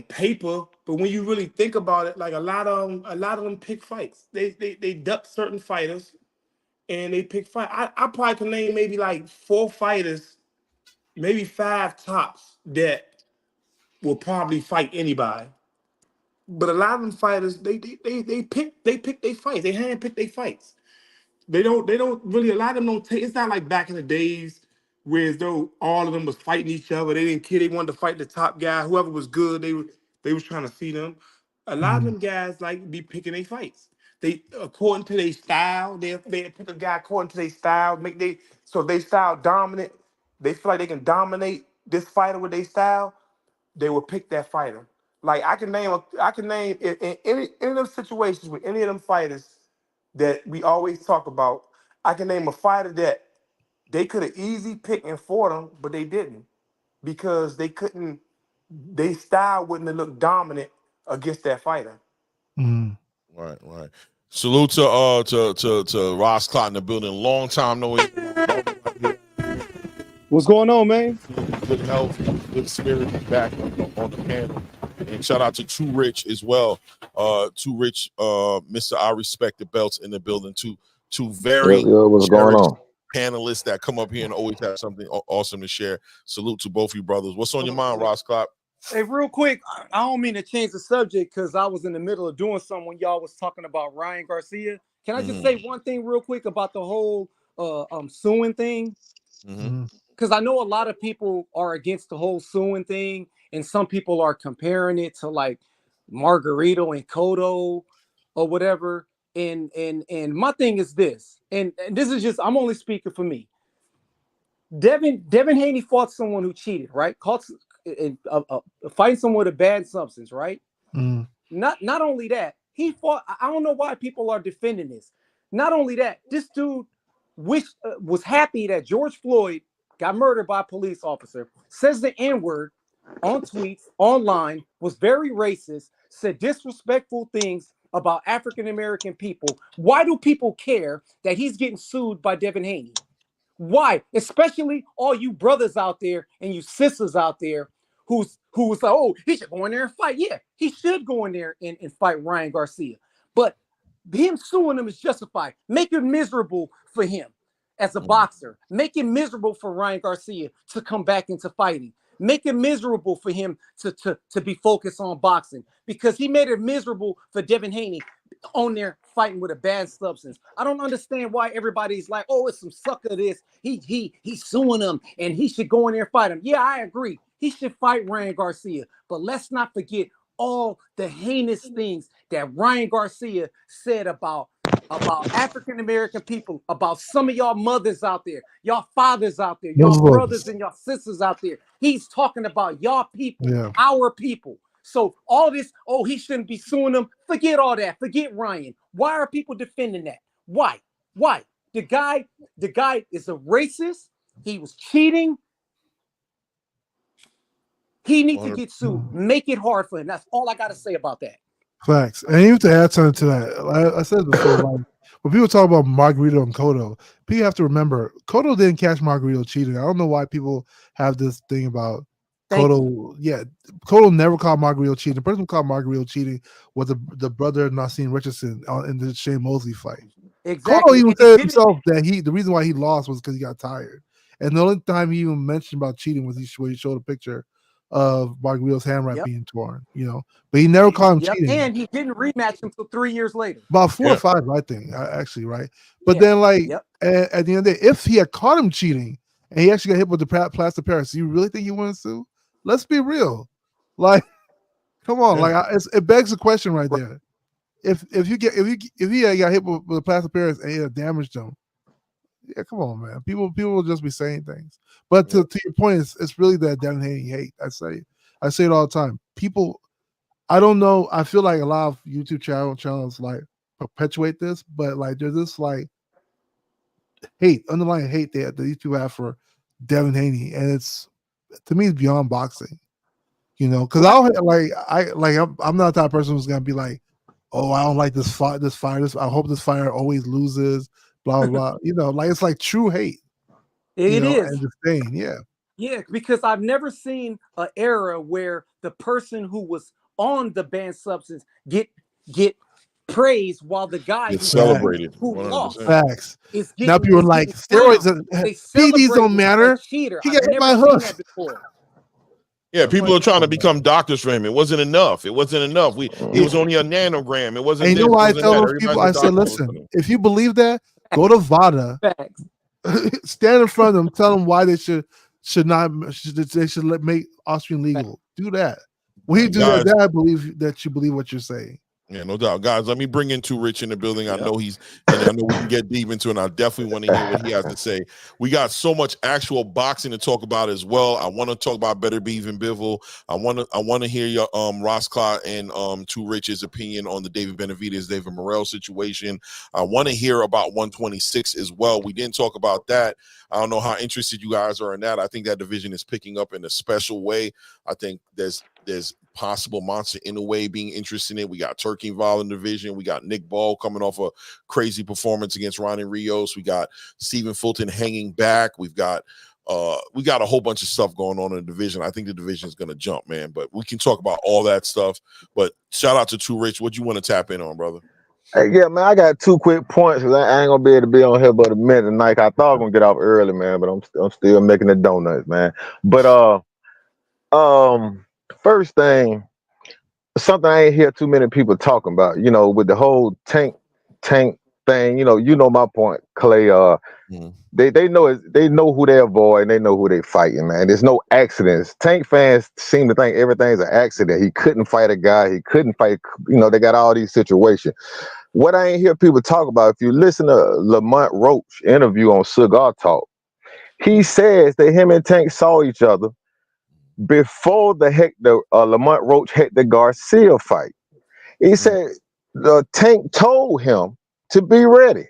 paper, but when you really think about it, like a lot of them pick fights. They duck certain fighters and they pick fight. I probably can name maybe like 4 fighters, maybe 5 tops that will probably fight anybody. But a lot of them fighters, they pick their fights. They handpick their fights. They don't really, a lot of them don't take, it's not like back in the days where as though all of them was fighting each other. They didn't care. They wanted to fight the top guy. Whoever was good, they was trying to see them. A lot of them guys like be picking their fights. They according to their style, they pick a guy according to their style, so if they style dominant, they feel like they can dominate this fighter with their style, they will pick that fighter. Like I can name in any of those situations with any of them fighters that we always talk about, I can name a fighter that they could have easily picked and fought them, but they didn't because they couldn't. They style wouldn't have looked dominant against that fighter. Right. Salute to Ross Clot in the building. Long time no. What's going on, man? Good health, good spirit back on the panel. And shout out to Too Rich as well. Too Rich, Mr. I Respect the Belts in the building. Two very what's going on? Panelists that come up here and always have something awesome to share. Salute to both you brothers. What's on your mind, Ross Clot? Hey, real quick, I don't mean to change the subject because I was in the middle of doing something when y'all was talking about Ryan Garcia. Can I just say one thing real quick about the whole suing thing? Because I know a lot of people are against the whole suing thing, and some people are comparing it to like Margarito and Cotto or whatever. And my thing is this, and this is just, I'm only speaking for me. Devin Haney fought someone who cheated, right? Fighting someone with a bad substance, right? Not only that, he fought. I don't know why people are defending this. Not only that, this dude was happy that George Floyd got murdered by a police officer, says the N-word on tweets, online, was very racist, said disrespectful things about African-American people. Why do people care that he's getting sued by Devin Haney? Why? Especially all you brothers out there and you sisters out there who's like, oh, he should go in there and fight. Yeah, he should go in there and fight Ryan Garcia. But him suing him is justified. Make it miserable for him as a boxer. Make it miserable for Ryan Garcia to come back into fighting. Make it miserable for him to be focused on boxing because he made it miserable for Devin Haney on there fighting with a bad substance. I don't understand why everybody's like, oh, it's some sucker this. He's suing him and he should go in there and fight him. Yeah, I agree. He should fight Ryan Garcia. But let's not forget all the heinous things that Ryan Garcia said about African-American people, about some of y'all mothers out there, y'all fathers out there, y'all brothers and y'all sisters out there. He's talking about y'all people, our people. So all this, oh, he shouldn't be suing them. Forget all that. Forget Ryan. Why are people defending that? Why? The guy is a racist. He was cheating. He needs to get sued. Make it hard for him. That's all I got to say about that. Facts. And even to add something to that, I said before, like, when people talk about Margarito and Cotto, people have to remember Cotto didn't catch Margarito cheating. I don't know why people have this thing about Cotto. Yeah, Cotto never called Margarito cheating. The person who called Margarito cheating was the brother Nassim Richardson in the Shane Mosley fight. Exactly. Cotto even said himself that the reason why he lost was because he got tired. And the only time he even mentioned about cheating was when he showed a picture of Margarito's handwriting being torn, but he never called him cheating. And he didn't rematch him until 3 years later. About 4 or 5, I think, actually, right? But then, like, at the end of the day, if he had caught him cheating and he actually got hit with the plaster Paris, do you really think he wouldn't sue? Let's be real. Like, come on, it begs the question right there. If he had got hit with the plaster Paris and it had damaged him, Yeah, come on, man. People will just be saying things. But to your point, it's really that Devin Haney hate. I say it all the time. People, I don't know. I feel like a lot of YouTube channels like perpetuate this, but like there's this like underlying hate that these people have for Devin Haney, and it's to me it's beyond boxing. You know, because I'm not that person who's gonna be like, oh, I don't like this fight. I hope this fighter always loses. Blah blah blah. You know, like it's like true hate. It is. And disdain. Yeah. Yeah, because I've never seen an era where the person who was on the banned substance get praised while the guy It's celebrated. who lost Facts. is getting. Now people are like steroids. PEDs don't matter. Cheater. He got hit by I've never seen that before. Yeah, people are trying to become doctors for him. It wasn't enough. He was only a nanogram. It wasn't. And you know why I tell those people? I said, listen, if you believe that, go to VADA, stand in front of them, tell them why they should make Austrian legal. Do that. When you do that, I believe that you believe what you're saying. Yeah, no doubt. Guys, let me bring in Too Rich in the building. I know and I know we can get deep into it, and I definitely want to hear what he has to say. We got so much actual boxing to talk about as well. I want to talk about Beterbiev-Bivol. I want to hear your Ross Clot and Too Rich's opinion on the David Benavidez, David Morrell situation. I want to hear about 126 as well. We didn't talk about that. I don't know how interested you guys are in that. I think that division is picking up in a special way. I think there's possible Monster Inoue being interested in it. We got Turkey involved in the division. We got Nick Ball coming off a crazy performance against Ronnie Rios. We got Stephen Fulton hanging back. We got a whole bunch of stuff going on in the division. I think the division is going to jump, man. But we can talk about all that stuff. But shout out to Too Rich. What you want to tap in on, brother? Hey, yeah, man, I got 2 quick points because I ain't gonna be able to be on here but a minute tonight. I thought I was gonna get off early, man, but I'm still making the donuts, man. But first thing, something I ain't hear too many people talking about, you know, with the whole tank thing, you know my point, Clay. They know who they avoid and they know who they fighting, man. There's no accidents. Tank fans seem to think everything's an accident. He couldn't fight a guy, he couldn't fight, they got all these situations. What I ain't hear people talk about, if you listen to Lamont Roach interview on Cigar Talk, he says that him and Tank saw each other before Lamont Roach had the Garcia fight. He said the Tank told him to be ready.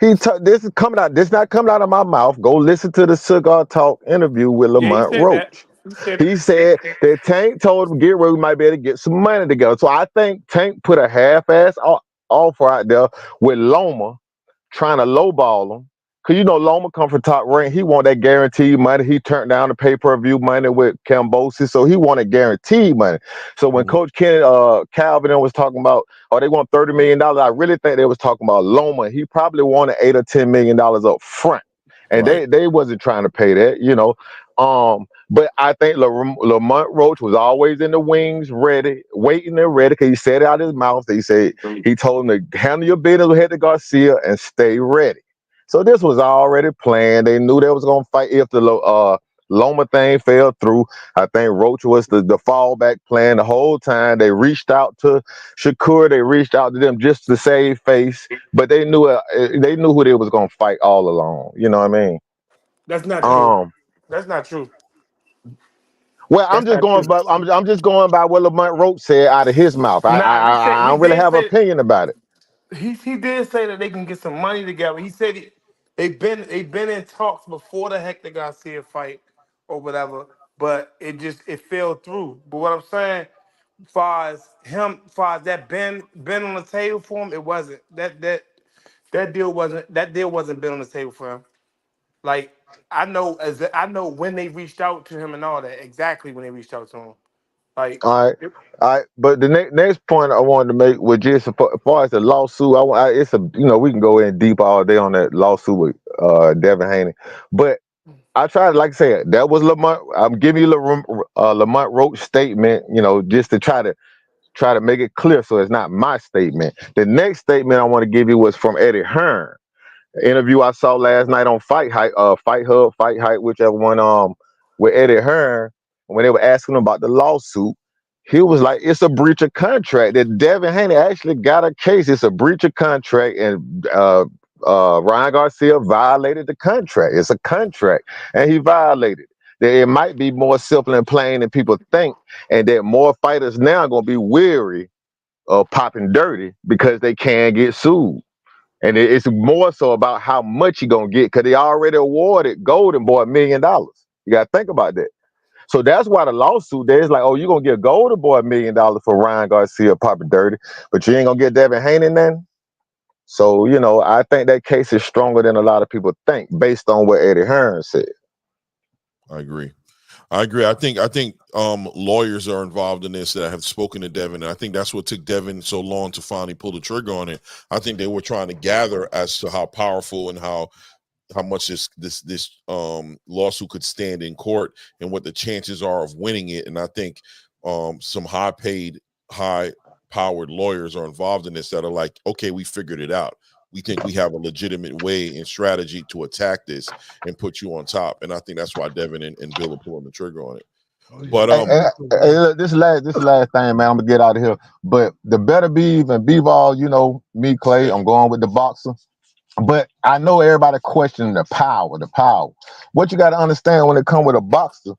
This is coming out. This not coming out of my mouth. Go listen to the Cigar Talk interview with Lamont Roach. He said that Tank told him get ready. We might be able to get some money together. So I think Tank put a half-ass offer out there with Loma, trying to lowball him. Because Loma come from Top Rank. He want that guaranteed money. He turned down the pay-per-view money with Cambosis, so he wanted guaranteed money. So when Coach Kenny, Calvin was talking about, they want $30 million, I really think they was talking about Loma. He probably wanted $8 or $10 million up front. And they wasn't trying to pay that, But I think Lamont Roach was always in the wings, ready, waiting and ready, because he said it out of his mouth. He told him to handle your business with Hector Garcia and stay ready. So this was already planned. They knew they was going to fight if the Loma thing fell through. I think Roach was the fallback plan the whole time. They reached out to Shakur. They reached out to them just to save face. But they knew who they was going to fight all along. You know what I mean? That's not true. That's not true. Well, I'm just going by what Lamont Roach said out of his mouth. I don't really have an opinion about it. He did say that they can get some money together. He said they've been in talks before the Hector Garcia fight or whatever, but it fell through. But what I'm saying, far as that been on the table for him, it wasn't. That deal wasn't been on the table for him. Like I know when they reached out to him and all that, exactly when they reached out to him. Like all right. But the next point I wanted to make was just as far as the lawsuit. We can go in deep all day on that lawsuit with Devin Haney. But I tried, like I said, that was Lamont. I'm giving you Lamont Roach statement, just to try to make it clear so it's not my statement. The next statement I want to give you was from Eddie Hearn. Interview I saw last night on Fight Hub, whichever one, with Eddie Hearn. When they were asking him about the lawsuit, he was like, it's a breach of contract. That Devin Haney actually got a case. It's a breach of contract, and Ryan Garcia violated the contract. It's a contract, and he violated it. That it might be more simple and plain than people think, and that more fighters now are going to be weary of popping dirty because they can get sued. And it's more so about how much you're going to get because they already awarded Golden Boy $1 million. You got to think about that. So that's why the lawsuit there is like, oh, you're going to get Golden Boy $1 million for Ryan Garcia popping dirty, but you ain't going to get Devin Haney then? So, I think that case is stronger than a lot of people think based on what Eddie Hearn said. I agree. I think lawyers are involved in this that have spoken to Devin, and I think that's what took Devin so long to finally pull the trigger on it. I think they were trying to gather as to how powerful and how much this lawsuit could stand in court and what the chances are of winning it. And I think some high-powered lawyers are involved in this that are like, okay, we figured it out. We think we have a legitimate way and strategy to attack this and put you on top. And I think that's why Devin and Bill are pulling the trigger on it. But look, this last thing, man, I'm gonna get out of here. But the Beterbiev and Bivol, me, Clay, I'm going with the boxer. But I know everybody questioning the power. What you got to understand when it comes with a boxer,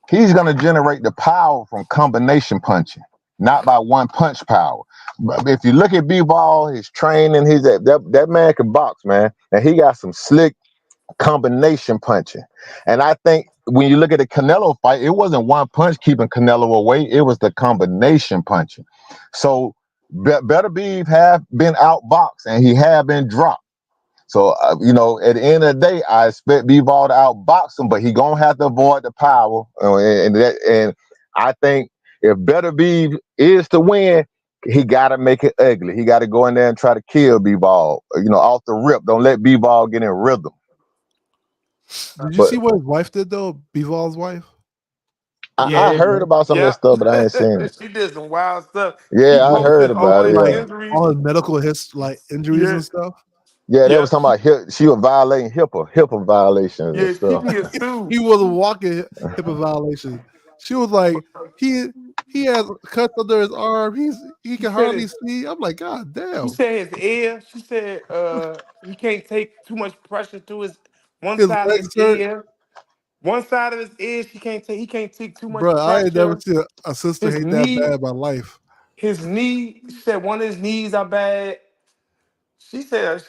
he's gonna generate the power from combination punching, not by one punch power. But if you look at Bivol, his training, that man can box, man, and he got some slick combination punching. And I think when you look at the Canelo fight, it wasn't one punch keeping Canelo away; it was the combination punching. So Beterbiev have been outboxed and he have been dropped. So, at the end of the day, I expect Bivol to outbox him, but he gonna have to avoid the power. And I think if Beterbiev is to win, he gotta make it ugly. He gotta go in there and try to kill Bivol, off the rip. Don't let Bivol get in rhythm. Did you see what his wife did though? Bivol's wife. I heard about some of that stuff, but I ain't seen it. She did some wild stuff. Yeah, I heard about it. Like all his medical injuries and stuff. Yeah, they was talking about she was violating HIPAA violations and stuff. He was walking HIPAA violations. She was like, he has cuts under his arm. He can hardly see. I'm like, God damn. She said his ear. She said he can't take too much pressure to his side of his ear. One side of his ear, he can't take too much pressure. I ain't never seen a sister hate that bad in my life. His knee, she said one of his knees are bad. She said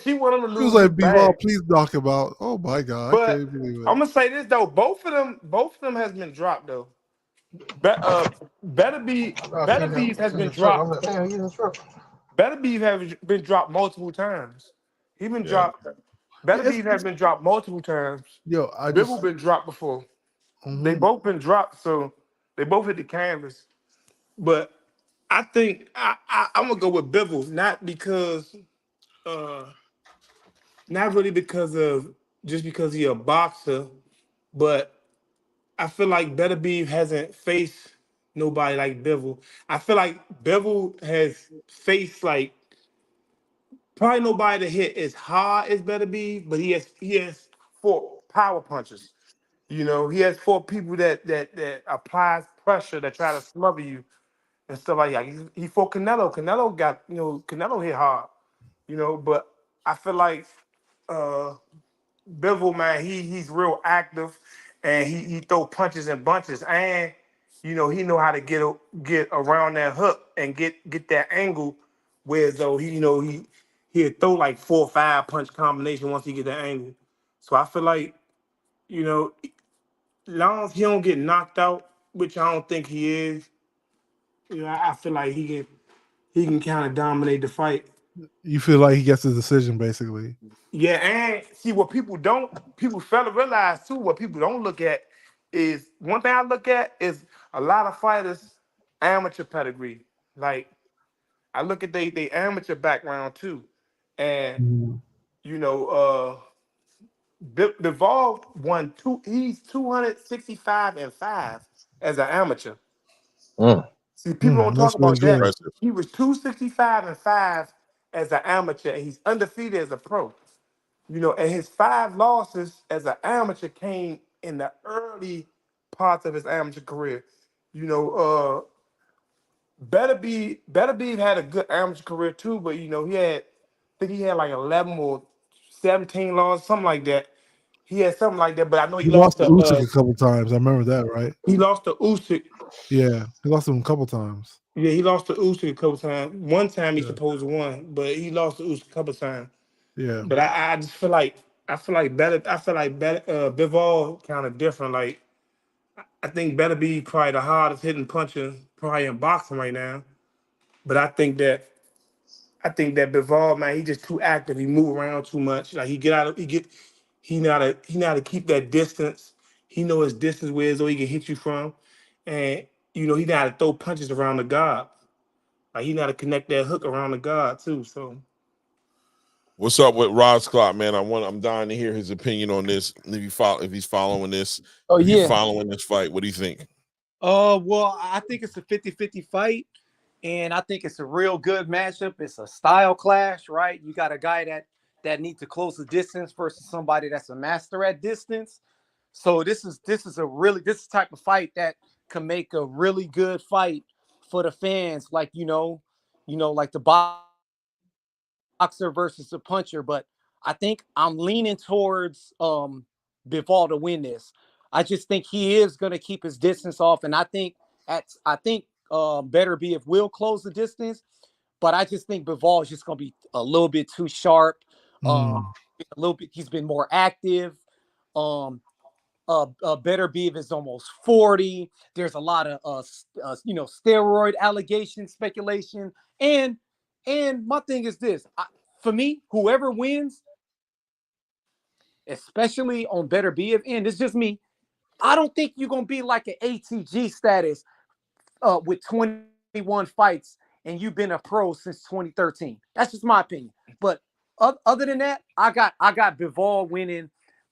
she want him to lose. She was like, Bivol, please knock him out. Oh my God, but I can't believe it. I'm gonna say this though, both of them has been dropped though. Beterbiev has been dropped. Beterbiev has been dropped multiple times. He been dropped. Beterbiev has been dropped multiple times. Yo, Bivol been dropped before. They both been dropped, so they both hit the canvas. But I think I'm gonna go with Bivol, not really because of just because he's a boxer, but I feel like Beterbiev hasn't faced nobody like Bivol. I feel like Bivol has faced like probably nobody to hit as hard as Beterbiev, but he has 4 power punches. He has 4 people that applies pressure that try to smother you and stuff like that. He fought Canelo. Canelo hit hard. But I feel like Bivol, man, he's real active and he throw punches and bunches and he know how to get around that hook and get that angle where though he'll throw like 4 or 5 punch combination once he get that angle. So I feel like, long as he don't get knocked out, which I don't think he is, I feel like he can kind of dominate the fight. You feel like he gets his decision, basically. Yeah, and see what people fail to realize too, what people don't look at is one thing I look at is a lot of fighters amateur pedigree. Like I look at they amateur background too. And Bivol won he's 265-5 as an amateur. See, people don't talk about that. Impressive. He was 265-5 as an amateur, and he's undefeated as a pro. And his 5 losses as an amateur came in the early parts of his amateur career. Beterbiev had a good amateur career too, but he had think he had like 11 or 17 losses, something like that. He had something like that, but I know He lost to Usyk a couple times. I remember that, right? he lost to Usyk. Yeah, he lost to him a couple times. Yeah, he lost to Usyk a couple times. One time he supposed to won, but he lost to Usyk a couple times. Yeah. But I just feel like Bivol kind of different. Like I think Beterbiev probably the hardest hitting puncher probably in boxing right now. But I think that Bivol, man, he just too active. He move around too much. Like he know how to keep that distance. He know his distance where he can hit you from, and he know how to throw punches around the guard. Like he know how to connect that hook around the guard too. So, what's up with Rod's Clock, man? I'm dying to hear his opinion on this. If he's following this, he's following this fight, what do you think? Well, I think it's a 50-50 fight, and I think it's a real good matchup. It's a style clash, right? You got a guy that needs to close the distance versus somebody that's a master at distance. So this is the type of fight that can make a really good fight for the fans, like like the boxer versus the puncher. But I think I'm leaning towards Bivol to win this. I just think he is going to keep his distance off, and I think Beterbiev will close the distance, but I just think Bivol is just going to be a little bit too sharp. A little bit. He's been more active. Beterbiev is almost 40. There's a lot of steroid allegation speculation, and my thing is this: for me, whoever wins, especially on Beterbiev end, it's just me. I don't think you're gonna be like an ATG status with 21 fights and you've been a pro since 2013. That's just my opinion. But other than that, I got Bivol winning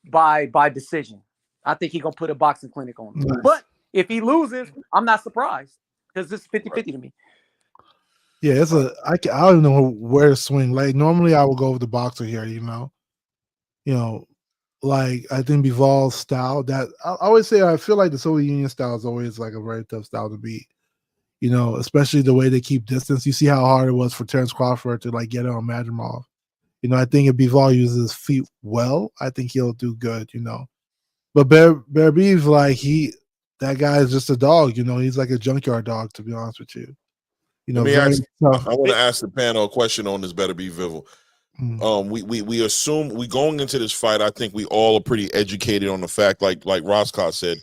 by decision. I think he's gonna put a boxing clinic on him. Nice. But if he loses, I'm not surprised because this is 50-50 to me. Yeah, I don't know where to swing. Like normally I would go with the boxer here, like I think Bivol's style that I always say I feel like the Soviet Union style is always like a very tough style to beat. Especially the way they keep distance. You see how hard it was for Terence Crawford to like get it on Madrimov. I think if Bivol uses his feet well, I think he'll do good, But Beterbiev, like that guy is just a dog, he's like a junkyard dog, to be honest with you. I want to ask the panel a question on this Beterbiev-Bivol. We assume we going into this fight. I think we all are pretty educated on the fact, like Roscott said,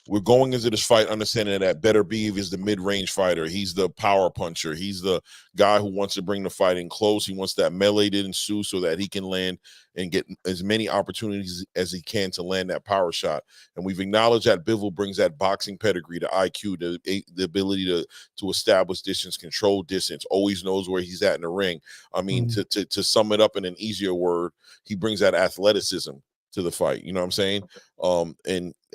we're going into this fight understanding that Beterbiev is the mid-range fighter. He's the power puncher. He's the guy who wants to bring the fight in close. He wants that melee to ensue so that he can land and get as many opportunities as he can to land that power shot. And we've acknowledged that Bivol brings that boxing pedigree, the IQ, the ability to establish distance, control distance, always knows where he's at in the ring. I mean, to sum it up in an easier word, he brings that athleticism to the fight. You know what I'm saying?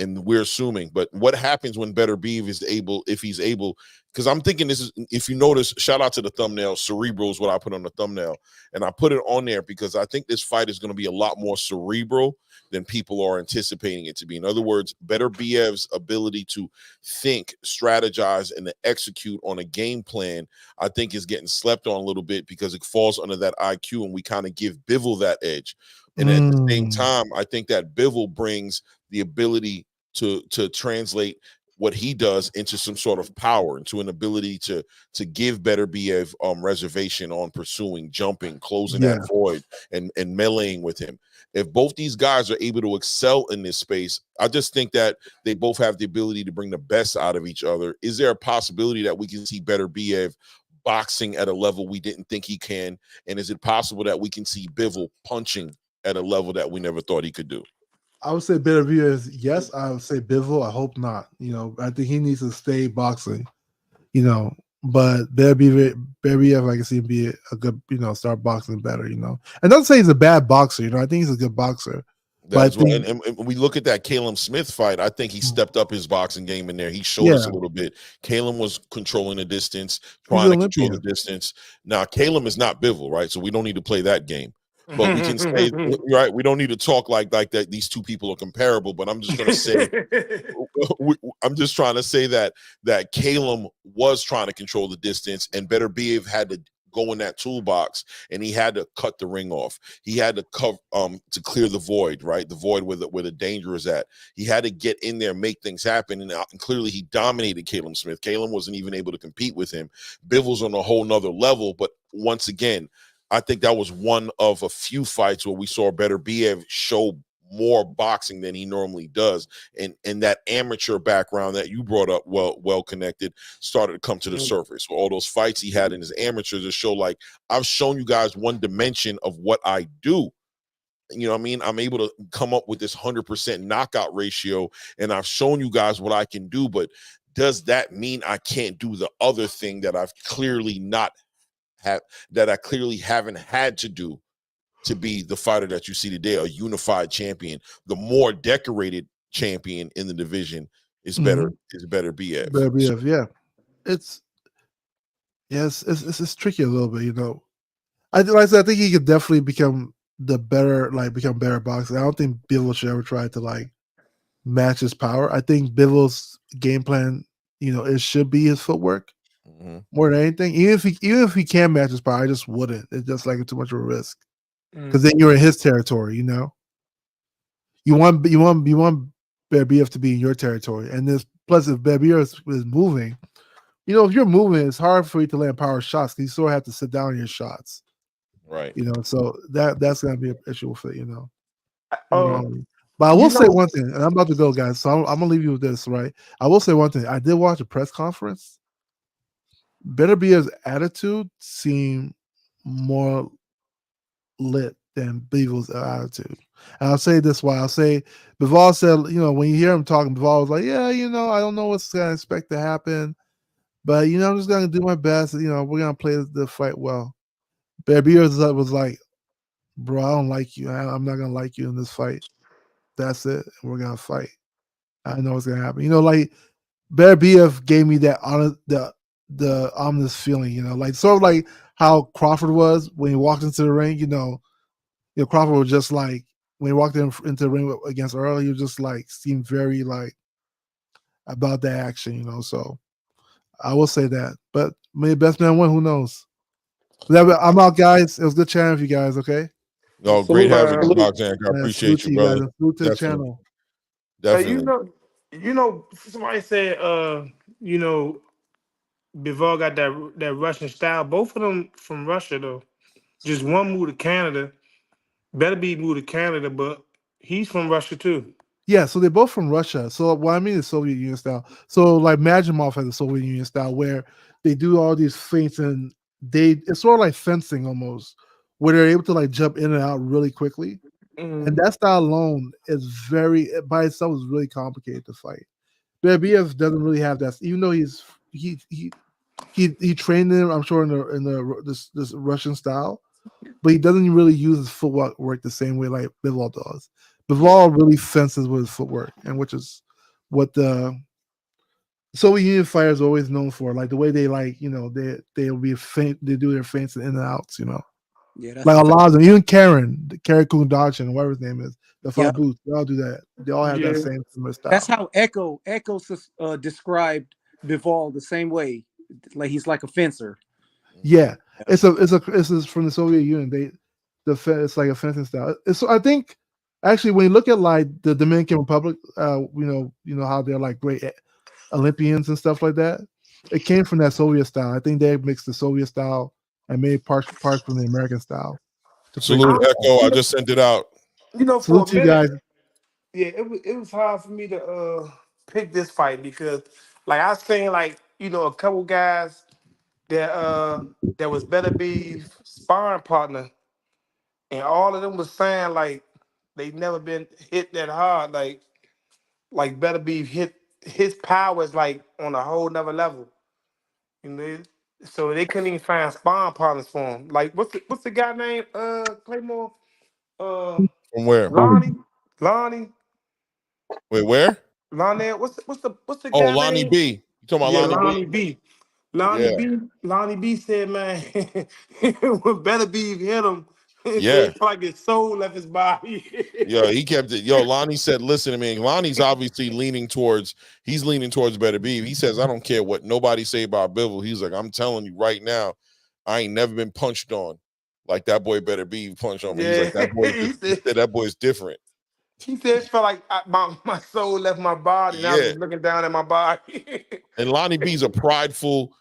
And we're assuming, but what happens when Beterbiev is able, if he's able, because I'm thinking this is, if you notice, shout out to the thumbnail, cerebral is what I put on the thumbnail. And I put it on there because I think this fight is going to be a lot more cerebral than people are anticipating it to be. In other words, Beterbiev's ability to think, strategize, and to execute on a game plan, I think is getting slept on a little bit because it falls under that IQ, and we kind of give Bivol that edge. And at the same time, I think that Bivol brings the ability to translate what he does into some sort of power, into an ability to give Beterbiev reservation on pursuing, jumping, closing that void, and meleeing with him. If both these guys are able to excel in this space, I just think that they both have the ability to bring the best out of each other. Is there a possibility that we can see Beterbiev boxing at a level we didn't think he can? And is it possible that we can see Bivol punching at a level that we never thought he could do? I would say Beterbiev, yes. I would say Bivol, I hope not. I think he needs to stay boxing, but Beterbiev, I can see him be a good, start boxing better, And not to say he's a bad boxer, I think he's a good boxer. That's right. And we look at that Caleb Smith fight, I think he stepped up his boxing game in there. He showed us a little bit. Caleb was controlling the distance, trying to control the distance. Now, Caleb is not Bivol, right? So we don't need to play that game. But we can say, right, we don't need to talk like that these two people are comparable, but I'm just going to say, I'm just trying to say that Caleb was trying to control the distance, and Beterbiev had to go in that toolbox, and he had to cut the ring off. He had to cover to clear the void, right? The void where the danger is at. He had to get in there, make things happen, and clearly he dominated Caleb Smith. Caleb wasn't even able to compete with him. Bivol's on a whole nother level, but once again, I think that was one of a few fights where we saw Beterbiev show more boxing than he normally does, and that amateur background that you brought up, well connected, started to come to the surface. So all those fights he had in his amateur to show, like, I've shown you guys one dimension of what I do. You know what I mean? I'm able to come up with this 100% knockout ratio, and I've shown you guys what I can do. But does that mean I can't do the other thing that I've clearly not had, that I clearly haven't had to do to be the fighter that you see today, a unified champion? The more decorated champion in the division is Beterbiev. Beterbiev, yeah. It's tricky a little bit, you know. I think he could definitely become better boxer. I don't think Bivol should ever try to like match his power. I think Bivol's game plan, you know, it should be his footwork more than anything. Even if he can match his power, I just wouldn't. It's just like too much of a risk. Because then you're in his territory, you know. You want Beterbiev to be in your territory, and this plus if Beterbiev is moving, you know, if you're moving, it's hard for you to land power shots because you sort of have to sit down your shots, right? You know, so that's gonna be an issue with it, you know. But I will say one thing, and I'm about to go, guys. So I'm gonna leave you with this, right? I will say one thing. I did watch a press conference. Beterbiev's attitude seemed more lit than Bivol's attitude. And I'll say this why. I'll say Bivol said, you know, when you hear him talking, Bivol was like, yeah, you know, I don't know what's gonna expect to happen, but you know, I'm just gonna do my best. You know, we're gonna play the fight well. Beterbiev was like, bro, I don't like you. I'm not gonna like you in this fight. That's it. We're gonna fight. I know what's gonna happen. You know, like Beterbiev gave me that the ominous feeling, you know, like sort of like how Crawford was when he walked into the ring. You know, Crawford was just like when he walked into the ring against Earl, he was just like seemed very like about that action, you know. So I will say that. But may the best man win. Who knows? I'm out, guys. It was good chatting with you guys. Okay. No, great having you, Roxanne. I appreciate you, brother. Salute to the channel. Definitely. You know, somebody said, you know, Bivol got that Russian style. Both of them from Russia, though. Just one moved to Canada. Beterbiev moved to Canada, but he's from Russia too. Yeah, so they're both from Russia. So what I mean is Soviet Union style. So like Majimov has a Soviet Union style where they do all these feints and it's sort of like fencing almost, where they're able to like jump in and out really quickly. And that style alone is by itself is really complicated to fight. Beterbiev doesn't really have that, even though he trained him, I'm sure, in this Russian style, but he doesn't really use his footwork the same way like Bivol does. Bivol really fences with his footwork, and which is what the Soviet Union fighters are always known for, like the way they like, you know, they'll be they do their feints in and outs, you know. Yeah, like a lot of them, even Karen Kundachin, whatever his name is, the fight boots, they all do that. They all have that same similar style. That's how Echo described Bivol the same way, like he's like a fencer. Yeah, it's from the Soviet Union. It's like a fencing style. I think actually when you look at like the Dominican Republic, you know how they're like great Olympians and stuff like that. It came from that Soviet style. I think they mixed the Soviet style and made parts from the American style. Salute Echo. I just sent it out. You know, salute for a minute, you guys. Yeah, it was hard for me to pick this fight because, like, I was saying, like, you know, a couple guys that was Beterbiev sparring partner, and all of them was saying like they never been hit that hard. Like Beterbiev hit his power is like on a whole nother level. You know, so they couldn't even find sparring partners for him. Like what's the guy named Claymore? From where? Lonnie. Wait, where? Lonnie. What's the guy Oh, Lonnie name? B. You talking about Lonnie B? B? Lonnie B said, man, when Beterbiev hit him, it's like his soul left his body. He kept it. Lonnie said, listen to me. Lonnie's obviously leaning towards Beterbiev. He says, I don't care what nobody say about Bivol. He's like, I'm telling you right now, I ain't never been punched on like that boy better be punched on me. He's Yeah, like, that boy, he said that boy is different. he said it felt like my soul left my body, and I was Yeah. just looking down at my body. And Lonnie B's a prideful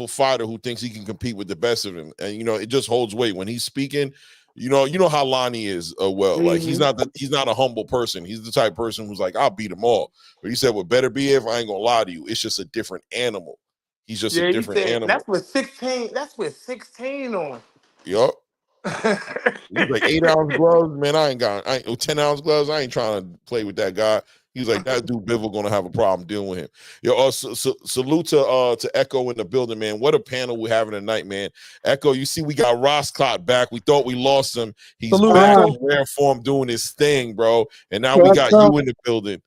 fighter who thinks he can compete with the best of him. And it just holds weight when he's speaking. You know how Lonnie is. Like he's not a humble person. He's the type of person who's like, I'll beat them all. But he said, with Beterbiev, I ain't gonna lie to you, it's just a different animal. He's just a different animal. That's with 16. That's with 16 on. Yup. He's like 8-ounce gloves, man. I ain't 10-ounce gloves. I ain't trying to play with that guy. He's like, that dude Bivol gonna have a problem dealing with him. Yo, salute to Echo in the building, man. What a panel we're having tonight, man. Echo, you see, we got Ross Clot back. We thought we lost him. He's back in rare form doing his thing, bro. And now we got you in the building.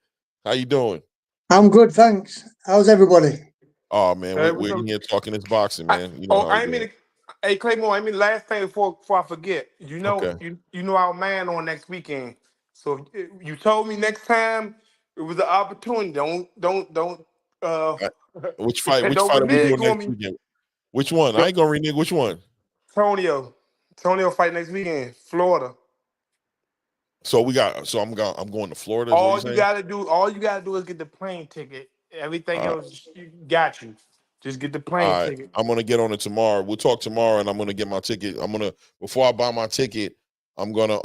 How you doing? I'm good, thanks. How's everybody? Oh man, we're in here talking this boxing, man. Hey Claymore, last thing before I forget. You know our man on next weekend. So you told me next time it was an opportunity. Don't which fight are we doing next weekend? Which one? I ain't gonna renege. Which one? Tonio fight next weekend, Florida. So I'm going to Florida. All you gotta do is get the plane ticket. Everything else got you. Just get the plane ticket. I'm gonna get on it tomorrow. We'll talk tomorrow, and I'm gonna get my ticket. Before I buy my ticket, I'm gonna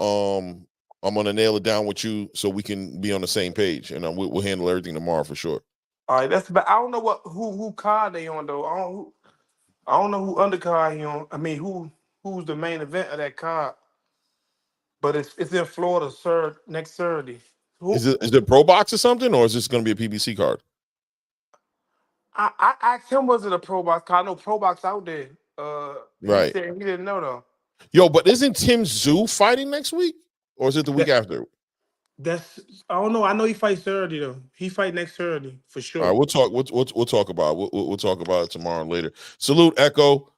nail it down with you so we can be on the same page, and we'll handle everything tomorrow for sure. All right, I don't know who card they on though. I don't know who undercard he on. I mean, who's the main event of that card? But it's in Florida, next Saturday. Is it Pro Box or something, or is this going to be a PBC card? I asked him, was it a Pro Box card? I know Pro Box out there. Right. He said he didn't know though. Yo, but isn't Tim Tszyu fighting next week, or is it the week after? I don't know. I know he fights Saturday though. He fight next Saturday for sure. All right, we'll talk. We'll talk about it. We'll talk about it tomorrow and later. Salute Echo.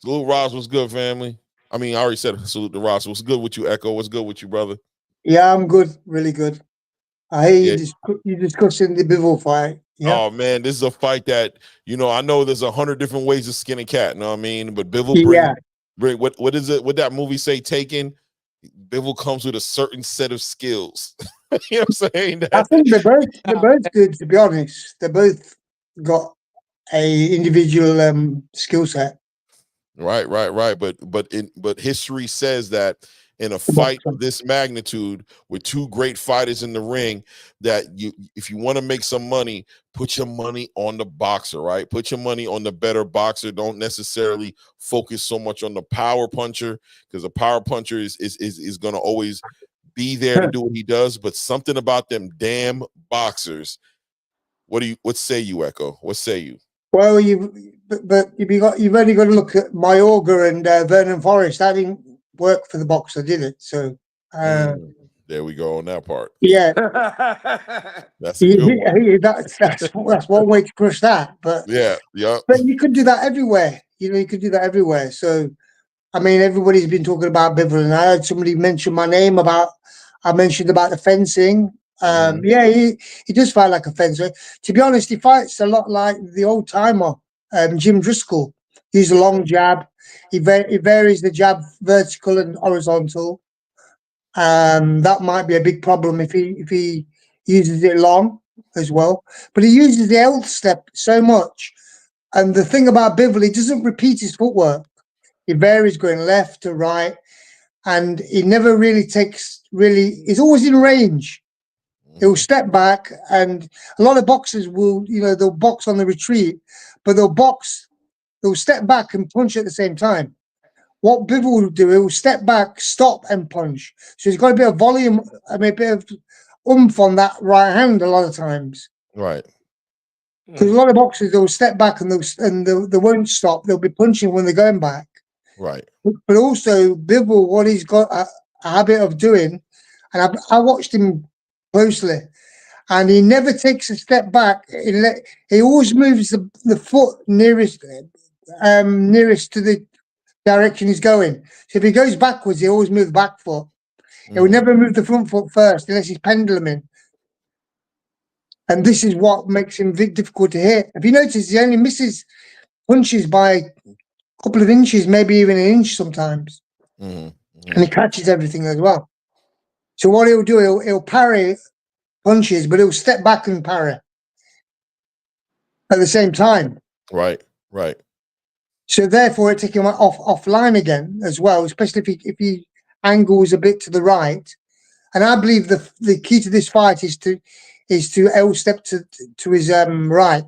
Salute Ross. What's good, family? I already said salute to Ross. What's good with you, Echo? What's good with you, brother? Yeah, I'm good. Really good. I hear you discussing the Bivol fight. Yeah. Oh man, this is a fight that I know there's 100 different ways to skin a cat. You know what I mean? But Bivol bring what is it? What that movie say? Taken. Bivol comes with a certain set of skills. You know what I'm saying? I think they're both good, to be honest. They both got a individual skill set. Right. But history says that in a fight of this magnitude with two great fighters in the ring, that if you want to make some money, put your money on the boxer, right? Put your money on the better boxer. Don't necessarily focus so much on the power puncher, because a power puncher is going to always be there to do what he does. But something about them damn boxers. What say you, Echo? What say you? Well, you've only got to look at Mayorga and Vernon Forrest. That didn't work for the boxer, did it? So there we go on that part. Yeah, that's a good one. That's one way to crush that. But yeah. But you could do that everywhere. You could do that everywhere. So everybody's been talking about Bivol, and I heard somebody mention my name I mentioned about the fencing. Yeah, he does fight like a fencer. To be honest, he fights a lot like the old timer, Jim Driscoll. He's a long jab. He varies the jab vertical and horizontal. That might be a big problem if he uses it long as well. But he uses the L step so much. And the thing about Bivol, he doesn't repeat his footwork. He varies going left to right, and he never really he's always in range. He'll step back, and a lot of boxers will, they'll box on the retreat, but they'll step back and punch at the same time. What Bivol will do, he'll step back, stop, and punch. So he's got a bit of volume, a bit of oomph on that right hand a lot of times. Right. Because a lot of boxers, they'll step back and they won't stop. They'll be punching when they're going back. Right. But also, Bivol, what he's got a habit of doing, and I watched him closely, and he never takes a step back. He always moves the foot nearest to the direction he's going. So if he goes backwards, he always moves back foot. He will never move the front foot first unless he's penduluming. And this is what makes him difficult to hit. If you notice, he only misses punches by couple of inches, maybe even an inch sometimes. Mm-hmm. And he catches everything as well. So what he'll do, he'll parry punches, but he'll step back and parry at the same time. Right, right. So therefore, it takes him offline again as well, especially if he angles a bit to the right. And I believe the key to this fight is to L step to his right,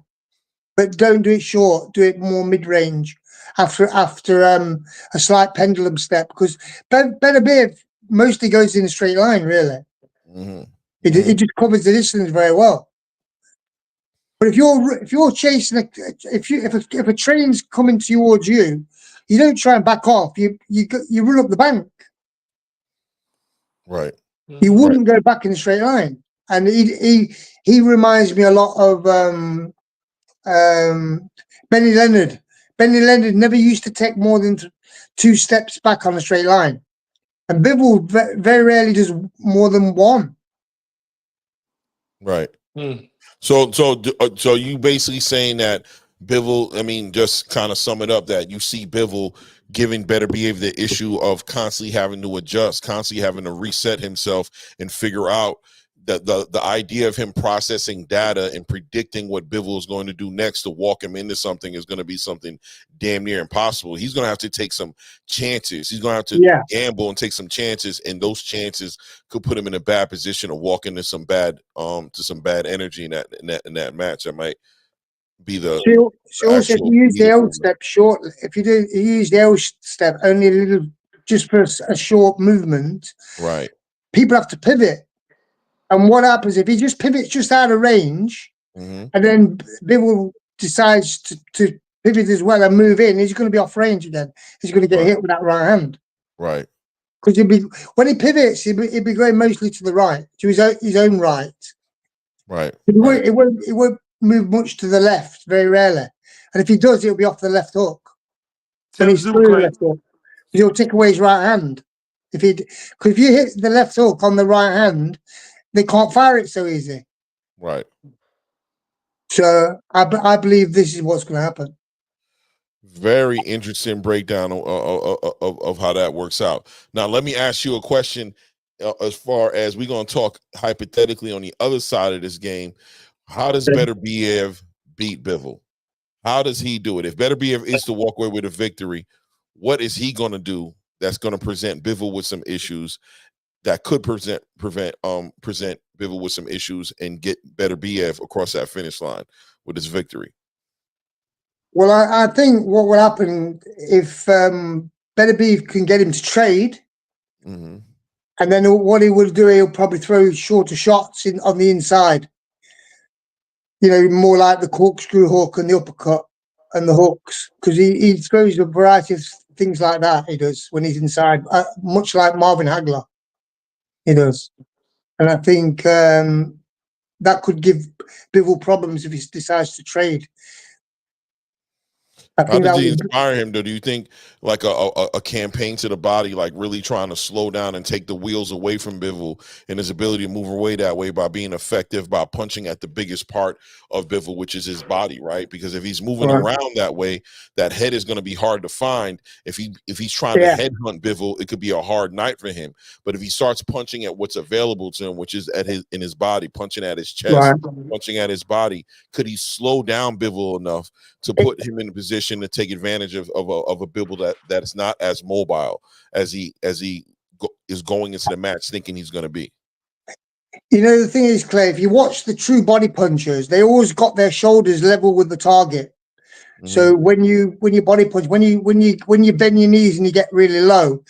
but don't do it short. Do it more mid range after a slight pendulum step, because Beterbiev mostly goes in a straight line. Really, it just covers the distance very well. But if you're chasing if a train's coming towards you, you don't try and back off. You run up the bank. Right. You wouldn't go back in a straight line. And he reminds me a lot of Benny Leonard. Benny Leonard never used to take more than 2 steps back on a straight line, and Bivol very rarely does more than 1. Right. So you basically saying that Bivol, I mean, just kind of sum it up, that you see Bivol giving Beterbiev the issue of constantly having to adjust, constantly having to reset himself and figure out the idea of him processing data and predicting what Bivol is going to do next to walk him into something is going to be something damn near impossible. He's going to have to take some chances. He's going to have to gamble and take some chances, and those chances could put him in a bad position of walking into some bad energy in that match. That might be the so also, if you use the L step short, if you use the L step only a little, just for a short movement, right? People have to pivot. And what happens if he just pivots just out of range, and then Bivol decides to pivot as well and move in? He's going to be off range again. He's going to get hit with that right hand. Right. Because when he pivots, he'll be going mostly to the right, to his own right. Right. It won't move much to the left, very rarely. And if he does, it'll be off the left hook. When he's through the left hook, he'll take away his right hand. Because if you hit the left hook on the right hand, they can't fire it so easy. Right. So I believe this is what's going to happen. Very interesting breakdown of how that works out. Now, let me ask you a question. As far as we're going to talk hypothetically on the other side of this game, how does Beterbiev beat Bivol? How does he do it? If Beterbiev is to walk away with a victory, what is he going to do that's going to present Bivol with some issues, that could present Bivol with some issues and get Beterbiev across that finish line with his victory? Well, I think what will happen if Beterbiev can get him to trade, and then what he will do, he'll probably throw shorter shots on the inside. You know, more like the corkscrew hook and the uppercut and the hooks, because he throws a variety of things like that. He does when he's inside, much like Marvin Hagler. He does. And I think that could give Bivol problems if he decides to trade. How does he inspire him? Do you think like a campaign to the body, like really trying to slow down and take the wheels away from Bivol and his ability to move away that way by being effective, by punching at the biggest part of Bivol, which is his body, right? Because if he's moving around that way, that head is going to be hard to find. If he's trying to headhunt Bivol, it could be a hard night for him. But if he starts punching at what's available to him, which is in his body, punching at his chest, punching at his body, could he slow down Bivol enough to put him in a position to take advantage of a Bivol that is not as mobile as he is going into the match thinking he's going to be? You know, the thing is, Clay, if you watch the true body punchers, they always got their shoulders level with the target. So when you body punch, when you bend your knees and you get really low,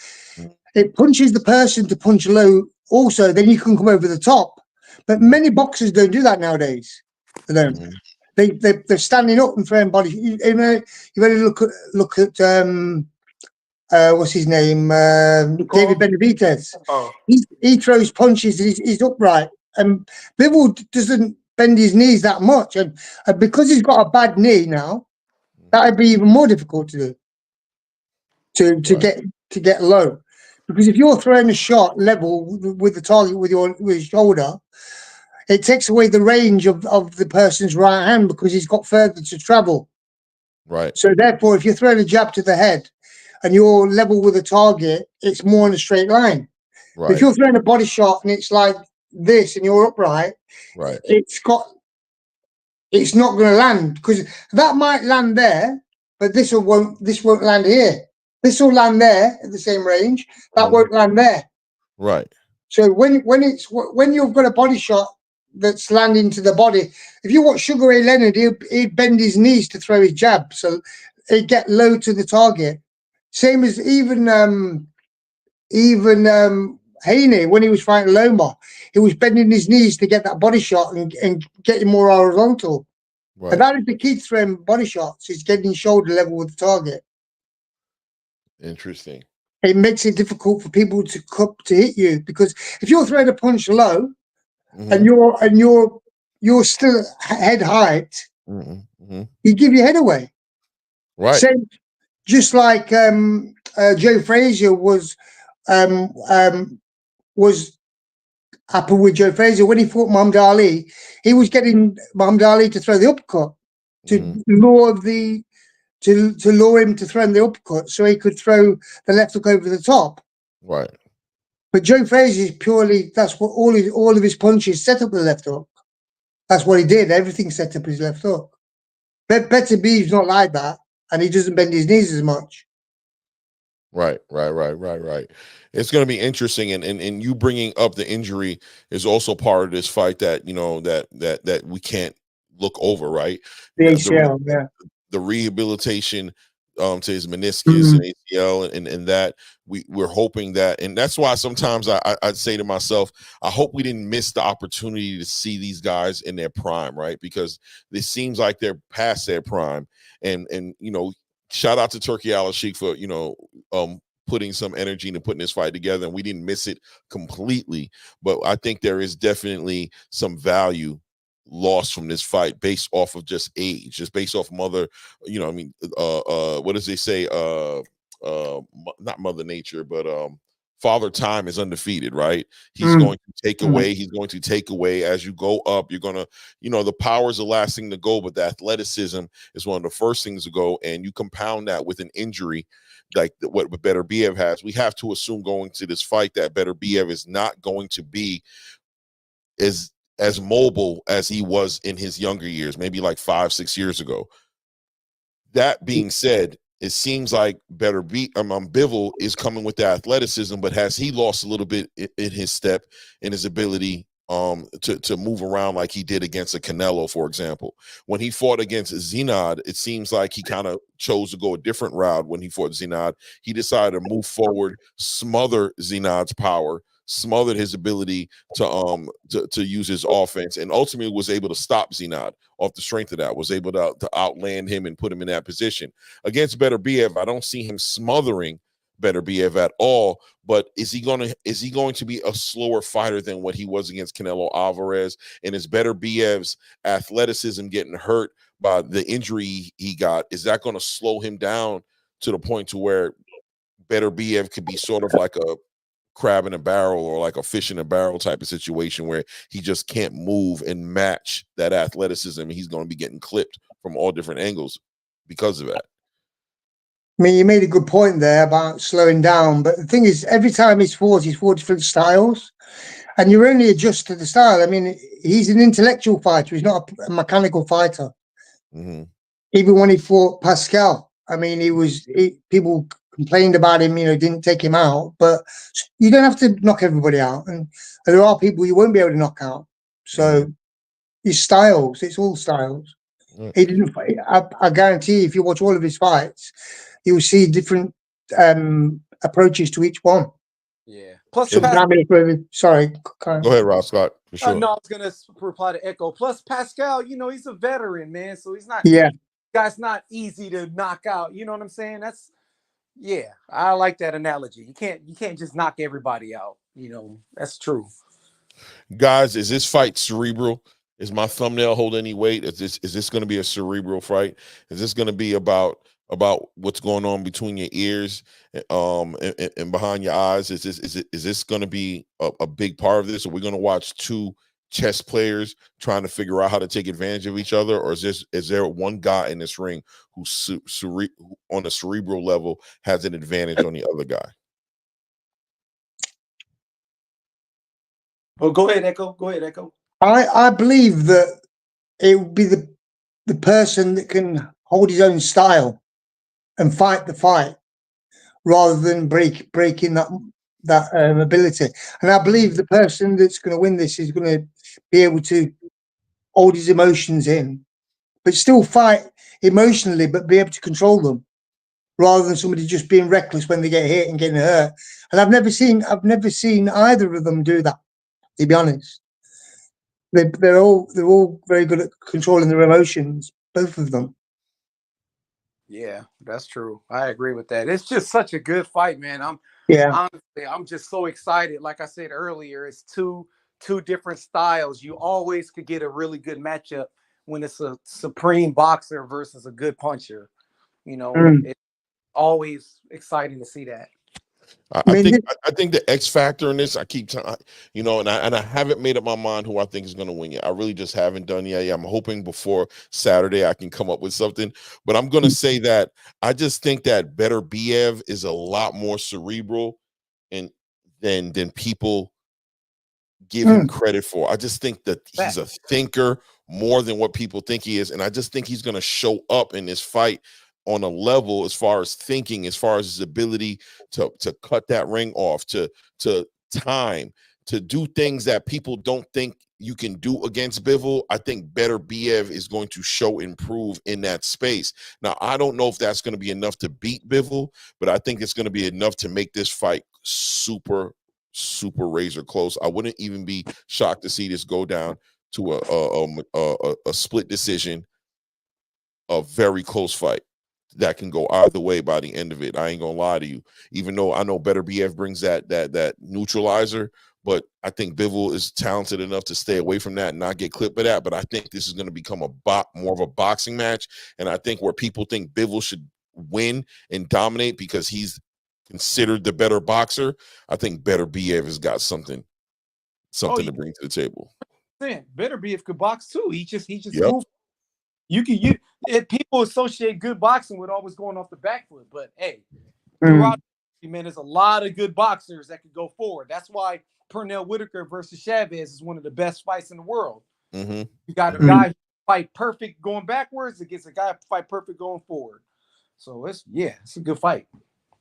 it punches the person to punch low also, then you can come over the top. But many boxers don't do that nowadays. They don't. They're standing up and throwing body. You really look at what's his name, David Benavidez. He throws punches. He's upright, and Bivol doesn't bend his knees that much, and because he's got a bad knee now, that'd be even more difficult to do to get low. Because if you're throwing a shot level with the target with your shoulder, it takes away the range of the person's right hand because he's got further to travel. Right. So therefore, if you're throwing a jab to the head and you're level with the target, it's more in a straight line. Right. If you're throwing a body shot and it's like this and you're upright, right. it's not going to land, because that might land there, but this won't land here. This will land there at the same range. That won't land there. Right. So when you've got a body shot that's landing to the body, if you watch Sugar Ray Leonard, he'd bend his knees to throw his jab, so he'd get low to the target. Same as even Haney, when he was fighting Loma, he was bending his knees to get that body shot and getting more horizontal. Right. And that is the key to throwing body shots, is getting shoulder level with the target. Interesting. It makes it difficult for people to hit you, because if you're throwing a punch low and you're still head height, you give your head away. Right. Same, just like Joe Frazier was happened with Joe Frazier when he fought Muhammad Ali. He was getting Muhammad Ali to throw the uppercut to lure him to throw the uppercut, so he could throw the left hook over the top. Right. But Joe Frazier is purely, that's what all of his punches set up with the left hook. That's what he did. Everything set up his left hook. Beterbiev-Bivol not like that, and he doesn't bend his knees as much. Right. It's going to be interesting, and you bringing up the injury is also part of this fight that that we can't look over. Right. The ACL, the rehabilitation to his meniscus and ACL, and that we're hoping that, and that's why sometimes I'd say to myself, I hope we didn't miss the opportunity to see these guys in their prime, right? Because it seems like they're past their prime, and shout out to Turkey Al-Sheikh for putting some energy into putting this fight together, and we didn't miss it completely. But I think there is definitely some value lost from this fight based off of just age, just based off mother, what does they say? Not Mother Nature, but Father Time is undefeated, right? He's going to take away. He's going to take away as you go up. You're gonna, the power is the last thing to go, but the athleticism is one of the first things to go. And you compound that with an injury like what Beterbiev has. We have to assume going to this fight that Beterbiev is not going to be as mobile as he was in his younger years, maybe like 5-6 years ago. That being said, it seems like Bivol is coming with the athleticism, but has he lost a little bit in his step, in his ability to move around like he did against a Canelo, for example? When he fought against Zinad, it seems like he kind of chose to go a different route. When he fought Zinad, he decided to move forward, smother Zinad's power, smothered his ability to use his offense, and ultimately was able to stop Zinad off the strength of that, was able to outland him and put him in that position. Against Beterbiev, I don't see him smothering Beterbiev at all, but is he going to be a slower fighter than what he was against Canelo Alvarez? And is Beterbiev's athleticism getting hurt by the injury he got, is that going to slow him down to the point to where Beterbiev could be sort of like a crab in a barrel or like a fish in a barrel type of situation where he just can't move and match that athleticism, and he's going to be getting clipped from all different angles because of that? I mean, you made a good point there about slowing down, but the thing is, every time he's fought different styles, and you only adjust to the style. I mean, he's an intellectual fighter. He's not a mechanical fighter. Even when he fought Pascal, I mean, people complained about him, didn't take him out, but you don't have to knock everybody out. And there are people you won't be able to knock out. So his styles, it's all styles. He didn't. I guarantee if you watch all of his fights, you will see different approaches to each one. Yeah. Plus, sorry. Go ahead, Rob Scott. For sure. No, I was gonna reply to Echo. Plus, Pascal, he's a veteran, man, so he's not. Yeah. Guy's not easy to knock out. You know what I'm saying? I like that analogy. You can't just knock everybody out. That's true. Guys, is this fight cerebral? Is my thumbnail hold any weight? Is this going to be a cerebral fight? Is this going to be about what's going on between your ears and behind your eyes? Is this going to be a big part of this? Or we're going to watch two chess players trying to figure out how to take advantage of each other, or is there one guy in this ring who on a cerebral level has an advantage on the other guy? Oh, go ahead, Echo. Go ahead, Echo. I believe that it would be the person that can hold his own style and fight the fight rather than breaking that ability. And I believe the person that's going to win this is going to be able to hold his emotions in, but still fight emotionally, but be able to control them, rather than somebody just being reckless when they get hit and getting hurt. And I've never seen either of them do that, to be honest. They're all very good at controlling their emotions, both of them. Yeah, that's true. I agree with that. It's just such a good fight, man. Honestly, I'm just so excited. Like I said earlier, it's two different styles. You always could get a really good matchup when it's a supreme boxer versus a good puncher. You know, it's always exciting to see that. I think the X factor in this, I keep telling, you know, and I haven't made up my mind who I think is going to win yet. I really just haven't done yet. I'm hoping before Saturday I can come up with something, but I'm going to say that I just think that Beterbiev is a lot more cerebral than people give him credit for. I just think that he's a thinker more than what people think he is, and I just think he's going to show up in this fight on a level as far as thinking, as far as his ability to cut that ring off, to time, to do things that people don't think you can do against Bivol. I think Beterbiev is going to show improve in that space. Now, I don't know if that's going to be enough to beat Bivol, but I think it's going to be enough to make this fight super razor close. I wouldn't even be shocked to see this go down to a split decision, a very close fight that can go either way by the end of it. I ain't gonna lie to you. Even though I know Beterbiev brings that neutralizer, but I think Bivol is talented enough to stay away from that and not get clipped by that. But I think this is going to become more of a boxing match, and I think where people think Bivol should win and dominate because he's considered the better boxer, I think Beterbiev has got something to bring to the table. Beterbiev could box too. He just moved. People associate good boxing with always going off the back foot, but hey, throughout, man, there's a lot of good boxers that could go forward. That's why Pernell Whitaker versus Chavez is one of the best fights in the world. You got a guy who fight perfect going backwards against a guy who fight perfect going forward. So it's a good fight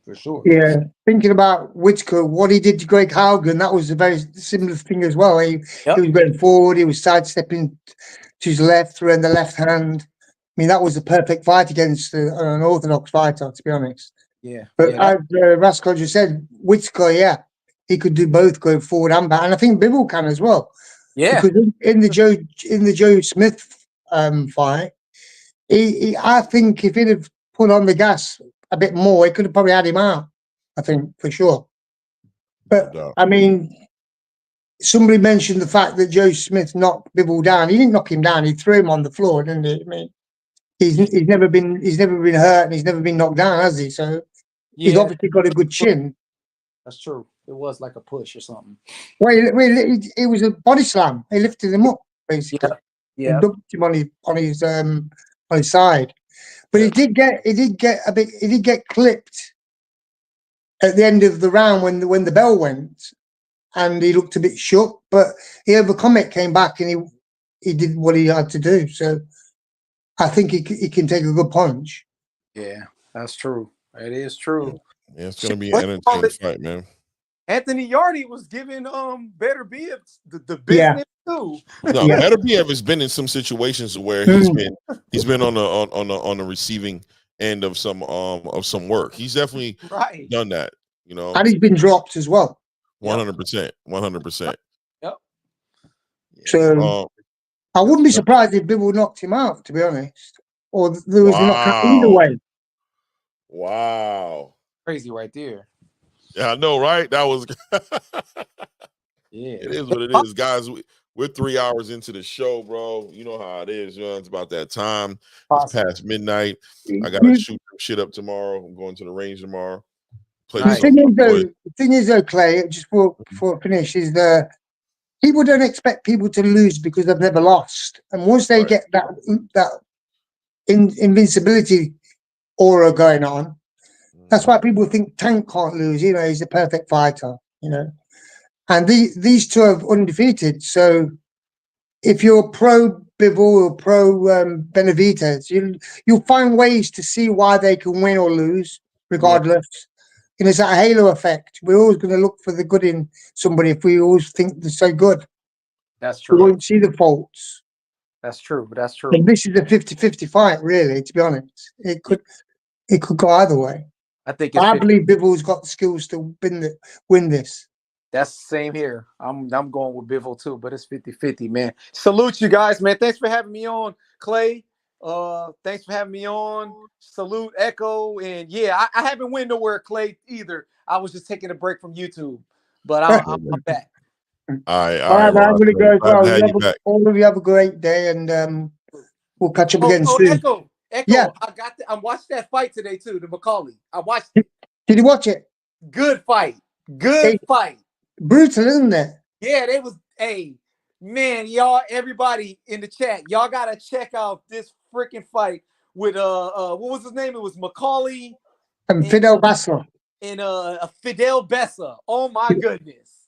for sure. Yeah, thinking about Whitaker, what he did to Greg Haugen, that was a very similar thing as well. He was going forward, he was sidestepping to his left, throwing the left hand. I mean, that was a perfect fight against an orthodox fighter, to be honest. Yeah. But as Raskol just said, Whitaker, he could do both, going forward and back, and I think Bivol can as well. Yeah, because in the Joe Smith fight, I think if he'd have put on the gas a bit more, he could have probably had him out. I think for sure. But I mean, somebody mentioned the fact that Joe Smith knocked Bivol down. He didn't knock him down; he threw him on the floor, didn't he? I mean, he's never been hurt and he's never been knocked down, has he? So he's obviously got a good chin. That's true. It was like a push or something. Well, it was a body slam. He lifted him up basically. Yeah. Dumped him on his side. But he did get clipped at the end of the round when the bell went, and he looked a bit shook. But he overcome it, came back, and he did what he had to do. So I think he can take a good punch. Yeah, that's true. It is true. Yeah, it's gonna be an entertaining fight, man. Anthony Yardy was giving Beterbiev the business too. No, Beterbiev has been in some situations where he's been on the receiving end of some work. He's definitely done that, you know. And he's been dropped as well. 100%. 100%. Yep. So I wouldn't be surprised if Bivol knocked him out, to be honest. Or there was a knockout either way. Wow. Crazy right there. Yeah, I know, right? That was yeah. It is what it is, guys. We're 3 hours into the show, bro. You know how it is. You know, it's about that time. It's past midnight. I gotta shoot some shit up tomorrow. I'm going to the range tomorrow. The thing is, though, Clay, just before I finish, is people don't expect people to lose because they've never lost. And once they get that invincibility aura going on, that's why people think Tank can't lose. You know, he's a perfect fighter. You know, and these two are undefeated. So if you're pro Bivol or pro Benavidez, you'll find ways to see why they can win or lose, regardless. And it's that halo effect. We're always going to look for the good in somebody if we always think they're so good. That's We true. won't see the faults. That's true. That's true. And this is a 50-50 fight, really, to be honest. It could go either way. I think I believe Bivol's got the skills to win this. That's the same here. I'm going with Bivol too, but it's 50-50, man. Salute you guys, man. Thanks for having me on, Clay. Thanks for having me on. Salute, Echo, and yeah, I haven't went nowhere, Clay, either. I was just taking a break from YouTube, but I'm back. All right, man. I'm gonna go as well. All of you have a great day, and we'll catch up again soon. Echo, yeah. I watched that fight today too, the McCauley. I watched it. Did you watch it? Good fight. Good fight. Brutal, isn't it? Yeah, they was. Hey, man, y'all, everybody in the chat, y'all gotta check out this freaking fight with what was his name? It was McCauley and Fidel Bessa. And Fidel Bessa. Oh my goodness.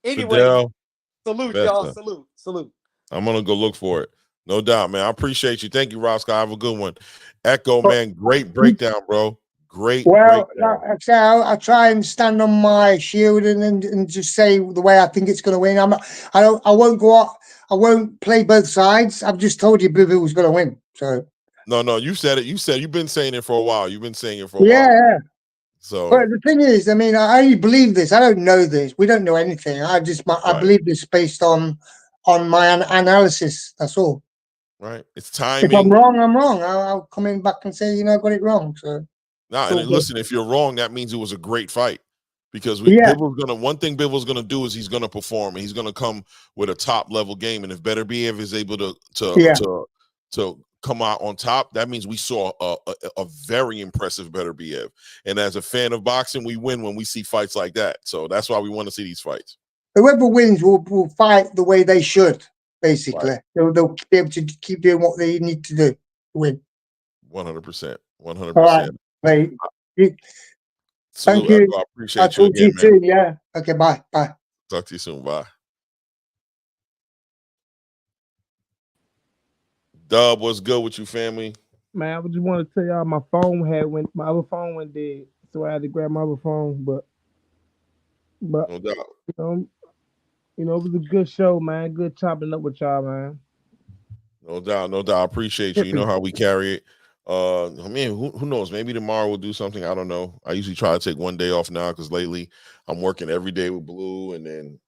Anyway, salute, y'all. Salute. I'm gonna go look for it. No doubt, man. I appreciate you. Thank you, Roscoe. Have a good one. Echo, man. Great breakdown, bro. Great. Well, like I try and stand on my shield and just say the way I think it's going to win. I won't go out. I won't play both sides. I've just told you Bivol was going to win. So no, you said it. You've been saying it for a while. You've been saying it for a while. Yeah. So, but the thing is, I mean, I only believe this. I don't know this. We don't know anything. I believe this based on my analysis. That's all. Right. It's timing. If I'm wrong, I'm wrong. I'll come in back and say, I got it wrong. So. And listen, if you're wrong, that means it was a great fight, because one thing Bivol's gonna do is he's gonna perform, and he's gonna come with a top level game. And if Beterbiev is able to come out on top, that means we saw a very impressive Beterbiev. And as a fan of boxing, we win when we see fights like that. So that's why we want to see these fights. Whoever wins will fight the way they should. Basically, they'll be able to keep doing what they need to do to win. 100%. 100%. All right. Thank you. I appreciate you again, man. Soon. Yeah. Okay. Bye. Talk to you soon. Bye. Dub, what's good with you, family? Man, I just want to tell y'all my other phone went dead, so I had to grab my other phone. But no doubt. It was a good show, man. Good chopping up with y'all, man. No doubt. I appreciate you. You know how we carry it. I mean, who knows? Maybe tomorrow we'll do something. I don't know. I usually try to take one day off now, because lately I'm working every day with Blue, and then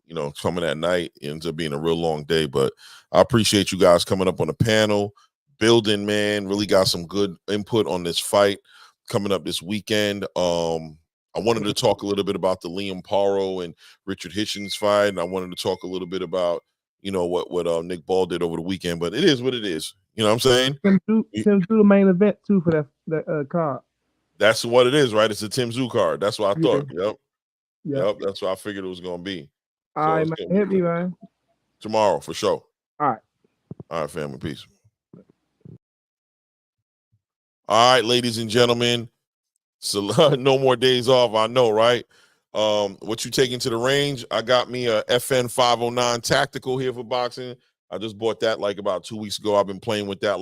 coming at night, it ends up being a real long day. But I appreciate you guys coming up on the panel, building, man. Really got some good input on this fight coming up this weekend. I wanted to talk a little bit about the Liam Parro and Richard Hitchins fight, and I wanted to talk a little bit about what Nick Ball did over the weekend. But it is what it is. You know what I'm saying? Tim do the main event too for that card. That's what it is, right? It's a Tim Tszyu card. That's what I thought. Yeah. Yep. That's what I figured it was gonna be. All right, man. Hit me, man. Tomorrow for sure. All right, family. Peace. All right, ladies and gentlemen. So no more days off. I know, right? What you taking to the range? I got me a FN 509 tactical here for boxing. I just bought that like about 2 weeks ago. I've been playing with that,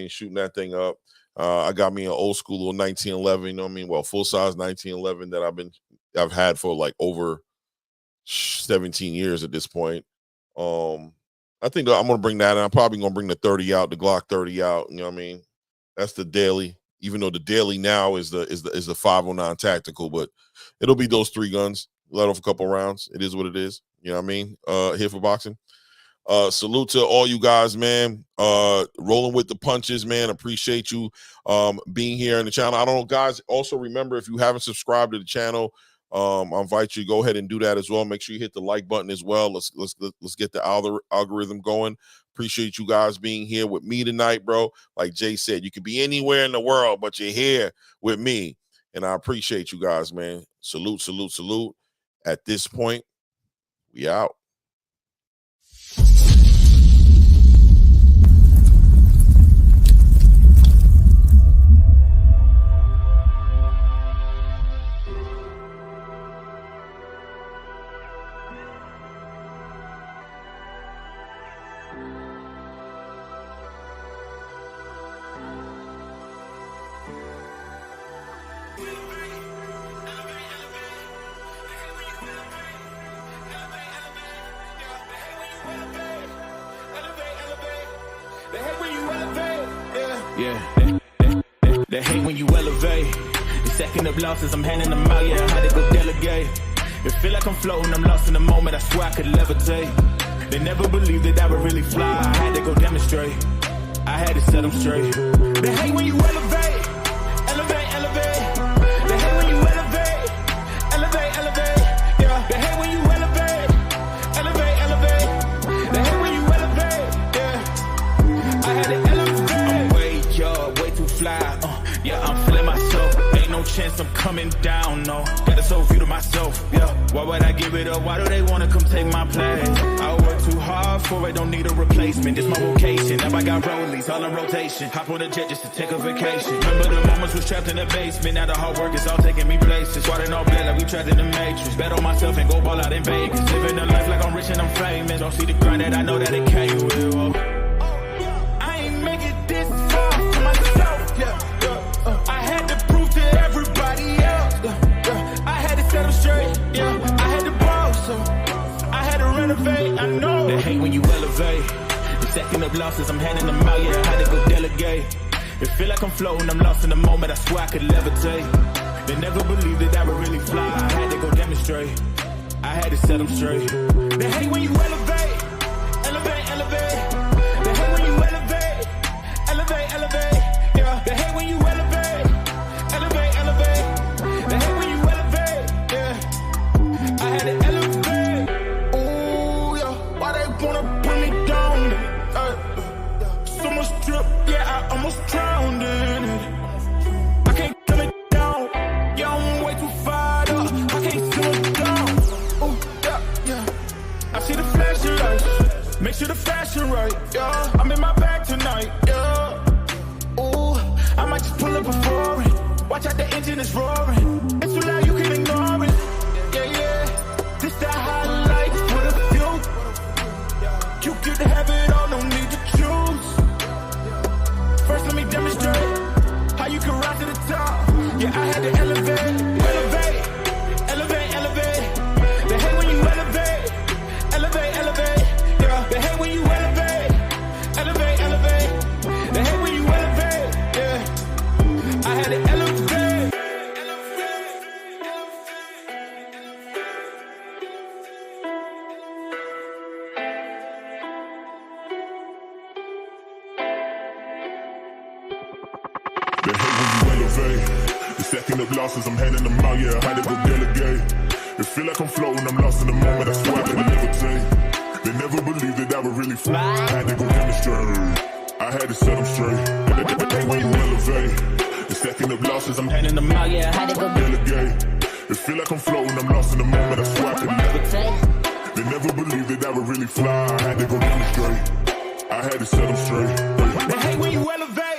shooting that thing up. I got me an old school little 1911, full size 1911 that I've had for like over 17 years at this point. I think I'm gonna bring that, and I'm probably gonna bring the 30 out, the Glock 30 out. You know what I mean? That's the daily. Even though the daily now is the 509 tactical, but it'll be those 3 guns. Let off a couple rounds. It is what it is. You know what I mean? Here for boxing. Salute to all you guys, man. Rolling with the punches, man. Appreciate you being here in the channel. I don't know, guys. Also remember, if you haven't subscribed to the channel, I invite you to go ahead and do that as well. Make sure you hit the like button as well. Let's get the algorithm going. Appreciate you guys being here with me tonight, bro. Like Jay said, you could be anywhere in the world, but you're here with me, and I appreciate you guys, man. Salute. At this point, we out. They hate when you elevate. Yeah. They hate when you elevate. The second of losses, I'm handing them out. Yeah, I had to go delegate. It feel like I'm floating, I'm lost in the moment. I swear I could levitate. They never believed that I would really fly. I had to go demonstrate. I had to set them straight. They hate when you elevate. Elevate, elevate. They hate when you elevate. Elevate, elevate. Yeah. They hate when you elevate. Elevate, elevate. They hate when you elevate. Yeah. I had to elevate. I'm way too fly. Yeah, I'm feeling myself. Ain't no chance I'm coming down, no. Got a soul view to myself, yeah. Why would I give it up? Why do they wanna come take my place? I work too hard for it, don't need a replacement. This my vocation, now I got rollies, all in rotation. Hop on a jet just to take a vacation. Remember the moments was trapped in the basement. Now the hard work is all taking me places. Swatting all blood like we trapped in the matrix. Bet on myself and go ball out in Vegas. Living a life like I'm rich and I'm famous. Don't see the grind that I know that it came with. I ain't make it this far for myself, yeah. I had to prove to everybody else. I had to set them straight. Yeah, I had to ball, so I had to renovate. I know they hate when you elevate. The second of losses, I'm handing them out. Yeah, I had to go delegate. It feel like I'm floating, I'm lost in the moment. I swear I could levitate. They never believed that I would really fly. I had to go demonstrate. I had to set them straight. They hate when you elevate. Elevate, elevate. They hate when you elevate. Elevate, elevate. Yeah, they hate when you elevate. Elevate, elevate. They hate when you elevate. Yeah, I had to elevate. Ooh, yeah, why they wanna bring me down? So much drip, yeah, I almost drowned in it. I can't come it down. Yeah, I'm way too fired up. I can't slow it down. Ooh, yeah. I see the flashing lights. Make sure the fashion right, yeah. I'm in my bag tonight, yeah. Ooh, I might just pull up before it. Watch out, the engine is roaring. It's too loud, you can ignore it. Yeah. This the highlight for the few. You could have it all, no need to choose. First, let me demonstrate how you can rise to the top. Yeah, I had to elevate, elevate, elevate, elevate. They hate when you elevate, elevate, elevate. Yeah, they hate when you elevate, elevate, elevate. They hate when you elevate. Yeah, I had to elevate. They hate when you elevate. The second of losses, I'm handing them out. Yeah, I had to go delegate. It feel like I'm floating, I'm lost in the moment. I swear I could levitate. They never believed that I would really fly. I had to go demonstrate. I had to set them straight. They hate when you elevate. The second of losses, I'm handing them out. Yeah, I had to go delegate. It feel like I'm floating, I'm lost in the moment. I swear I could levitate. They never believed that I would really fly. I had to go demonstrate. I had to set them straight. They hate when you elevate.